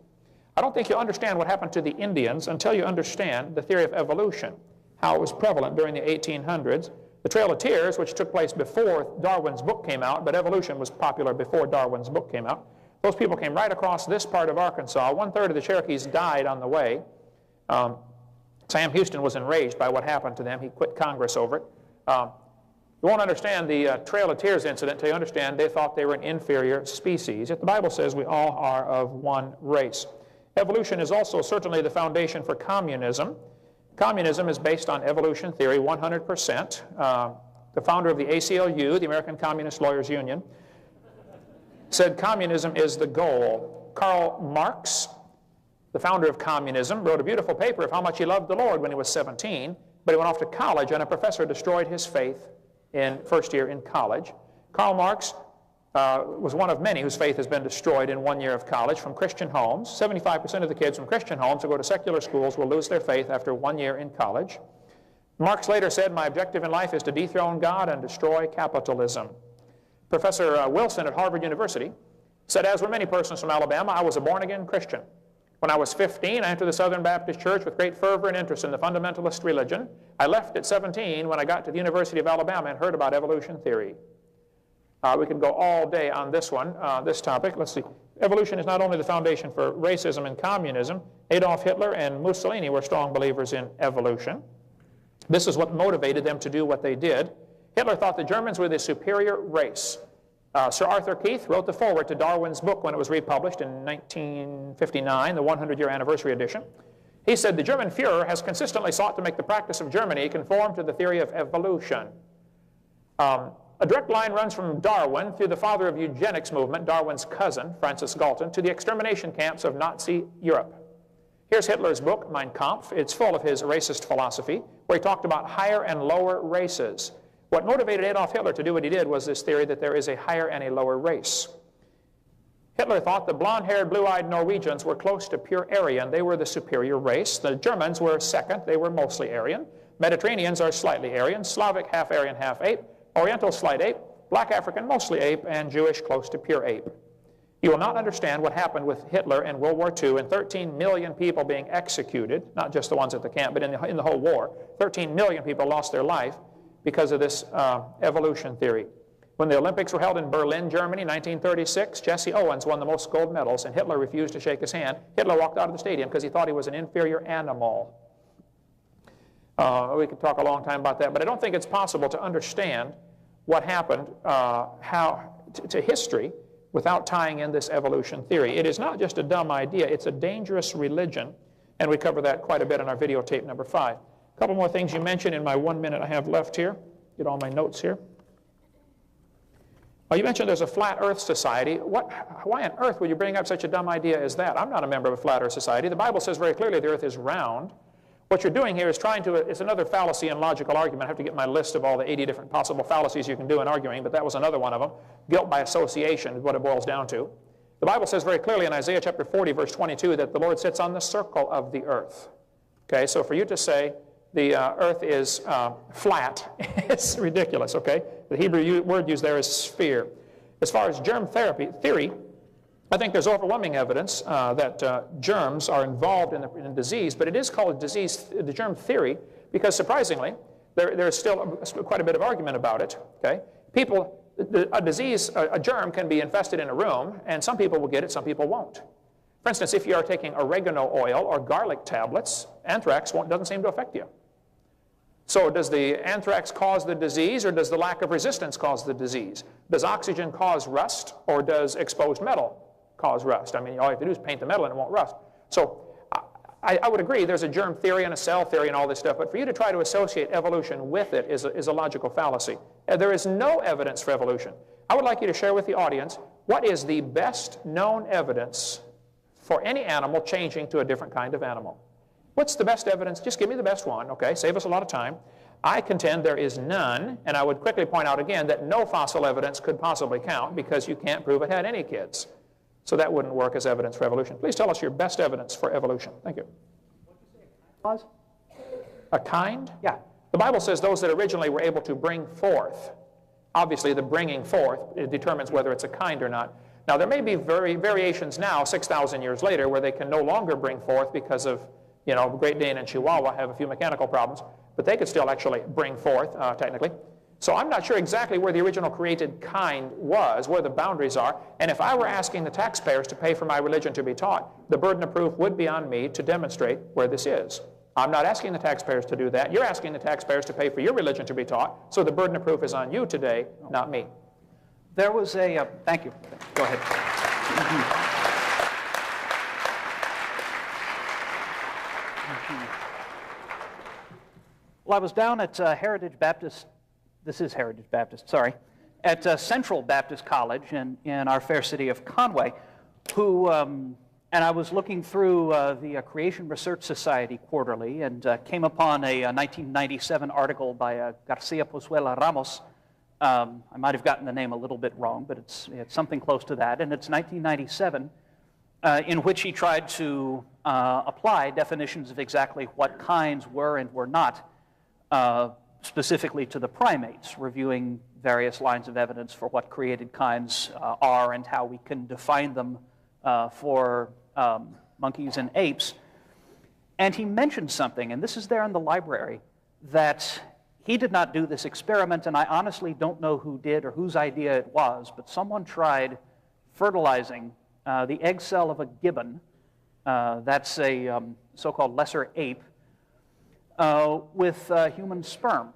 I don't think you'll understand what happened to the Indians until you understand the theory of evolution, how it was prevalent during the 1800s. The Trail of Tears, which took place before Darwin's book came out, but evolution was popular before Darwin's book came out. Those people came right across this part of Arkansas. 1/3 of the Cherokees died on the way. Sam Houston was enraged by what happened to them. He quit Congress over it. You won't understand the Trail of Tears incident until you understand they thought they were an inferior species. Yet the Bible says we all are of one race. Evolution is also certainly the foundation for communism. Communism is based on evolution theory 100%. The founder of the ACLU, the American Communist Lawyers Union, said communism is the goal. Karl Marx, the founder of communism, wrote a beautiful paper of how much he loved the Lord when he was 17, but he went off to college and a professor destroyed his faith in first year in college. Karl Marx was one of many whose faith has been destroyed in 1 year of college from Christian homes. 75% of the kids from Christian homes who go to secular schools will lose their faith after 1 year in college. Marx later said, my objective in life is to dethrone God and destroy capitalism. Professor Wilson at Harvard University said, as were many persons from Alabama, I was a born-again Christian. When I was 15, I entered the Southern Baptist Church with great fervor and interest in the fundamentalist religion. I left at 17 when I got to the University of Alabama and heard about evolution theory. We could go all day on this one, this topic. Let's see. Evolution is not only the foundation for racism and communism. Adolf Hitler and Mussolini were strong believers in evolution. This is what motivated them to do what they did. Hitler thought the Germans were the superior race. Sir Arthur Keith wrote the foreword to Darwin's book when it was republished in 1959, the 100-year anniversary edition. He said, the German Führer has consistently sought to make the practice of Germany conform to the theory of evolution. A direct line runs from Darwin through the father of eugenics movement, Darwin's cousin, Francis Galton, to the extermination camps of Nazi Europe. Here's Hitler's book, Mein Kampf. It's full of his racist philosophy, where he talked about higher and lower races. What motivated Adolf Hitler to do what he did was this theory that there is a higher and a lower race. Hitler thought the blonde-haired, blue-eyed Norwegians were close to pure Aryan. They were the superior race. The Germans were second. They were mostly Aryan. Mediterraneans are slightly Aryan. Slavic, half Aryan, half ape. Oriental, slight ape. Black African, mostly ape. And Jewish, close to pure ape. You will not understand what happened with Hitler in World War II and 13 million people being executed, not just the ones at the camp, but in the whole war. 13 million people lost their life because of this evolution theory. When the Olympics were held in Berlin, Germany, 1936, Jesse Owens won the most gold medals, and Hitler refused to shake his hand. Hitler walked out of the stadium because he thought he was an inferior animal. We could talk a long time about that, but I don't think it's possible to understand what happened to history without tying in this evolution theory. It is not just a dumb idea, it's a dangerous religion, and we cover that quite a bit in our videotape number 5. A couple more things you mentioned in my 1 minute I have left here. Get all my notes here. You mentioned there's a Flat Earth Society. Why on earth would you bring up such a dumb idea as that? I'm not a member of a Flat Earth Society. The Bible says very clearly the earth is round. What you're doing here is it's another fallacy in logical argument. I have to get my list of all the 80 different possible fallacies you can do in arguing, but that was another one of them. Guilt by association is what it boils down to. The Bible says very clearly in Isaiah chapter 40, verse 22, that the Lord sits on the circle of the earth. Okay, so for you to say the earth is flat, it's ridiculous, okay? The Hebrew word used there is sphere. As far as germ theory, I think there's overwhelming evidence that germs are involved in disease, but it is called the germ theory because surprisingly, there's still quite a bit of argument about it, okay? A germ can be infested in a room, and some people will get it, some people won't. For instance, if you are taking oregano oil or garlic tablets, anthrax doesn't seem to affect you. So does the anthrax cause the disease, or does the lack of resistance cause the disease? Does oxygen cause rust, or does exposed metal cause rust? I mean, all you have to do is paint the metal and it won't rust. So I would agree there's a germ theory and a cell theory and all this stuff, but for you to try to associate evolution with it is a logical fallacy. There is no evidence for evolution. I would like you to share with the audience what is the best known evidence for any animal changing to a different kind of animal. What's the best evidence? Just give me the best one, okay? Save us a lot of time. I contend there is none, and I would quickly point out again that no fossil evidence could possibly count because you can't prove it had any kids. So that wouldn't work as evidence for evolution. Please tell us your best evidence for evolution. Thank you. What did you say, a kind? Yeah. The Bible says those that originally were able to bring forth. Obviously, the bringing forth determines whether it's a kind or not. Now, there may be variations now, 6,000 years later, where they can no longer bring forth because of, Great Dane and Chihuahua have a few mechanical problems, but they could still actually bring forth, technically. So I'm not sure exactly where the original created kind was, where the boundaries are, and if I were asking the taxpayers to pay for my religion to be taught, the burden of proof would be on me to demonstrate where this is. I'm not asking the taxpayers to do that. You're asking the taxpayers to pay for your religion to be taught, so the burden of proof is on you today, not me. There was a, thank you. Go ahead. Well, I was down at Heritage Baptist, this is Heritage Baptist, sorry, at Central Baptist College in our fair city of Conway, and I was looking through the Creation Research Society quarterly and came upon a 1997 article by Garcia Pozuela Ramos. I might have gotten the name a little bit wrong, but it's something close to that, and it's 1997, in which he tried to apply definitions of exactly what kinds were and were not, specifically to the primates, reviewing various lines of evidence for what created kinds are and how we can define them for monkeys and apes. And he mentioned something, and this is there in the library, that he did not do this experiment, and I honestly don't know who did or whose idea it was, but someone tried fertilizing the egg cell of a gibbon, that's a so-called lesser ape, with human sperm.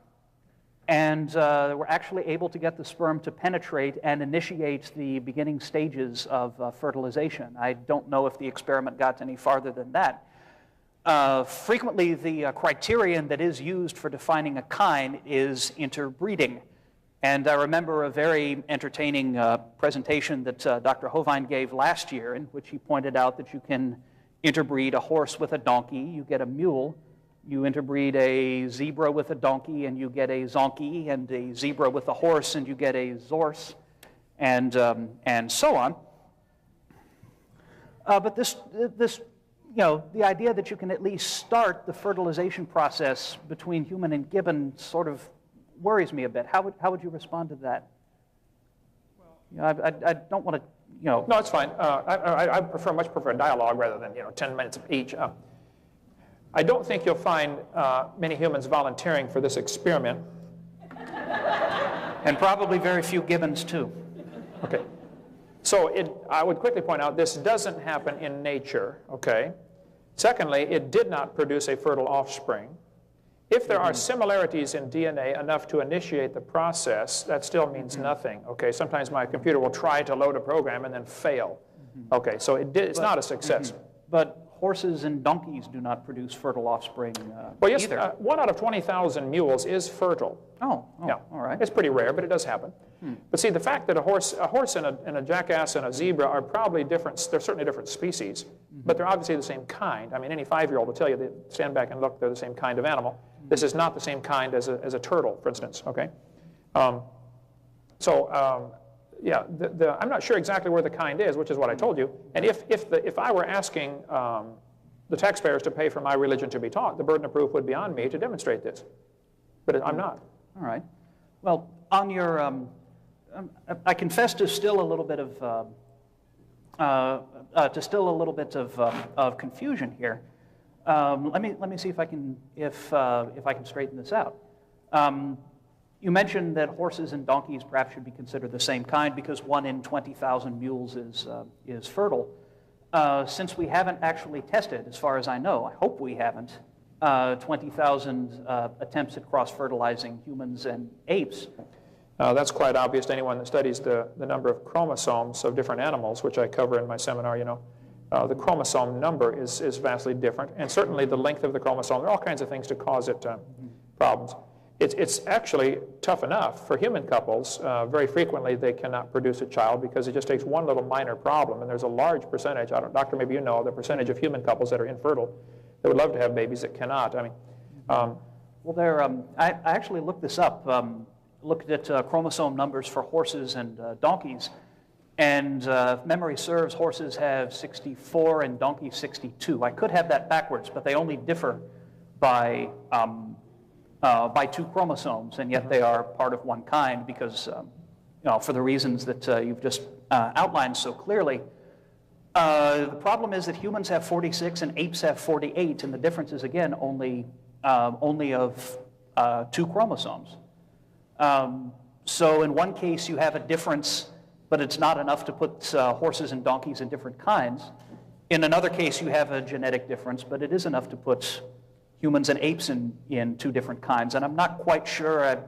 And we're actually able to get the sperm to penetrate and initiate the beginning stages of fertilization. I don't know if the experiment got any farther than that. frequently the criterion that is used for defining a kind is interbreeding. And I remember a very entertaining presentation that Dr. Hovind gave last year, in which he pointed out that you can interbreed a horse with a donkey, you get a mule. You interbreed a zebra with a donkey, and you get a zonkey, and a zebra with a horse, and you get a zorse, and so on. But this, the idea that you can at least start the fertilization process between human and gibbon sort of worries me a bit. How would you respond to that? I don't want to, No, it's fine. I much prefer a dialogue rather than 10 minutes each. I don't think you'll find many humans volunteering for this experiment. And probably very few gibbons, too. Okay. So I would quickly point out this doesn't happen in nature, okay? Secondly, it did not produce a fertile offspring. If there are similarities in DNA enough to initiate the process, that still means nothing, okay? Sometimes my computer will try to load a program and then fail. Okay, so it's not a success. But horses and donkeys do not produce fertile offspring well, yes, either. 1 out of 20,000 mules is fertile. Oh, yeah. All right. It's pretty rare, but it does happen. But see, the fact that a horse and a jackass and a zebra are probably different, they're certainly different species, but they're obviously the same kind. I mean, any 5-year-old will tell you, they stand back and look, they're the same kind of animal. This is not the same kind as a turtle, for instance, okay? Yeah, I'm not sure exactly where the kind is, which is what I told you. And if I were asking the taxpayers to pay for my religion to be taught, the burden of proof would be on me to demonstrate this. But I'm not. All right. Well, on your, I confess to still a little bit of confusion here. Let me see if I can straighten this out. You mentioned that horses and donkeys perhaps should be considered the same kind because 1 in 20,000 mules is fertile. Since we haven't actually tested, as far as I know, I hope we haven't, 20,000 attempts at cross-fertilizing humans and apes. That's quite obvious to anyone that studies the number of chromosomes of different animals, which I cover in my seminar, the chromosome number is vastly different, and certainly the length of the chromosome. There are all kinds of things to cause it problems. It's actually tough enough for human couples. Very frequently, they cannot produce a child because it just takes one little minor problem, and there's a large percentage, doctor, maybe you know, the percentage of human couples that are infertile that would love to have babies that cannot. I mean, well, I actually looked this up, looked at chromosome numbers for horses and donkeys, and if memory serves, horses have 64 and donkeys 62. I could have that backwards, but they only differ by 2 chromosomes, and yet they are part of one kind because, for the reasons that you've just outlined so clearly. The problem is that humans have 46 and apes have 48, and the difference is, again, only of 2 chromosomes. So in one case, you have a difference, but it's not enough to put horses and donkeys in different kinds. In another case, you have a genetic difference, but it is enough to put humans and apes in 2 different kinds. And I'm not quite sure.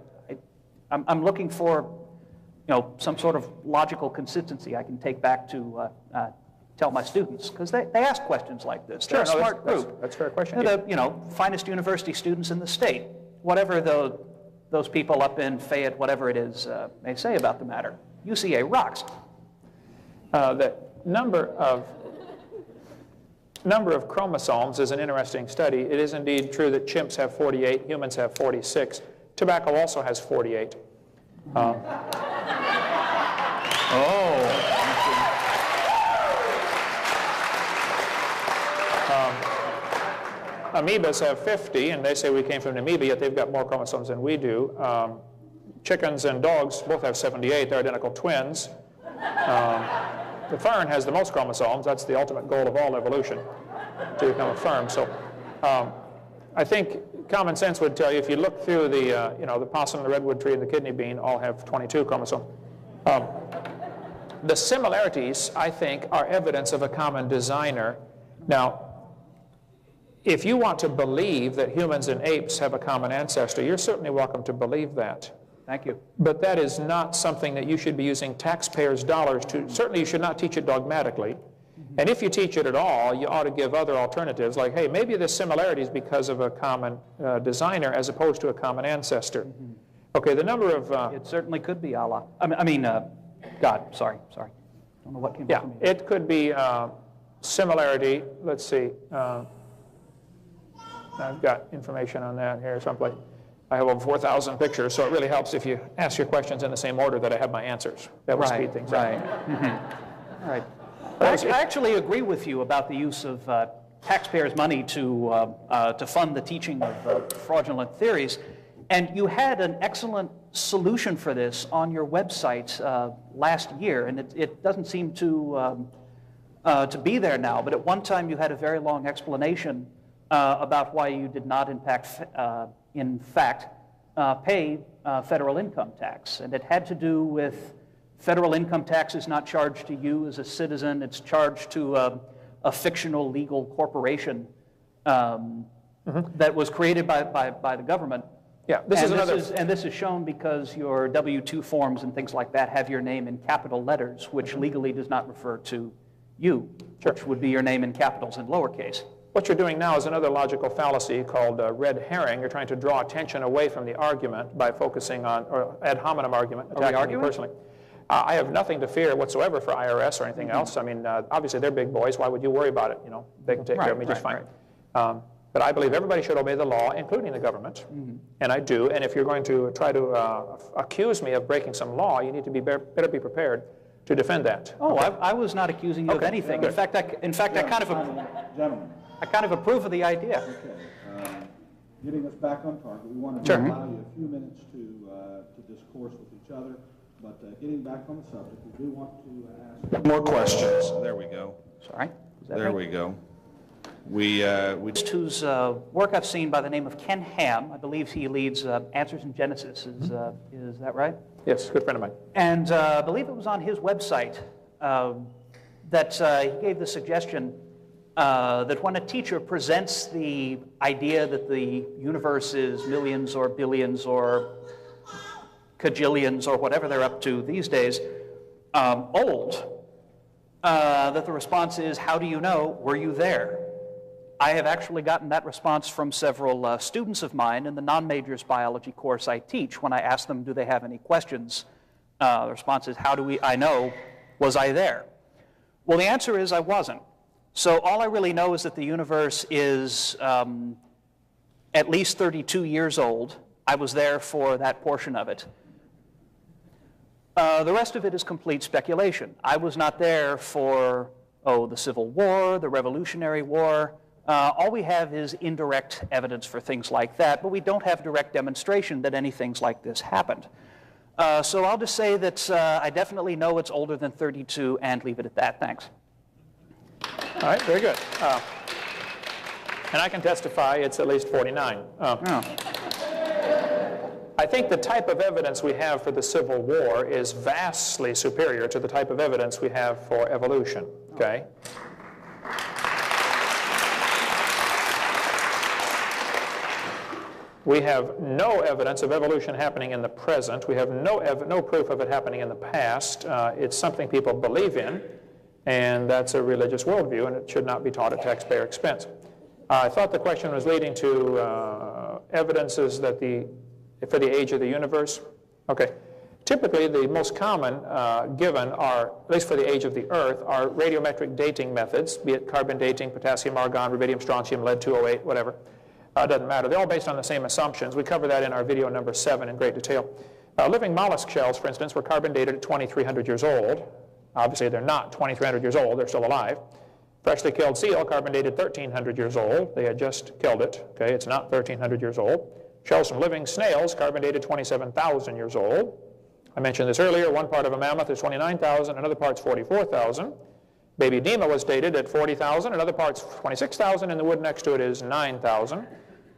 I'm looking for, some sort of logical consistency I can take back to tell my students, because they ask questions like this. They're a smart group. That's a fair question. They're the finest university students in the state, whatever those people up in Fayette, whatever it is, may say about the matter. UCA rocks. The number of chromosomes is an interesting study. It is indeed true that chimps have 48, humans have 46. Tobacco also has 48. Amoebas have 50, and they say we came from an amoeba, yet they've got more chromosomes than we do. Chickens and dogs both have 78. They're identical twins. The fern has the most chromosomes. That's the ultimate goal of all evolution, to become a fern. So I think common sense would tell you, if you look through the possum, the redwood tree, and the kidney bean all have 22 chromosomes. The similarities, I think, are evidence of a common designer. Now, if you want to believe that humans and apes have a common ancestor, you're certainly welcome to believe that. Thank you. But that is not something that you should be using taxpayers' dollars to. Certainly you should not teach it dogmatically. And if you teach it at all, you ought to give other alternatives, like, hey, maybe the similarity is because of a common designer as opposed to a common ancestor. Okay, the number of... It certainly could be Allah. I mean, God, sorry. I don't know what came yeah, up to me. it could be similarity. Let's see. I've got information on that here someplace. I have over 4,000 pictures, so it really helps if you ask your questions in the same order that I have my answers. That will speed things up. Right. I actually agree with you about the use of taxpayers' money to fund the teaching of fraudulent theories. And you had an excellent solution for this on your website last year, and it doesn't seem to be there now. But at one time, you had a very long explanation about why you did not, in fact, pay federal income tax, and it had to do with federal income tax is not charged to you as a citizen; it's charged to a fictional legal corporation that was created by the government. Yeah, this is shown because your W-2 forms and things like that have your name in capital letters, which legally does not refer to you, which would be your name in capitals and lowercase. What you're doing now is another logical fallacy called red herring. You're trying to draw attention away from the argument by focusing on, or ad hominem argument, attacking me personally. I have nothing to fear whatsoever for IRS or anything else. I mean, obviously they're big boys. Why would you worry about it? You know, they can take care of me just fine. But I believe everybody should obey the law, including the government, and I do. And if you're going to try to accuse me of breaking some law, you need to be better be prepared to defend that. Oh, okay. I was not accusing you of anything. In fact, I kind of approve of the idea. Okay. Getting us back on target, we want to allow you a few minutes to discourse with each other, but getting back on the subject, we do want to ask More questions. There we go. Sorry? There we go. Whose work I've seen by the name of Ken Ham. I believe he leads Answers in Genesis. Is that right? Yes, good friend of mine. And I believe it was on his website that he gave the suggestion that when a teacher presents the idea that the universe is millions or billions or cajillions or whatever they're up to these days, old, that the response is, how do you know? Were you there? I have actually gotten that response from several students of mine in the non-majors biology course I teach. When I ask them, do they have any questions? The response is, how do I know? Was I there? Well, the answer is I wasn't. So all I really know is that the universe is at least 32 years old. I was there for that portion of it. The rest of it is complete speculation. I was not there for, the Civil War, the Revolutionary War. All we have is indirect evidence for things like that, but we don't have direct demonstration that any things like this happened. So I'll just say that I definitely know it's older than 32 and leave it at that. Thanks. All right, very good. And I can testify it's at least 49. I think the type of evidence we have for the Civil War is vastly superior to the type of evidence we have for evolution, okay? We have no evidence of evolution happening in the present. We have no proof of it happening in the past. It's something people believe in, and that's a religious worldview, and it should not be taught at taxpayer expense. I thought the question was leading to evidences that for the age of the universe. Okay. Typically, the most common given are, at least for the age of the Earth, are radiometric dating methods, be it carbon dating, potassium, argon, rubidium, strontium, lead-208, whatever. Doesn't matter. They're all based on the same assumptions. We cover that in our video number 7 in great detail. Living mollusk shells, for instance, were carbon dated at 2,300 years old. Obviously, they're not 2,300 years old. They're still alive. Freshly killed seal, carbon dated 1,300 years old. They had just killed it. Okay, it's not 1,300 years old. Shells from living snails, carbon dated 27,000 years old. I mentioned this earlier. One part of a mammoth is 29,000. Another part's 44,000. Baby Dima was dated at 40,000. Another part's 26,000. And the wood next to it is 9,000.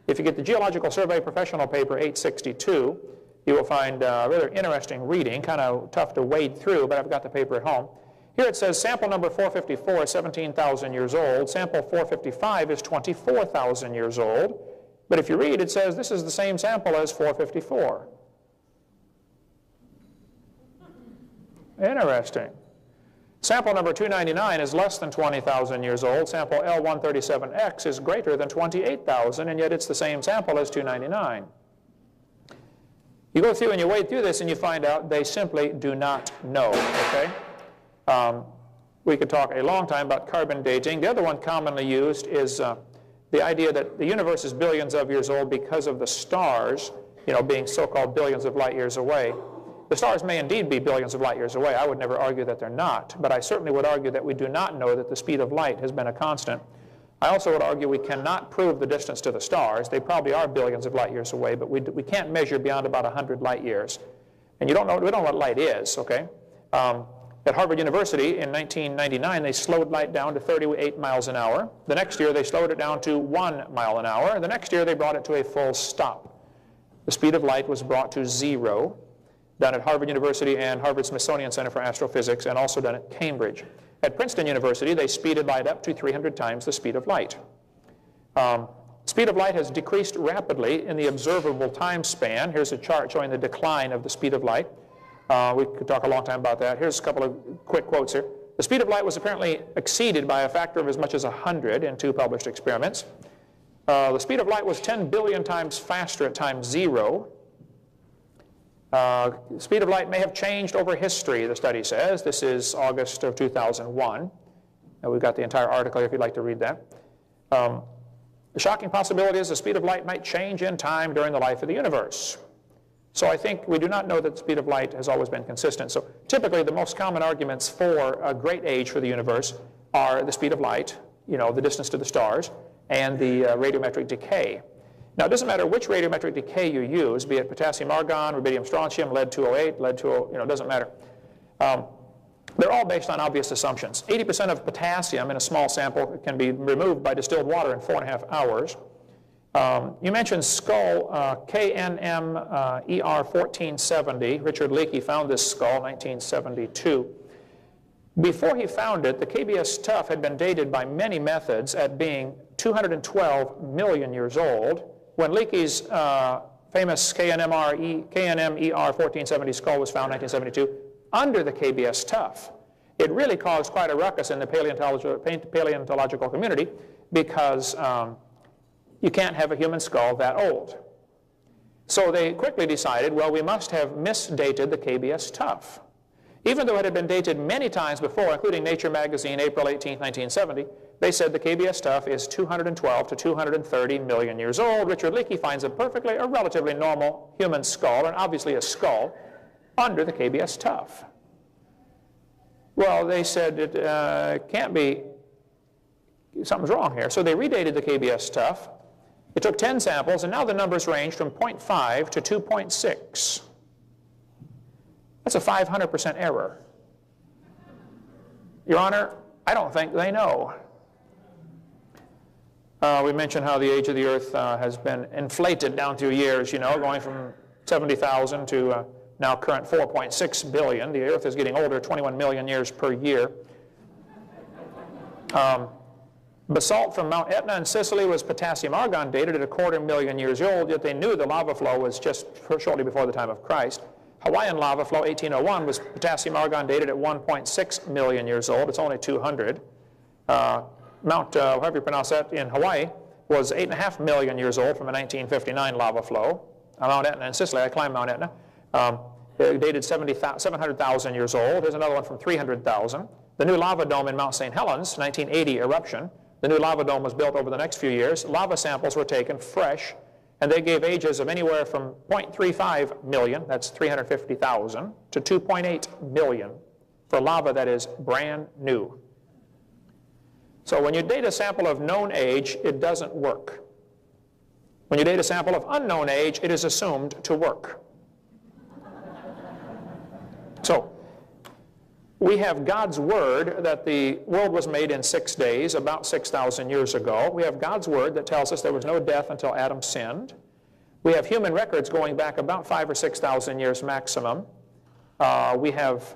If you get the Geological Survey Professional Paper 862, you will find rather interesting reading, kind of tough to wade through, but I've got the paper at home. Here it says sample number 454 is 17,000 years old. Sample 455 is 24,000 years old. But if you read, it says this is the same sample as 454. Interesting. Sample number 299 is less than 20,000 years old. Sample L137X is greater than 28,000, and yet it's the same sample as 299. You go through and you wade through this and you find out they simply do not know, okay? We could talk a long time about carbon dating. The other one commonly used is the idea that the universe is billions of years old because of the stars, you know, being so-called billions of light years away. The stars may indeed be billions of light years away. I would never argue that they're not, but I certainly would argue that we do not know that the speed of light has been a constant. I also would argue we cannot prove the distance to the stars. They probably are billions of light years away, but we can't measure beyond about 100 light years. And we don't know what light is, okay? At Harvard University in 1999, they slowed light down to 38 miles an hour. The next year, they slowed it down to 1 mile an hour. The next year, they brought it to a full stop. The speed of light was brought to 0. Done at Harvard University and Harvard Smithsonian Center for Astrophysics, and also done at Cambridge. At Princeton University, they speeded light up to 300 times the speed of light. Speed of light has decreased rapidly in the observable time span. Here's a chart showing the decline of the speed of light. We could talk a long time about that. Here's a couple of quick quotes here. The speed of light was apparently exceeded by a factor of as much as 100 in 2 published experiments. The speed of light was 10 billion times faster at time 0. Speed of light may have changed over history, the study says. This is August of 2001. And we've got the entire article here if you'd like to read that. The shocking possibility is the speed of light might change in time during the life of the universe. So I think we do not know that the speed of light has always been consistent. So typically the most common arguments for a great age for the universe are the speed of light, you know, the distance to the stars, and the radiometric decay. Now, it doesn't matter which radiometric decay you use, be it potassium argon, rubidium strontium, lead-208, lead-20, you know, it doesn't matter. They're all based on obvious assumptions. 80% of potassium in a small sample can be removed by distilled water in 4.5 hours. You mentioned skull KNM ER1470. Richard Leakey found this skull in 1972. Before he found it, the KBS Tough had been dated by many methods at being 212 million years old. When Leakey's famous KNM ER1470 skull was found in 1972 under the KBS Tough, it really caused quite a ruckus in the paleontological community because you can't have a human skull that old. So they quickly decided, well, we must have misdated the KBS Tough. Even though it had been dated many times before, including Nature magazine, April 18, 1970, they said the KBS Tough is 212 to 230 million years old. Richard Leakey finds a relatively normal human skull, and obviously a skull, under the KBS Tough. Well, they said it can't be, something's wrong here. So they redated the KBS Tough. It took 10 samples, and now the numbers range from 0.5 to 2.6. That's a 500% error. Your Honor, I don't think they know. We mentioned how the age of the Earth has been inflated down through years, you know, going from 70,000 to now current 4.6 billion. The Earth is getting older, 21 million years per year. Basalt from Mount Etna in Sicily was potassium argon dated at 250,000 years old, yet they knew the lava flow was just shortly before the time of Christ. Hawaiian lava flow 1801 was potassium argon dated at 1.6 million years old. It's only 200. Mount, however you pronounce that, in Hawaii was 8.5 million years old from a 1959 lava flow. Mount Etna in Sicily, I climbed Mount Etna, dated 700,000 years old. Here's another one from 300,000. The new lava dome in Mount St. Helens, 1980 eruption. The new lava dome was built over the next few years. Lava samples were taken fresh, and they gave ages of anywhere from 0.35 million, that's 350,000, to 2.8 million for lava that is brand new. So when you date a sample of known age, it doesn't work. When you date a sample of unknown age, it is assumed to work. So we have God's word that the world was made in 6 days, about 6,000 years ago. We have God's word that tells us there was no death until Adam sinned. We have human records going back about 5,000 or 6,000 years maximum. We have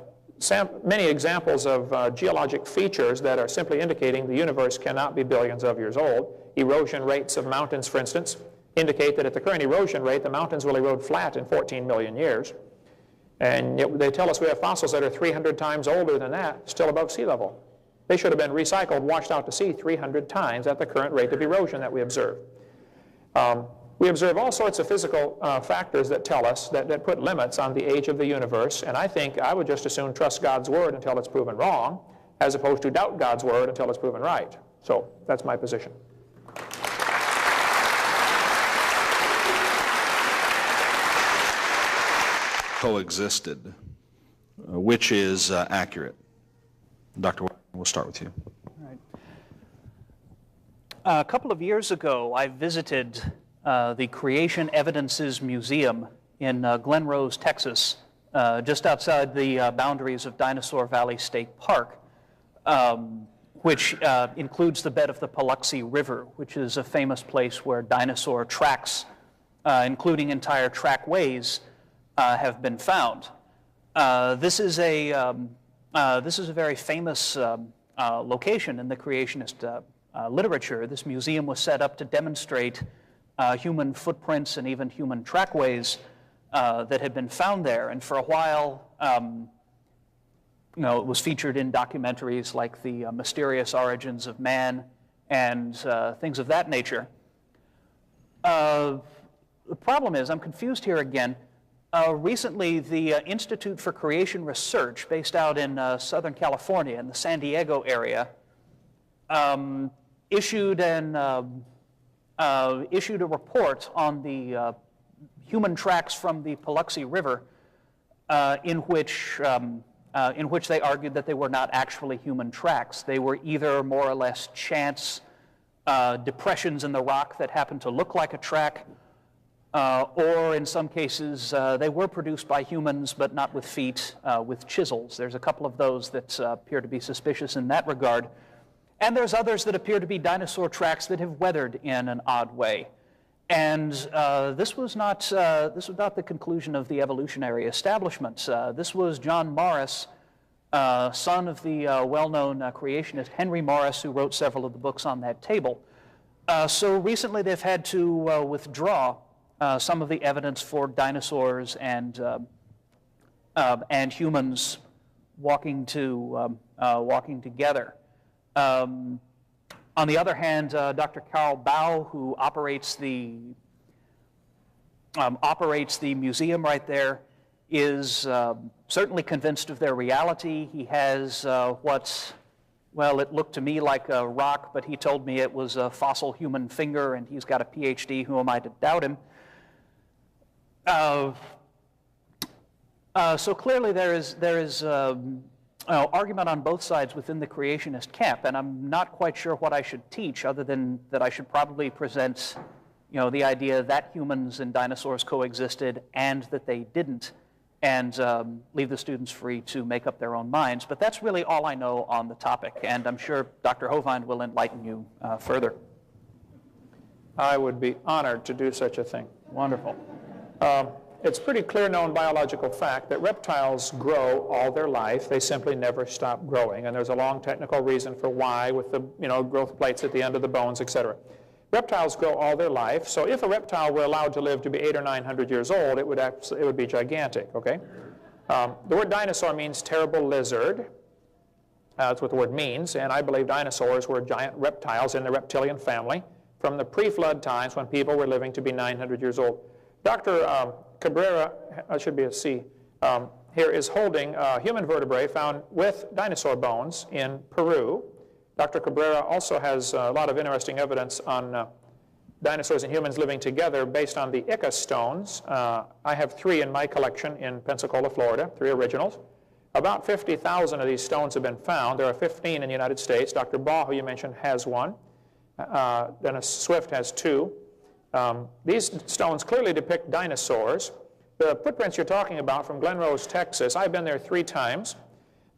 many examples of geologic features that are simply indicating the universe cannot be billions of years old. Erosion rates of mountains, for instance, indicate that at the current erosion rate, the mountains will erode flat in 14 million years. And yet they tell us we have fossils that are 300 times older than that, still above sea level. They should have been recycled, washed out to sea 300 times at the current rate of erosion that we observe. We observe all sorts of physical factors that tell us, that put limits on the age of the universe, and I think I would just as soon trust God's word until it's proven wrong, as opposed to doubt God's word until it's proven right. So that's my position. Coexisted, which is accurate? Dr. Waggoner, we'll start with you. All right. A couple of years ago, I visited the Creation Evidences Museum in Glen Rose, Texas, just outside the boundaries of Dinosaur Valley State Park, which includes the bed of the Paluxy River, which is a famous place where dinosaur tracks, including entire trackways, have been found. This is a very famous location in the creationist literature. This museum was set up to demonstrate human footprints and even human trackways that had been found there. And for a while, it was featured in documentaries like The Mysterious Origins of Man and things of that nature. The problem is, I'm confused here again. Recently, the Institute for Creation Research, based out in Southern California, in the San Diego area, issued a report on the human tracks from the Paluxy River, in which they argued that they were not actually human tracks. They were either more or less chance depressions in the rock that happened to look like a track, or in some cases, they were produced by humans, but not with feet, with chisels. There's a couple of those that appear to be suspicious in that regard. And there's others that appear to be dinosaur tracks that have weathered in an odd way. And this was not the conclusion of the evolutionary establishment. This was John Morris, son of the well-known creationist Henry Morris, who wrote several of the books on that table. So recently they've had to withdraw some of the evidence for dinosaurs and humans walking together. On the other hand, Dr. Carl Baugh, who operates the museum right there, is certainly convinced of their reality. He has well, it looked to me like a rock, but he told me it was a fossil human finger, and he's got a PhD. Who am I to doubt him? So clearly there is argument on both sides within the creationist camp, and I'm not quite sure what I should teach, other than that I should probably present, the idea that humans and dinosaurs coexisted and that they didn't, and leave the students free to make up their own minds. But that's really all I know on the topic, and I'm sure Dr. Hovind will enlighten you further. I would be honored to do such a thing. Wonderful. It's pretty clear known biological fact that reptiles grow all their life. They simply never stop growing. And there's a long technical reason for why, with the growth plates at the end of the bones, etc. Reptiles grow all their life. So if a reptile were allowed to live to be 800 or 900 years old, it would be gigantic, okay? The word dinosaur means terrible lizard. That's what the word means. And I believe dinosaurs were giant reptiles in the reptilian family from the pre-flood times when people were living to be 900 years old. Dr. Cabrera, should be a C, here is holding human vertebrae found with dinosaur bones in Peru. Dr. Cabrera also has a lot of interesting evidence on dinosaurs and humans living together based on the Ica stones. I have 3 in my collection in Pensacola, Florida, 3 originals. About 50,000 of these stones have been found. There are 15 in the United States. Dr. Baugh, who you mentioned, has 1. Dennis Swift has 2. These stones clearly depict dinosaurs. The footprints you're talking about from Glen Rose, Texas, I've been there 3 times.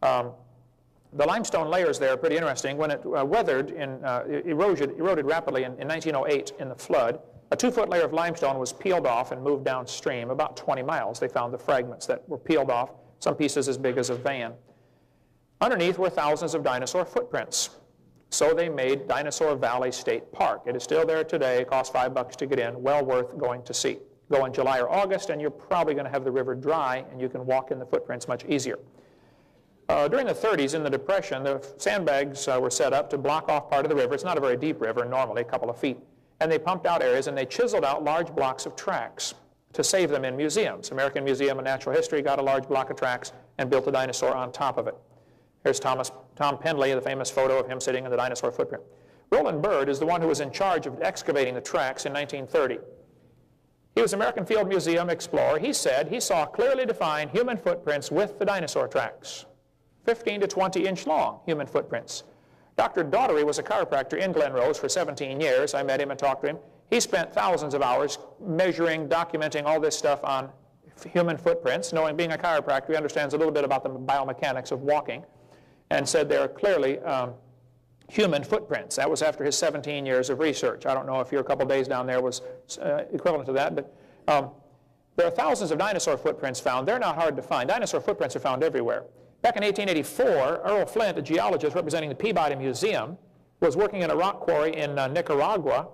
The limestone layers there are pretty interesting. When it weathered and eroded rapidly in 1908 in the flood, a 2-foot layer of limestone was peeled off and moved downstream. About 20 miles, they found the fragments that were peeled off, some pieces as big as a van. Underneath were thousands of dinosaur footprints. So they made Dinosaur Valley State Park. It is still there today. It costs $5 to get in. Well worth going to see. Go in July or August, and you're probably going to have the river dry, and you can walk in the footprints much easier. During the 30s, in the Depression, the sandbags were set up to block off part of the river. It's not a very deep river, normally a couple of feet. And they pumped out areas, and they chiseled out large blocks of tracks to save them in museums. American Museum of Natural History got a large block of tracks and built a dinosaur on top of it. Here's Tom Pendley, the famous photo of him sitting in the dinosaur footprint. Roland Byrd is the one who was in charge of excavating the tracks in 1930. He was an American Field Museum explorer. He said he saw clearly defined human footprints with the dinosaur tracks, 15 to 20-inch long human footprints. Dr. Daughtery was a chiropractor in Glen Rose for 17 years. I met him and talked to him. He spent thousands of hours measuring, documenting all this stuff on human footprints. Knowing, being a chiropractor, he understands a little bit about the biomechanics of walking, and said they're clearly human footprints. That was after his 17 years of research. I don't know if your couple days down there was equivalent to that, but there are thousands of dinosaur footprints found. They're not hard to find. Dinosaur footprints are found everywhere. Back in 1884, Earl Flint, a geologist representing the Peabody Museum, was working in a rock quarry in Nicaragua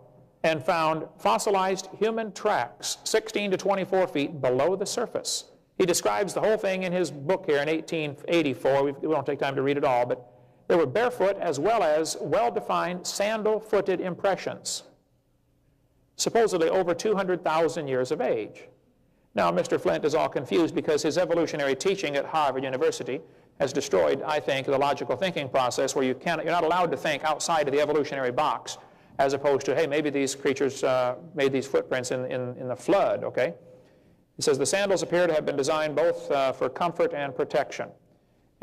and found fossilized human tracks 16 to 24 feet below the surface. He describes the whole thing in his book here in 1884. We won't take time to read it all, but there were barefoot as well as well-defined sandal-footed impressions, supposedly over 200,000 years of age. Now, Mr. Flint is all confused because his evolutionary teaching at Harvard University has destroyed, I think, the logical thinking process where you're not allowed to think outside of the evolutionary box, as opposed to, hey, maybe these creatures made these footprints in the flood, okay? He says the sandals appear to have been designed both for comfort and protection.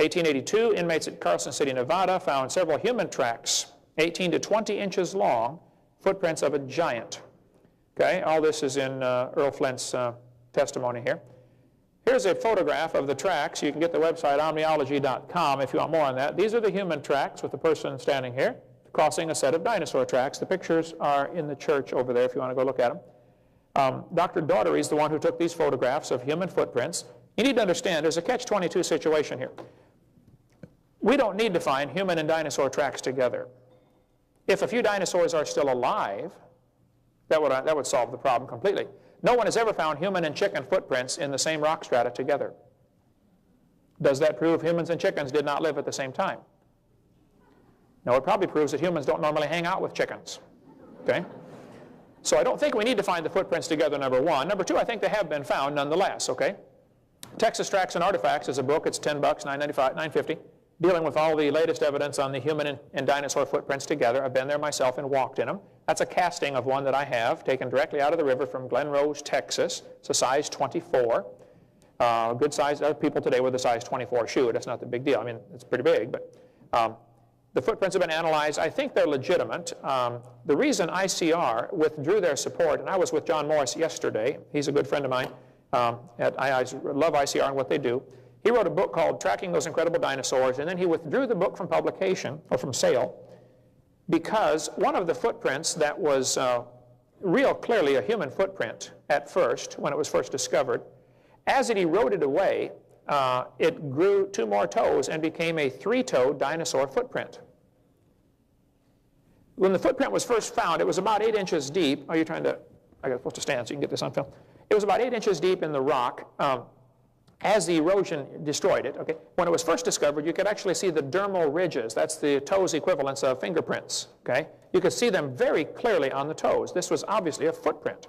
1882, inmates at Carson City, Nevada found several human tracks, 18 to 20 inches long, footprints of a giant. Okay, all this is in Earl Flint's testimony here. Here's a photograph of the tracks. You can get the website omniology.com if you want more on that. These are the human tracks with the person standing here crossing a set of dinosaur tracks. The pictures are in the church over there if you want to go look at them. Dr. Daughtery is the one who took these photographs of human footprints. You need to understand there's a catch-22 situation here. We don't need to find human and dinosaur tracks together. If a few dinosaurs are still alive, that would solve the problem completely. No one has ever found human and chicken footprints in the same rock strata together. Does that prove humans and chickens did not live at the same time? No, it probably proves that humans don't normally hang out with chickens. Okay? So I don't think we need to find the footprints together, number one. Number two, I think they have been found nonetheless, okay? Texas Tracks and Artifacts is a book. It's $10, $9.95, $9.50, dealing with all the latest evidence on the human and dinosaur footprints together. I've been there myself and walked in them. That's a casting of one that I have, taken directly out of the river from Glen Rose, Texas. It's a size 24. Good size. There are people today with a size 24 shoe. That's not the big deal. I mean, it's pretty big, but the footprints have been analyzed. I think they're legitimate. The reason ICR withdrew their support, and I was with John Morris yesterday. He's a good friend of mine. I love ICR and what they do. He wrote a book called Tracking Those Incredible Dinosaurs, and then he withdrew the book from publication, or from sale, because one of the footprints that was real clearly a human footprint at first, when it was first discovered, as it eroded away, it grew 2 more toes and became a 3-toed dinosaur footprint. When the footprint was first found, it was about 8 inches deep. Oh, you're trying to, I got supposed to stand so you can get this on film. It was about 8 inches deep in the rock as the erosion destroyed it. Okay? When it was first discovered, you could actually see the dermal ridges. That's the toes equivalents of fingerprints. Okay? You could see them very clearly on the toes. This was obviously a footprint.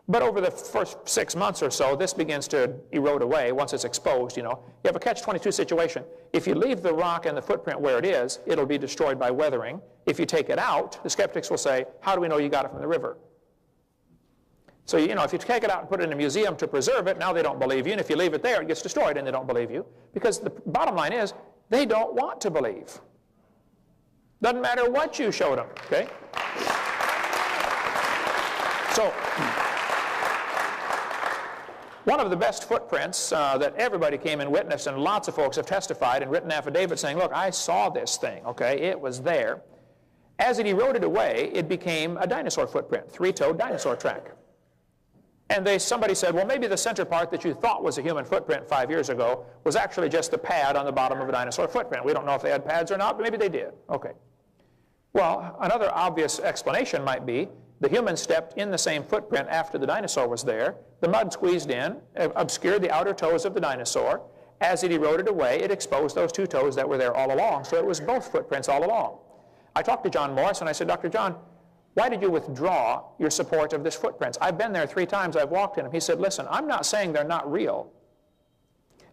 But over the first 6 months or so, this begins to erode away once it's exposed, you know. You have a catch-22 situation. If you leave the rock and the footprint where it is, it'll be destroyed by weathering. If you take it out, the skeptics will say, how do we know you got it from the river? So, you know, if you take it out and put it in a museum to preserve it, now they don't believe you. And if you leave it there, it gets destroyed and they don't believe you. Because the bottom line is, they don't want to believe. Doesn't matter what you showed them, okay? So, one of the best footprints that everybody came and witnessed, and lots of folks have testified and written affidavits saying, look, I saw this thing, okay? It was there. As it eroded away, it became a dinosaur footprint, 3-toed dinosaur track. And somebody said, well, maybe the center part that you thought was a human footprint 5 years ago was actually just the pad on the bottom of a dinosaur footprint. We don't know if they had pads or not, but maybe they did. Okay. Well, another obvious explanation might be The human stepped in the same footprint after the dinosaur was there. The mud squeezed in, obscured the outer toes of the dinosaur. As it eroded away, it exposed those two toes that were there all along. So it was both footprints all along. I talked to John Morris and I said, Dr. John, why did you withdraw your support of this footprints? I've been there 3 times, I've walked in them. He said, listen, I'm not saying they're not real.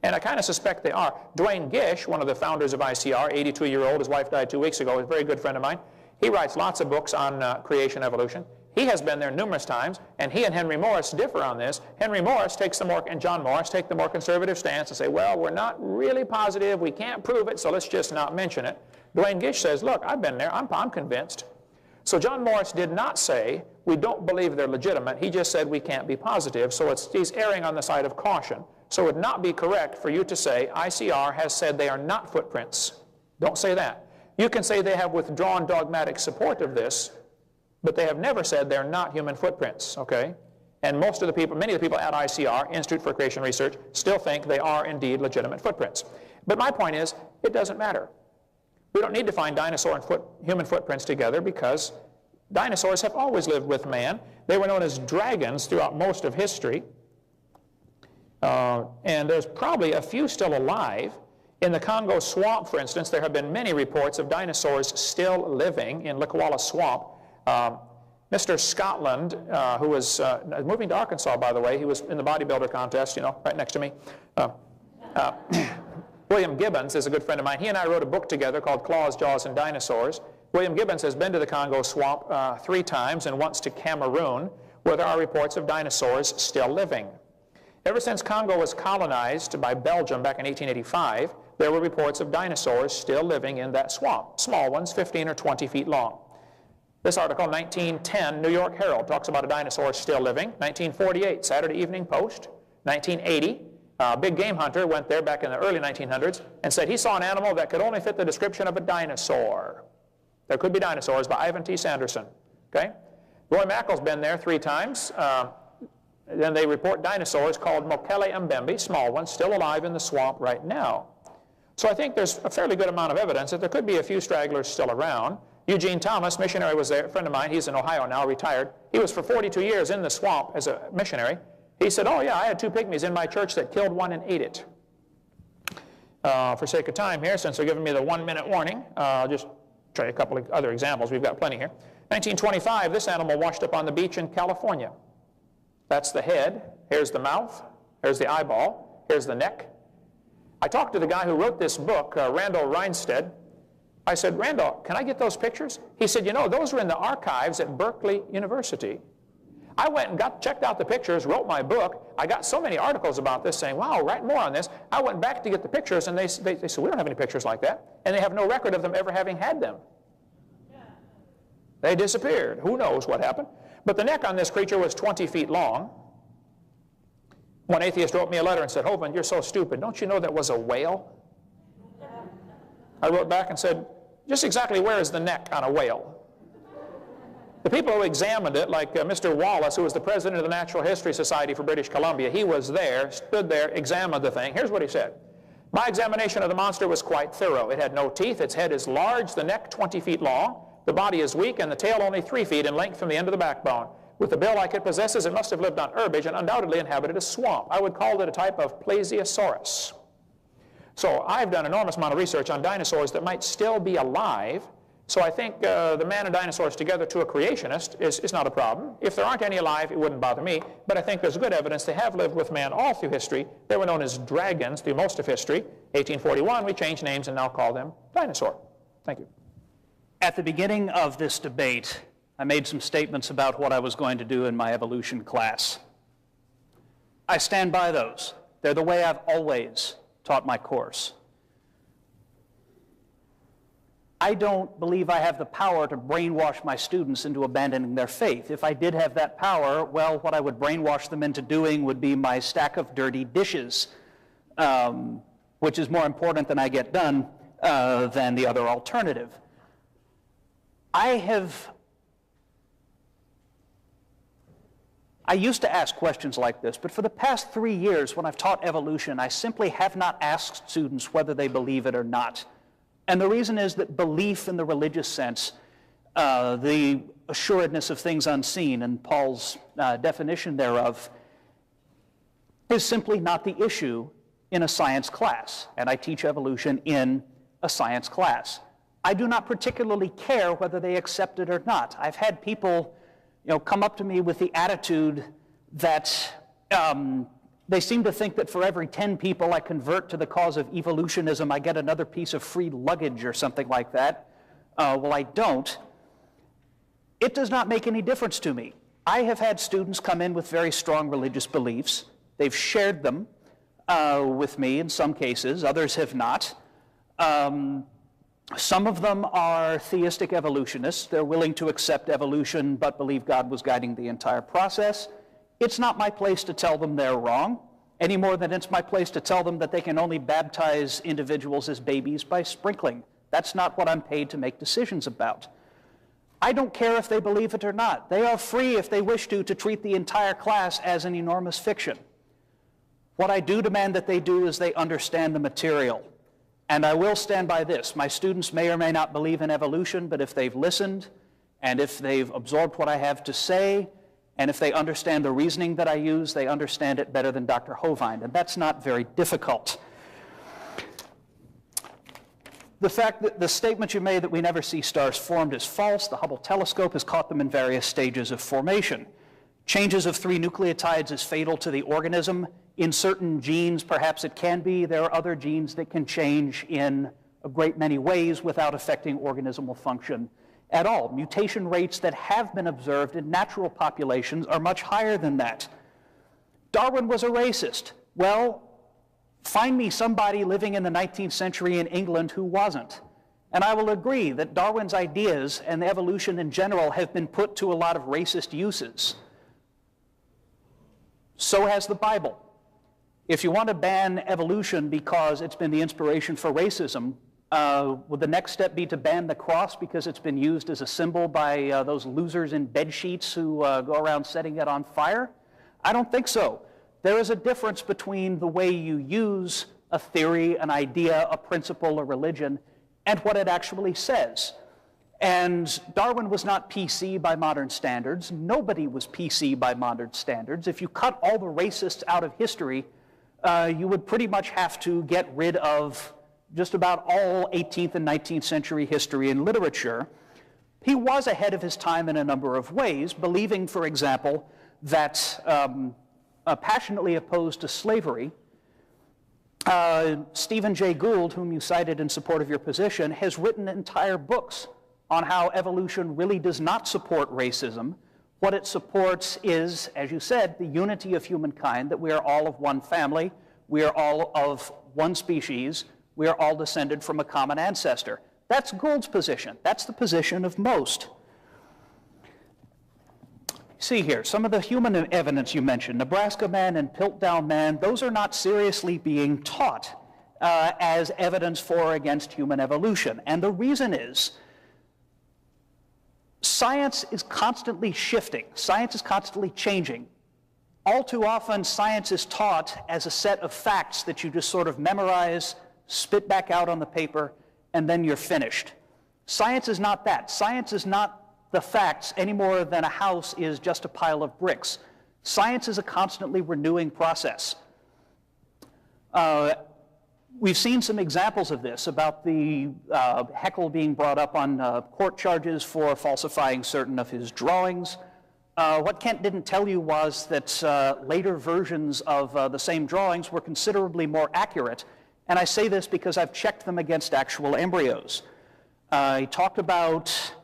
And I kind of suspect they are. Dwayne Gish, one of the founders of ICR, 82-year-old, his wife died 2 weeks ago, a very good friend of mine. He writes lots of books on creation evolution. He has been there numerous times, and he and Henry Morris differ on this. Henry Morris takes the more, and John Morris take the more conservative stance and say, well, we're not really positive, we can't prove it, so let's just not mention it. Dwayne Gish says, look, I've been there, I'm convinced. So John Morris did not say, we don't believe they're legitimate. He just said we can't be positive, so he's erring on the side of caution. So it would not be correct for you to say, ICR has said they are not footprints. Don't say that. You can say they have withdrawn dogmatic support of this, but they have never said they're not human footprints, okay? And most of the people, many of the people at ICR, Institute for Creation Research, still think they are indeed legitimate footprints. But my point is, it doesn't matter. We don't need to find dinosaur and human footprints together because dinosaurs have always lived with man. They were known as dragons throughout most of history. And there's probably a few still alive. In the Congo swamp, for instance, there have been many reports of dinosaurs still living in Likwala Swamp. Mr. Scotland, who was moving to Arkansas, by the way, he was in the bodybuilder contest, you know, right next to me. William Gibbons is a good friend of mine. He and I wrote a book together called Claws, Jaws, and Dinosaurs. William Gibbons has been to the Congo swamp 3 times and once to Cameroon, where there are reports of dinosaurs still living. Ever since Congo was colonized by Belgium back in 1885, there were reports of dinosaurs still living in that swamp, small ones, 15 or 20 feet long. This article, 1910, New York Herald, talks about a dinosaur still living. 1948, Saturday Evening Post. 1980, a big game hunter went there back in the early 1900s and said he saw an animal that could only fit the description of a dinosaur. There could be dinosaurs, by Ivan T. Sanderson. Okay? Roy Mackle's been there 3 times. Then they report dinosaurs called Mokele Mbembe, small ones, still alive in the swamp right now. So I think there's a fairly good amount of evidence that there could be a few stragglers still around. Eugene Thomas, missionary, was there, a friend of mine. He's in Ohio now, retired. He was for 42 years in the swamp as a missionary. He said, oh yeah, I had 2 pygmies in my church that killed one and ate it. For sake of time here, since they're giving me the 1-minute warning, I'll just try a couple of other examples. We've got plenty here. 1925, this animal washed up on the beach in California. That's the head. Here's the mouth. Here's the eyeball. Here's the neck. I talked to the guy who wrote this book, Randall Reinstead. I said, Randall, can I get those pictures? He said, you know, those were in the archives at Berkeley University. I went and checked out the pictures, wrote my book. I got so many articles about this saying, wow, write more on this. I went back to get the pictures, and they said, we don't have any pictures like that. And they have no record of them ever having had them. They disappeared. Who knows what happened? But the neck on this creature was 20 feet long. One atheist wrote me a letter and said, Hovind, you're so stupid. Don't you know that was a whale? I wrote back and said, just exactly where is the neck on a whale? The people who examined it, like Mr. Wallace, who was the president of the Natural History Society for British Columbia, he was there, stood there, examined the thing. Here's what he said. My examination of the monster was quite thorough. It had no teeth, its head is large, the neck 20 feet long, the body is weak, and the tail only 3 feet in length from the end of the backbone. With the bill like it possesses, it must have lived on herbage and undoubtedly inhabited a swamp. I would call it a type of Plesiosaurus. So I've done an enormous amount of research on dinosaurs that might still be alive. So I think the man and dinosaurs together to a creationist is not a problem. If there aren't any alive, it wouldn't bother me. But I think there's good evidence they have lived with man all through history. They were known as dragons through most of history. 1841, we changed names and now call them dinosaur. Thank you. At the beginning of this debate, I made some statements about what I was going to do in my evolution class. I stand by those. They're the way I've always taught my course. I don't believe I have the power to brainwash my students into abandoning their faith. If I did have that power, well, what I would brainwash them into doing would be my stack of dirty dishes, which is more important than I get done than the other alternative. I used to ask questions like this, but for the past 3 years when I've taught evolution, I simply have not asked students whether they believe it or not. And the reason is that belief in the religious sense, the assuredness of things unseen and Paul's definition thereof is simply not the issue in a science class, and I teach evolution in a science class. I do not particularly care whether they accept it or not. I've had people, come up to me with the attitude that they seem to think that for every 10 people I convert to the cause of evolutionism, I get another piece of free luggage or something like that. Well, I don't. It does not make any difference to me. I have had students come in with very strong religious beliefs. They've shared them with me in some cases, others have not. Some of them are theistic evolutionists. They're willing to accept evolution but believe God was guiding the entire process. It's not my place to tell them they're wrong, any more than it's my place to tell them that they can only baptize individuals as babies by sprinkling. That's not what I'm paid to make decisions about. I don't care if they believe it or not. They are free, if they wish to treat the entire class as an enormous fiction. What I do demand that they do is they understand the material. And I will stand by this. My students may or may not believe in evolution, but if they've listened, and if they've absorbed what I have to say, and if they understand the reasoning that I use, they understand it better than Dr. Hovind, and that's not very difficult. The fact that the statement you made that we never see stars formed is false. The Hubble telescope has caught them in various stages of formation. Changes of 3 nucleotides is fatal to the organism. In certain genes, perhaps it can be. There are other genes that can change in a great many ways without affecting organismal function at all. Mutation rates that have been observed in natural populations are much higher than that. Darwin was a racist. Well, find me somebody living in the 19th century in England who wasn't. And I will agree that Darwin's ideas and evolution in general have been put to a lot of racist uses. So has the Bible. If you want to ban evolution because it's been the inspiration for racism, would the next step be to ban the cross because it's been used as a symbol by those losers in bed sheets who go around setting it on fire? I don't think so. There is a difference between the way you use a theory, an idea, a principle, a religion, and what it actually says. And Darwin was not PC by modern standards. Nobody was PC by modern standards. If you cut all the racists out of history, you would pretty much have to get rid of just about all 18th and 19th century history and literature. He was ahead of his time in a number of ways, believing, for example, that passionately opposed to slavery. Stephen Jay Gould, whom you cited in support of your position, has written entire books on how evolution really does not support racism. What it supports is, as you said, the unity of humankind, that we are all of one family, we are all of one species, we are all descended from a common ancestor. That's Gould's position. That's the position of most. See here, some of the human evidence you mentioned, Nebraska man and Piltdown man, those are not seriously being taught as evidence for or against human evolution. And the reason is, science is constantly shifting. Science is constantly changing. All too often, science is taught as a set of facts that you just sort of memorize, spit back out on the paper, and then you're finished. Science is not that. Science is not the facts any more than a house is just a pile of bricks. Science is a constantly renewing process. We've seen some examples of this about the Haeckel being brought up on court charges for falsifying certain of his drawings. What Kent didn't tell you was that later versions of the same drawings were considerably more accurate, and I say this because I've checked them against actual embryos. He talked about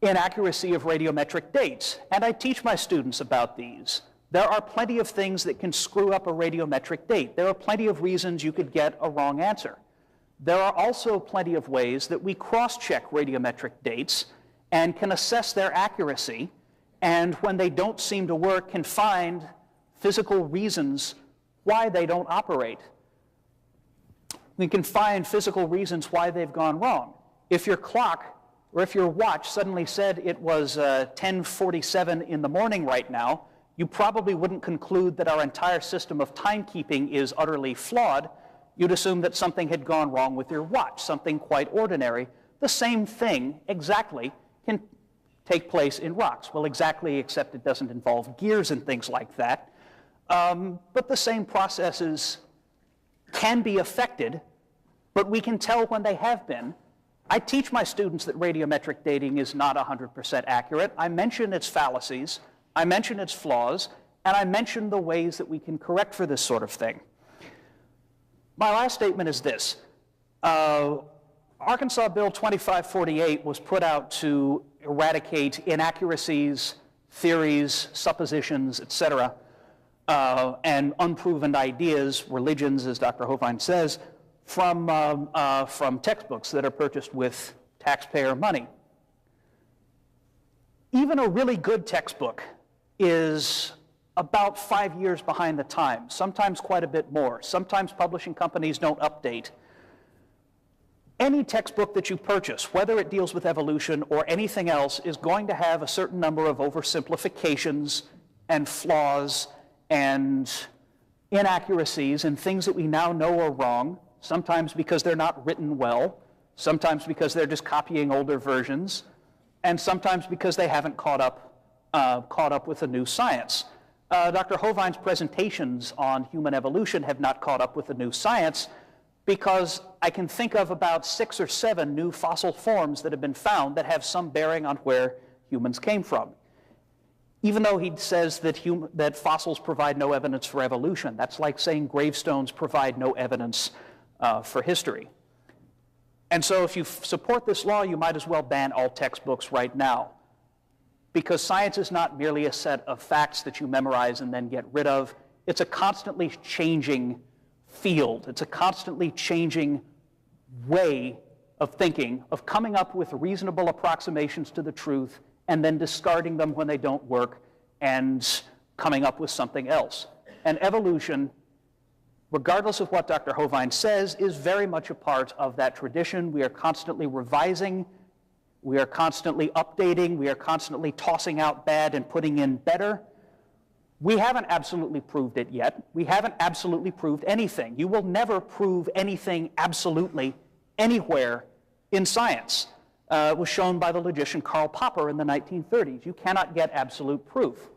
inaccuracy of radiometric dates, and I teach my students about these. There are plenty of things that can screw up a radiometric date. There are plenty of reasons you could get a wrong answer. There are also plenty of ways that we cross-check radiometric dates and can assess their accuracy, and when they don't seem to work, can find physical reasons why they don't operate. We can find physical reasons why they've gone wrong. If your clock or if your watch suddenly said it was 10:47 in the morning right now, you probably wouldn't conclude that our entire system of timekeeping is utterly flawed. You'd assume that something had gone wrong with your watch, something quite ordinary. The same thing, exactly, can take place in rocks. Well, exactly, except it doesn't involve gears and things like that. But the same processes can be affected, but we can tell when they have been. I teach my students that radiometric dating is not 100% accurate. I mention its fallacies, I mention its flaws, and I mention the ways that we can correct for this sort of thing. My last statement is this. Arkansas Bill 2548 was put out to eradicate inaccuracies, theories, suppositions, etc., and unproven ideas, religions, as Dr. Hovind says, from textbooks that are purchased with taxpayer money. Even a really good textbook is about 5 years behind the times, sometimes quite a bit more. Sometimes publishing companies don't update. Any textbook that you purchase, whether it deals with evolution or anything else, is going to have a certain number of oversimplifications and flaws and inaccuracies and things that we now know are wrong, sometimes because they're not written well, sometimes because they're just copying older versions, and sometimes because they haven't caught up with the new science. Dr. Hovind's presentations on human evolution have not caught up with the new science because I can think of about 6 or 7 new fossil forms that have been found that have some bearing on where humans came from. Even though he says that fossils provide no evidence for evolution, that's like saying gravestones provide no evidence for history. And so if you support this law, you might as well ban all textbooks right now. Because science is not merely a set of facts that you memorize and then get rid of. It's a constantly changing field. It's a constantly changing way of thinking, of coming up with reasonable approximations to the truth and then discarding them when they don't work and coming up with something else. And evolution, regardless of what Dr. Hovind says, is very much a part of that tradition. We are constantly revising. We are constantly updating. We are constantly tossing out bad and putting in better. We haven't absolutely proved it yet. We haven't absolutely proved anything. You will never prove anything absolutely anywhere in science. It was shown by the logician Karl Popper in the 1930s. You cannot get absolute proof.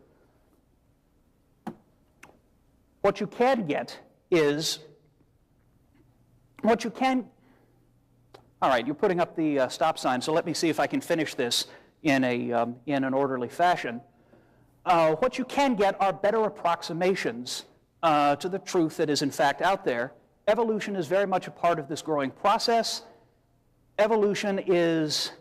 What you can get is, all right, you're putting up the stop sign, so let me see if I can finish this in an orderly fashion. What you can get are better approximations to the truth that is in fact out there. Evolution is very much a part of this growing process. Evolution is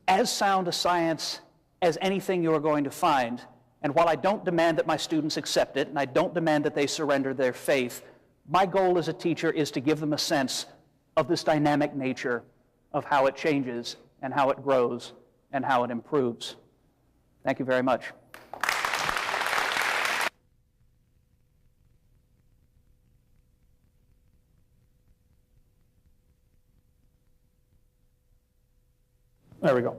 as sound a science as anything you are going to find. And while I don't demand that my students accept it, and I don't demand that they surrender their faith, my goal as a teacher is to give them a sense of this dynamic nature of how it changes and how it grows and how it improves. Thank you very much. There we go.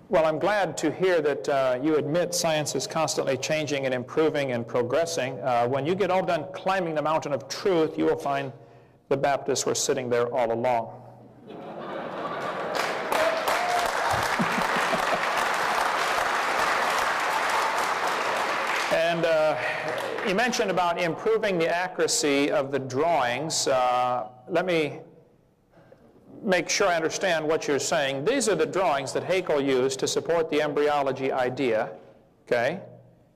Well, I'm glad to hear that you admit science is constantly changing and improving and progressing. When you get all done climbing the mountain of truth, you will find the Baptists were sitting there all along. And you mentioned about improving the accuracy of the drawings. Let me make sure I understand what you're saying. These are the drawings that Haeckel used to support the embryology idea, okay?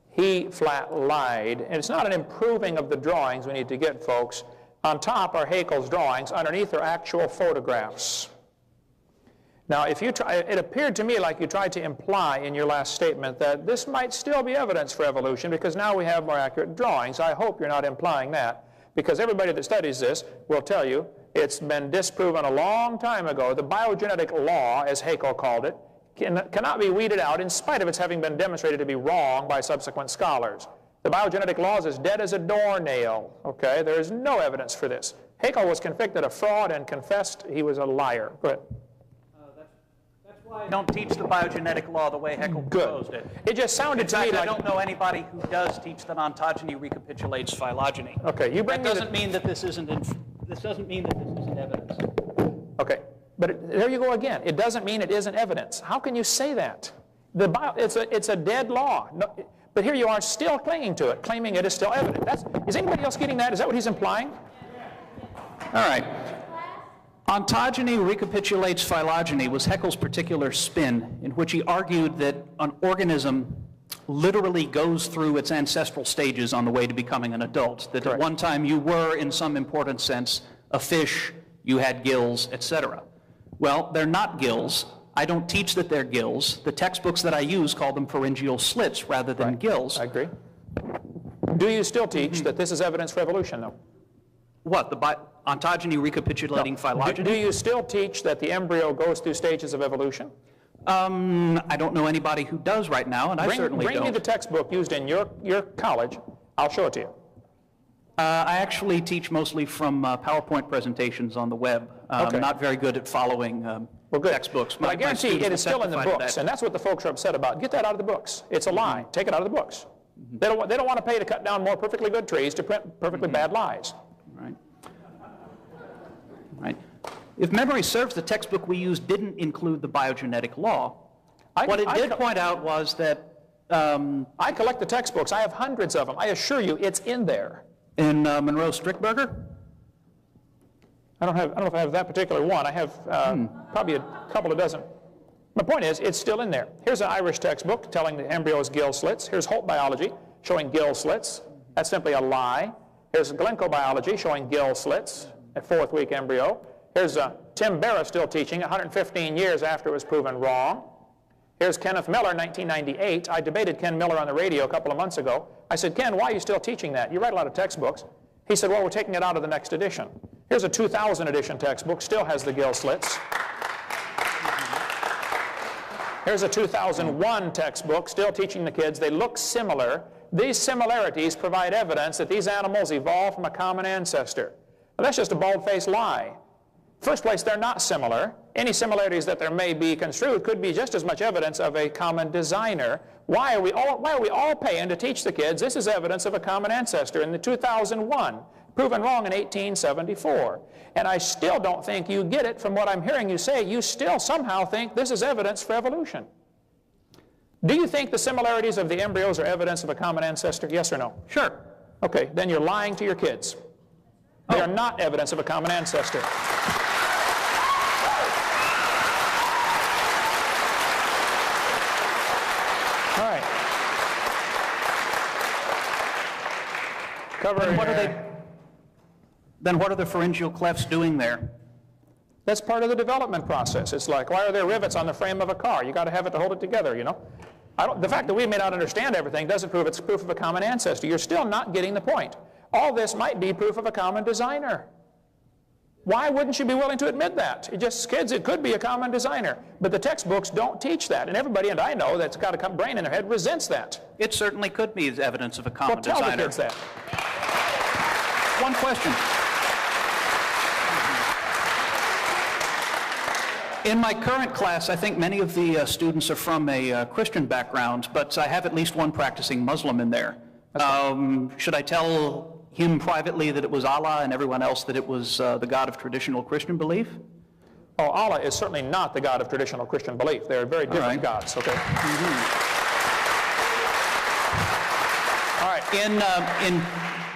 He flat lied, and it's not an improving of the drawings we need to get, folks. On top are Haeckel's drawings, underneath are actual photographs. Now, if you try, it appeared to me like you tried to imply in your last statement that this might still be evidence for evolution because now we have more accurate drawings. I hope you're not implying that, because everybody that studies this will tell you it's been disproven a long time ago. The biogenetic law, as Haeckel called it, cannot be weeded out in spite of its having been demonstrated to be wrong by subsequent scholars. The biogenetic law is as dead as a doornail, okay? There is no evidence for this. Haeckel was convicted of fraud and confessed he was a liar. Go ahead. That's why I don't teach the biogenetic law the way Haeckel proposed it. It just sounded to me like... I don't know anybody who does teach that ontogeny recapitulates phylogeny. Okay, you bring that doesn't mean that this isn't evidence. Okay, But there you go again. It doesn't mean it isn't evidence. How can you say that? It's a dead law. No, but here you are still clinging to it, claiming it is still evident. Is anybody else getting that? Is that what he's implying? All right. Ontogeny recapitulates phylogeny was Haeckel's particular spin, in which he argued that an organism literally goes through its ancestral stages on the way to becoming an adult. That Correct. At one time you were, in some important sense, a fish, you had gills, etc. Well, they're not gills. I don't teach that they're gills. The textbooks that I use call them pharyngeal slits rather than gills. I agree. Do you still teach that this is evidence for evolution, though? What, the ontogeny recapitulating phylogeny? Do you still teach that the embryo goes through stages of evolution? I don't know anybody who does right now, and I certainly don't. Bring me the textbook used in your college. I'll show it to you. I actually teach mostly from PowerPoint presentations on the web. Okay. I'm not very good at following textbooks. But I guarantee it is still in the books, and that's what the folks are upset about. Get that out of the books. It's a lie. Take it out of the books. They don't want to pay to cut down more perfectly good trees to print perfectly bad lies. Right. Right. If memory serves, the textbook we used didn't include the biogenetic law. What it did point out was that I collect the textbooks. I have hundreds of them. I assure you, it's in there. In Monroe Strickberger? I don't know if I have that particular one. I have probably a couple of dozen. My point is, it's still in there. Here's an Irish textbook telling the embryo is gill slits. Here's Holt Biology showing gill slits. That's simply a lie. Here's Glencoe Biology showing gill slits at 4th week embryo. Here's Tim Barra still teaching 115 years after it was proven wrong. Here's Kenneth Miller, 1998. I debated Ken Miller on the radio a couple of months ago. I said, Ken, why are you still teaching that? You write a lot of textbooks. He said, well, we're taking it out of the next edition. Here's a 2000 edition textbook, still has the gill slits. Here's a 2001 textbook, still teaching the kids. They look similar. These similarities provide evidence that these animals evolved from a common ancestor. Now, that's just a bald-faced lie. First place, they're not similar. Any similarities that there may be construed could be just as much evidence of a common designer. Why are we all paying to teach the kids this is evidence of a common ancestor in the 2001, proven wrong in 1874? And I still don't think you get it from what I'm hearing you say. You still somehow think this is evidence for evolution. Do you think the similarities of the embryos are evidence of a common ancestor? Yes or no? Sure. Okay, then you're lying to your kids. They are not evidence of a common ancestor. All right. Then what are the pharyngeal clefts doing there? That's part of the development process. It's like, why are there rivets on the frame of a car? You got to have it to hold it together, you know. The fact that we may not understand everything doesn't prove it's proof of a common ancestor. You're still not getting the point. All this might be proof of a common designer. Why wouldn't you be willing to admit that? Kids, it could be a common designer. But the textbooks don't teach that. And everybody, and I know that's got a brain in their head, resents that. It certainly could be evidence of a common designer. Well, tell the kids that. One question. In my current class, I think many of the students are from a Christian background, but I have at least one practicing Muslim in there. Should I tell him privately that it was Allah and everyone else that it was the God of traditional Christian belief? Oh, Allah is certainly not the God of traditional Christian belief. They're very different gods, okay? All right.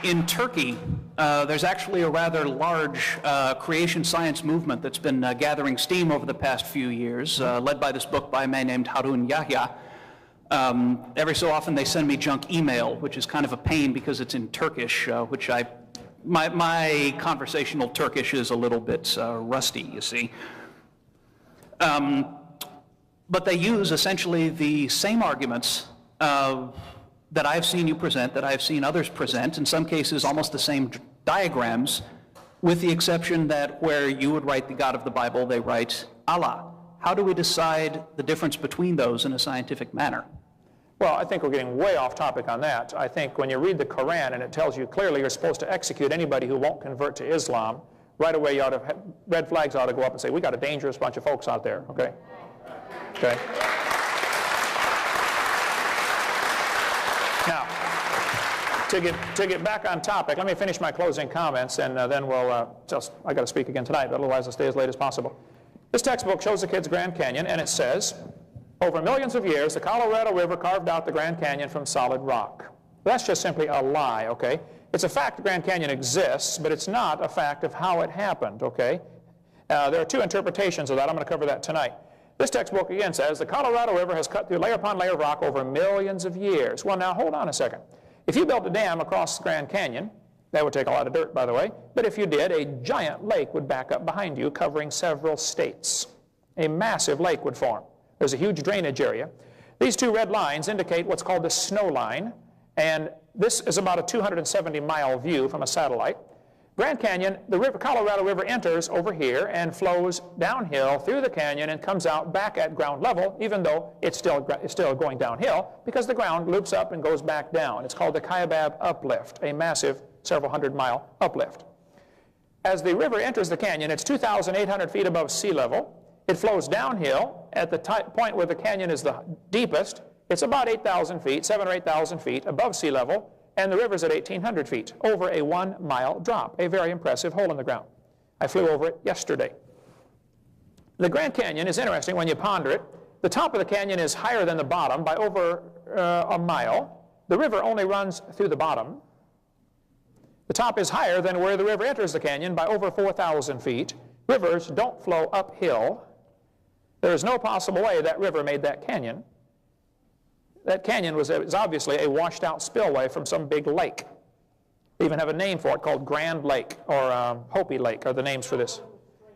In Turkey, there's actually a rather large creation science movement that's been gathering steam over the past few years, led by this book by a man named Harun Yahya. Every so often they send me junk email, which is kind of a pain because it's in Turkish, which my conversational Turkish is a little bit rusty, you see. But they use essentially the same arguments that I've seen you present, that I've seen others present, in some cases almost the same diagrams, with the exception that where you would write the God of the Bible, they write Allah. How do we decide the difference between those in a scientific manner? Well, I think we're getting way off topic on that. I think when you read the Quran and it tells you clearly you're supposed to execute anybody who won't convert to Islam, right away you ought to red flags ought to go up and say, we got a dangerous bunch of folks out there, okay? Okay. Now, to get back on topic, let me finish my closing comments, and then we'll I got to speak again tonight, but otherwise I'll stay as late as possible. This textbook shows the kids Grand Canyon, and it says, over millions of years, the Colorado River carved out the Grand Canyon from solid rock. That's just simply a lie, okay? It's a fact the Grand Canyon exists, but it's not a fact of how it happened, okay? There are two interpretations of that. I'm going to cover that tonight. This textbook again says the Colorado River has cut through layer upon layer of rock over millions of years. Well, now hold on a second. If you built a dam across the Grand Canyon, that would take a lot of dirt, by the way, but if you did, a giant lake would back up behind you covering several states. A massive lake would form. There's a huge drainage area. These two red lines indicate what's called the snow line, and this is about a 270-mile view from a satellite. Grand Canyon, the Colorado River enters over here and flows downhill through the canyon and comes out back at ground level, even though it's still going downhill, because the ground loops up and goes back down. It's called the Kaibab uplift, a massive several hundred-mile uplift. As the river enters the canyon, it's 2,800 feet above sea level. It flows downhill at the point where the canyon is the deepest. It's about 8,000 feet, 7,000 or 8,000 feet above sea level, and the river's at 1,800 feet, over a 1-mile drop, a very impressive hole in the ground. I flew over it yesterday. The Grand Canyon is interesting when you ponder it. The top of the canyon is higher than the bottom by over a mile. The river only runs through the bottom. The top is higher than where the river enters the canyon by over 4,000 feet. Rivers don't flow uphill. There is no possible way that river made that canyon. That canyon was obviously a washed-out spillway from some big lake. They even have a name for it called Grand Lake or Hopi Lake are the names for this.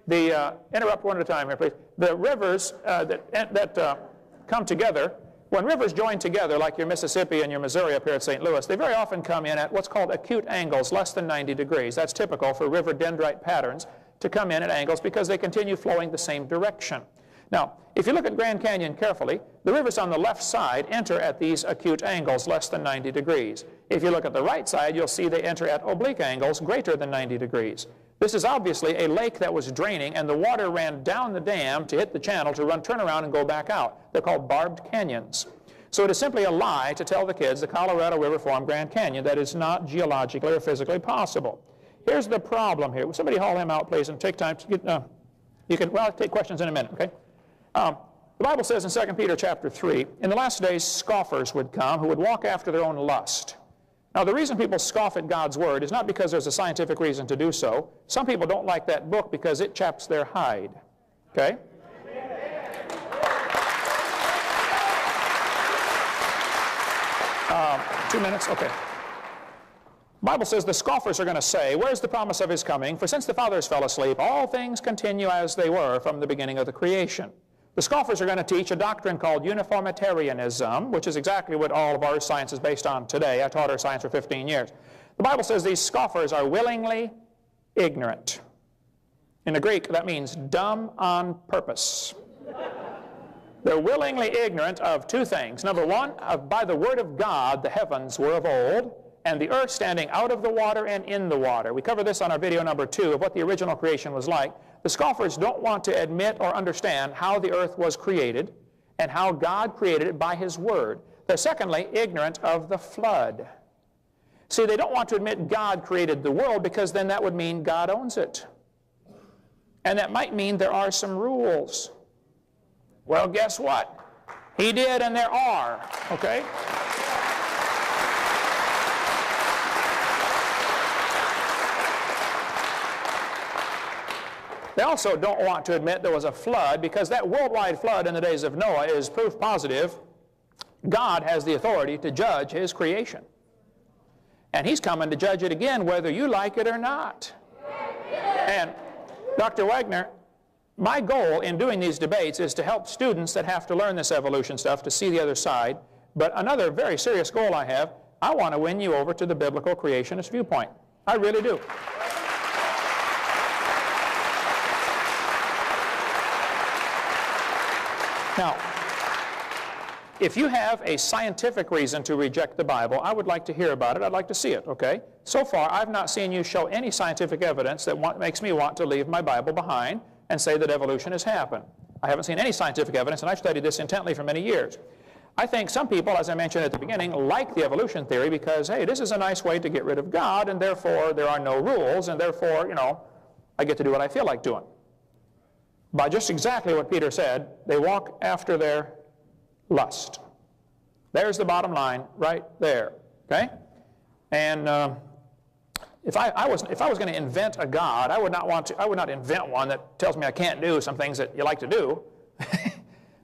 Interrupt one at a time here, please. The rivers that come together, when rivers join together, like your Mississippi and your Missouri up here at St. Louis, they very often come in at what's called acute angles, less than 90 degrees. That's typical for river dendrite patterns to come in at angles because they continue flowing the same direction. Now, if you look at Grand Canyon carefully, the rivers on the left side enter at these acute angles less than 90 degrees. If you look at the right side, you'll see they enter at oblique angles greater than 90 degrees. This is obviously a lake that was draining, and the water ran down the dam to hit the channel to turn around and go back out. They're called barbed canyons. So it is simply a lie to tell the kids the Colorado River formed Grand Canyon. That is not geologically or physically possible. Here's the problem here. Will somebody haul him out, please, and take time to get, I'll take questions in a minute, okay? The Bible says in 2 Peter chapter 3, in the last days scoffers would come who would walk after their own lust. Now the reason people scoff at God's Word is not because there's a scientific reason to do so. Some people don't like that book because it chaps their hide. Okay? 2 minutes? Okay. The Bible says the scoffers are going to say, where's the promise of His coming? For since the fathers fell asleep, all things continue as they were from the beginning of the creation. The scoffers are going to teach a doctrine called uniformitarianism, which is exactly what all of our science is based on today. I taught our science for 15 years. The Bible says these scoffers are willingly ignorant. In the Greek, that means dumb on purpose. They're willingly ignorant of two things. Number one, by the word of God, the heavens were of old, and the earth standing out of the water and in the water. We cover this on our video number 2 of what the original creation was like. The scoffers don't want to admit or understand how the earth was created and how God created it by His Word. They're secondly ignorant of the flood. See, they don't want to admit God created the world because then that would mean God owns it. And that might mean there are some rules. Well, guess what? He did and there are, okay? They also don't want to admit there was a flood because that worldwide flood in the days of Noah is proof positive God has the authority to judge His creation. And He's coming to judge it again whether you like it or not. And Dr. Waggoner, my goal in doing these debates is to help students that have to learn this evolution stuff to see the other side. But another very serious goal I have, I want to win you over to the biblical creationist viewpoint. I really do. Now, if you have a scientific reason to reject the Bible, I would like to hear about it. I'd like to see it, okay? So far, I've not seen you show any scientific evidence that makes me want to leave my Bible behind and say that evolution has happened. I haven't seen any scientific evidence, and I've studied this intently for many years. I think some people, as I mentioned at the beginning, like the evolution theory because, hey, this is a nice way to get rid of God, and therefore there are no rules, and therefore, I get to do what I feel like doing. by just exactly what Peter said. They walk after their lust. There's the bottom line right there, okay? And if I was going to invent a God, I would not invent one that tells me I can't do some things that you like to do.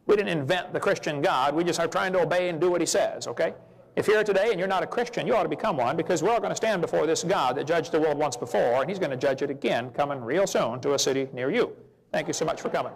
We didn't invent the Christian God. We just are trying to obey and do what he says, okay? If you're here today and you're not a Christian, you ought to become one, because we're all going to stand before this God that judged the world once before, and he's going to judge it again coming real soon to a city near you. Thank you so much for coming.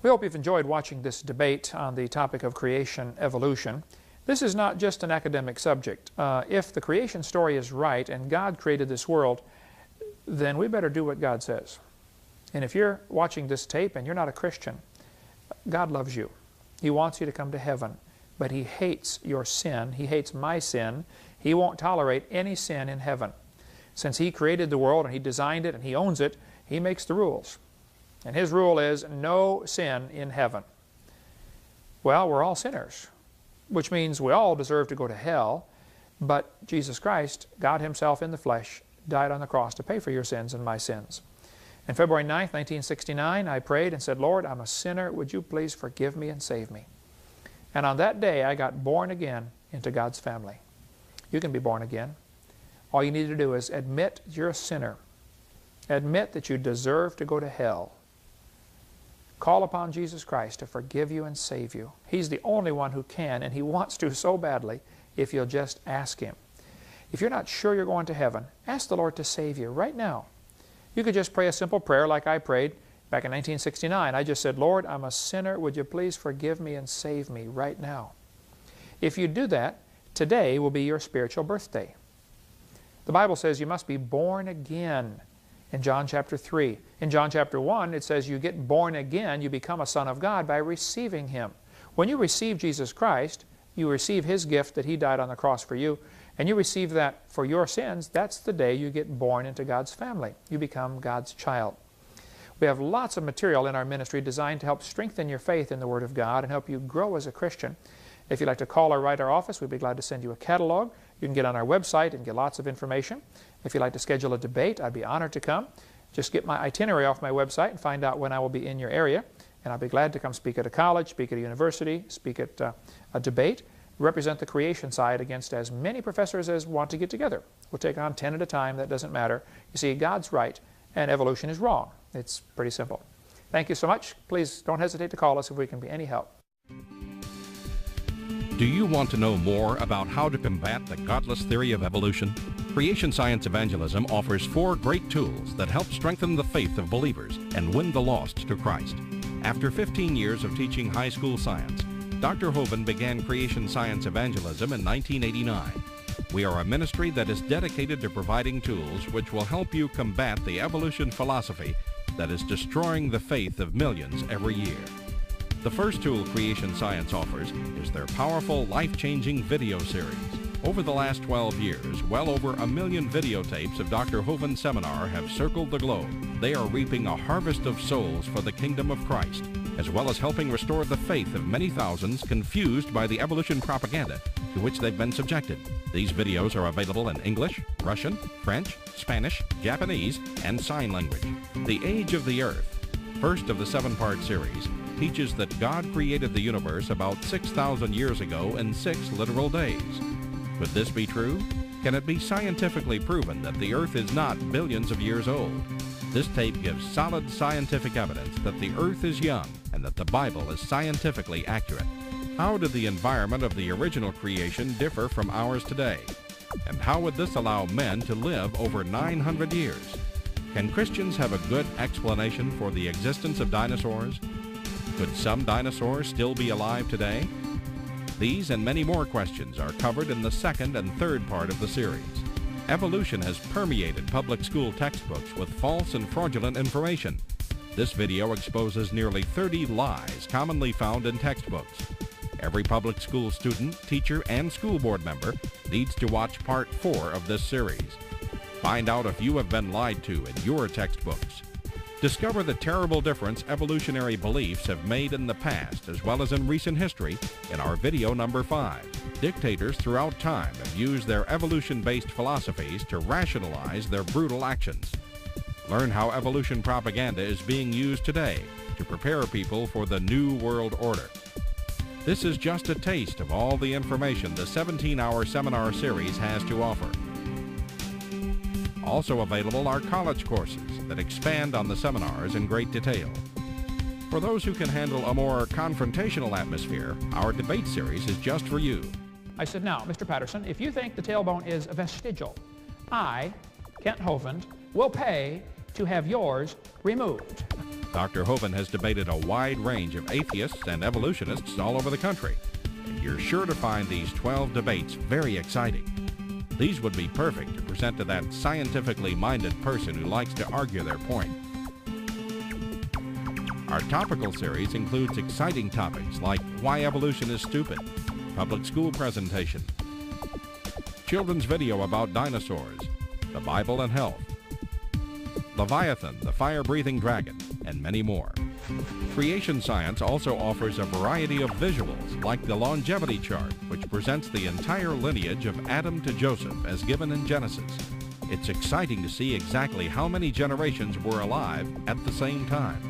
We hope you've enjoyed watching this debate on the topic of creation evolution. This is not just an academic subject. If the creation story is right and God created this world, then we better do what God says. And if you're watching this tape and you're not a Christian, God loves you. He wants you to come to heaven, but he hates your sin. He hates my sin. He won't tolerate any sin in heaven. Since he created the world and he designed it and he owns it, he makes the rules. And his rule is no sin in heaven. Well, we're all sinners, which means we all deserve to go to hell, but Jesus Christ, God himself in the flesh, died on the cross to pay for your sins and my sins. On February 9th, 1969, I prayed and said, Lord, I'm a sinner. Would you please forgive me and save me? And on that day, I got born again into God's family. You can be born again. All you need to do is admit you're a sinner. Admit that you deserve to go to hell. Call upon Jesus Christ to forgive you and save you. He's the only one who can, and he wants to so badly if you'll just ask him. If you're not sure you're going to heaven, ask the Lord to save you right now. You could just pray a simple prayer like I prayed back in 1969. I just said, Lord, I'm a sinner. Would you please forgive me and save me right now? If you do that, today will be your spiritual birthday. The Bible says you must be born again in John chapter 3. In John chapter 1, it says you get born again, you become a son of God by receiving him. When you receive Jesus Christ, you receive his gift that he died on the cross for you, and you receive that for your sins. That's the day you get born into God's family. You become God's child. We have lots of material in our ministry designed to help strengthen your faith in the Word of God and help you grow as a Christian. If you'd like to call or write our office, we'd be glad to send you a catalog. You can get on our website and get lots of information. If you'd like to schedule a debate, I'd be honored to come. Just get my itinerary off my website and find out when I will be in your area. And I'll be glad to come speak at a college, speak at a university, speak at a debate, represent the creation side against as many professors as want to get together. We'll take on 10 at a time. That doesn't matter. You see, God's right and evolution is wrong. It's pretty simple. Thank you so much. Please don't hesitate to call us if we can be any help. Do you want to know more about how to combat the godless theory of evolution? Creation Science Evangelism offers 4 great tools that help strengthen the faith of believers and win the lost to Christ. After 15 years of teaching high school science, Dr. Hovind began Creation Science Evangelism in 1989. We are a ministry that is dedicated to providing tools which will help you combat the evolution philosophy that is destroying the faith of millions every year. The first tool Creation Science offers is their powerful, life-changing video series. Over the last 12 years, well over 1 million videotapes of Dr. Hovind's seminar have circled the globe. They are reaping a harvest of souls for the kingdom of Christ, as well as helping restore the faith of many thousands confused by the evolution propaganda to which they've been subjected. These videos are available in English, Russian, French, Spanish, Japanese, and sign language. The Age of the Earth, first of the 7-part series, teaches that God created the universe about 6,000 years ago in 6 literal days. Could this be true? Can it be scientifically proven that the Earth is not billions of years old? This tape gives solid scientific evidence that the Earth is young and that the Bible is scientifically accurate. How did the environment of the original creation differ from ours today? And how would this allow men to live over 900 years? Can Christians have a good explanation for the existence of dinosaurs? Could some dinosaurs still be alive today? These and many more questions are covered in the 2nd and 3rd part of the series. Evolution has permeated public school textbooks with false and fraudulent information. This video exposes nearly 30 lies commonly found in textbooks. Every public school student, teacher, and school board member needs to watch part 4 of this series. Find out if you have been lied to in your textbooks. Discover the terrible difference evolutionary beliefs have made in the past as well as in recent history in our video number 5. Dictators throughout time have used their evolution-based philosophies to rationalize their brutal actions. Learn how evolution propaganda is being used today to prepare people for the New World Order. This is just a taste of all the information the 17-hour seminar series has to offer. Also available are college courses that expand on the seminars in great detail. For those who can handle a more confrontational atmosphere, our debate series is just for you. I said, now, Mr. Patterson, if you think the tailbone is vestigial, I, Kent Hovind, will pay to have yours removed. Dr. Hovind has debated a wide range of atheists and evolutionists all over the country, and you're sure to find these 12 debates very exciting. These would be perfect to present to that scientifically minded person who likes to argue their point. Our topical series includes exciting topics like why evolution is stupid, public school presentation, children's video about dinosaurs, the Bible and health, Leviathan, the fire-breathing dragon, and many more. Creation Science also offers a variety of visuals, like the longevity chart, which presents the entire lineage of Adam to Joseph as given in Genesis. It's exciting to see exactly how many generations were alive at the same time.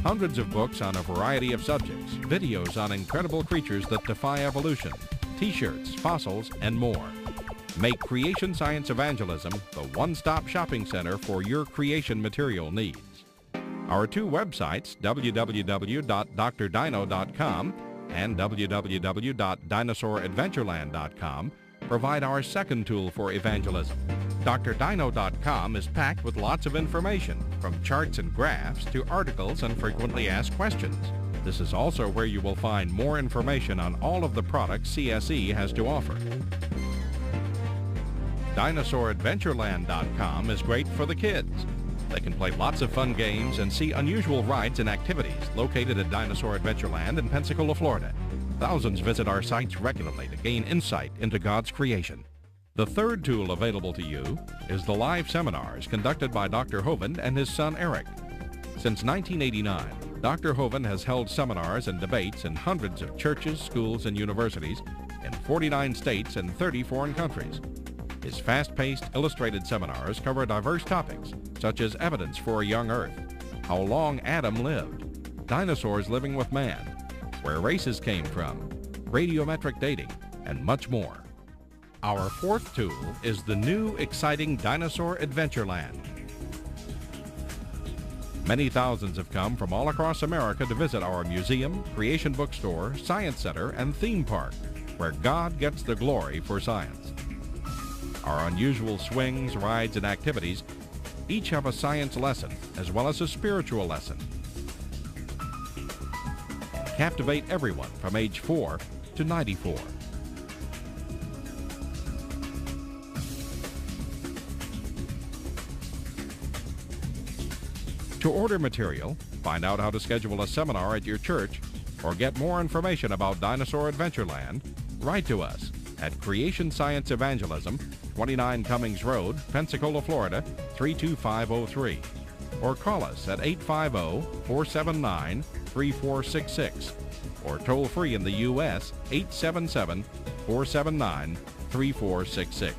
Hundreds of books on a variety of subjects, videos on incredible creatures that defy evolution, t-shirts, fossils, and more. Make Creation Science Evangelism the one-stop shopping center for your creation material needs. Our 2 websites, www.drdino.com and www.dinosauradventureland.com, provide our second tool for evangelism. drdino.com is packed with lots of information, from charts and graphs to articles and frequently asked questions. This is also where you will find more information on all of the products CSE has to offer. DinosaurAdventureland.com is great for the kids. They can play lots of fun games and see unusual rides and activities located at Dinosaur Adventureland in Pensacola, Florida. Thousands visit our sites regularly to gain insight into God's creation. The third tool available to you is the live seminars conducted by Dr. Hovind and his son Eric. Since 1989, Dr. Hovind has held seminars and debates in hundreds of churches, schools, and universities in 49 states and 30 foreign countries. His fast-paced, illustrated seminars cover diverse topics, such as evidence for a young Earth, how long Adam lived, dinosaurs living with man, where races came from, radiometric dating, and much more. Our fourth tool is the new, exciting Dinosaur Adventureland. Many thousands have come from all across America to visit our museum, creation bookstore, science center, and theme park, where God gets the glory for science. Our unusual swings, rides, and activities each have a science lesson as well as a spiritual lesson. Captivate everyone from age 4 to 94. To order material, find out how to schedule a seminar at your church, or get more information about Dinosaur Adventureland, write to us at Creation Science Evangelism, 29 Cummings Road, Pensacola, Florida, 32503. Or call us at 850-479-3466. Or toll free in the U.S., 877-479-3466.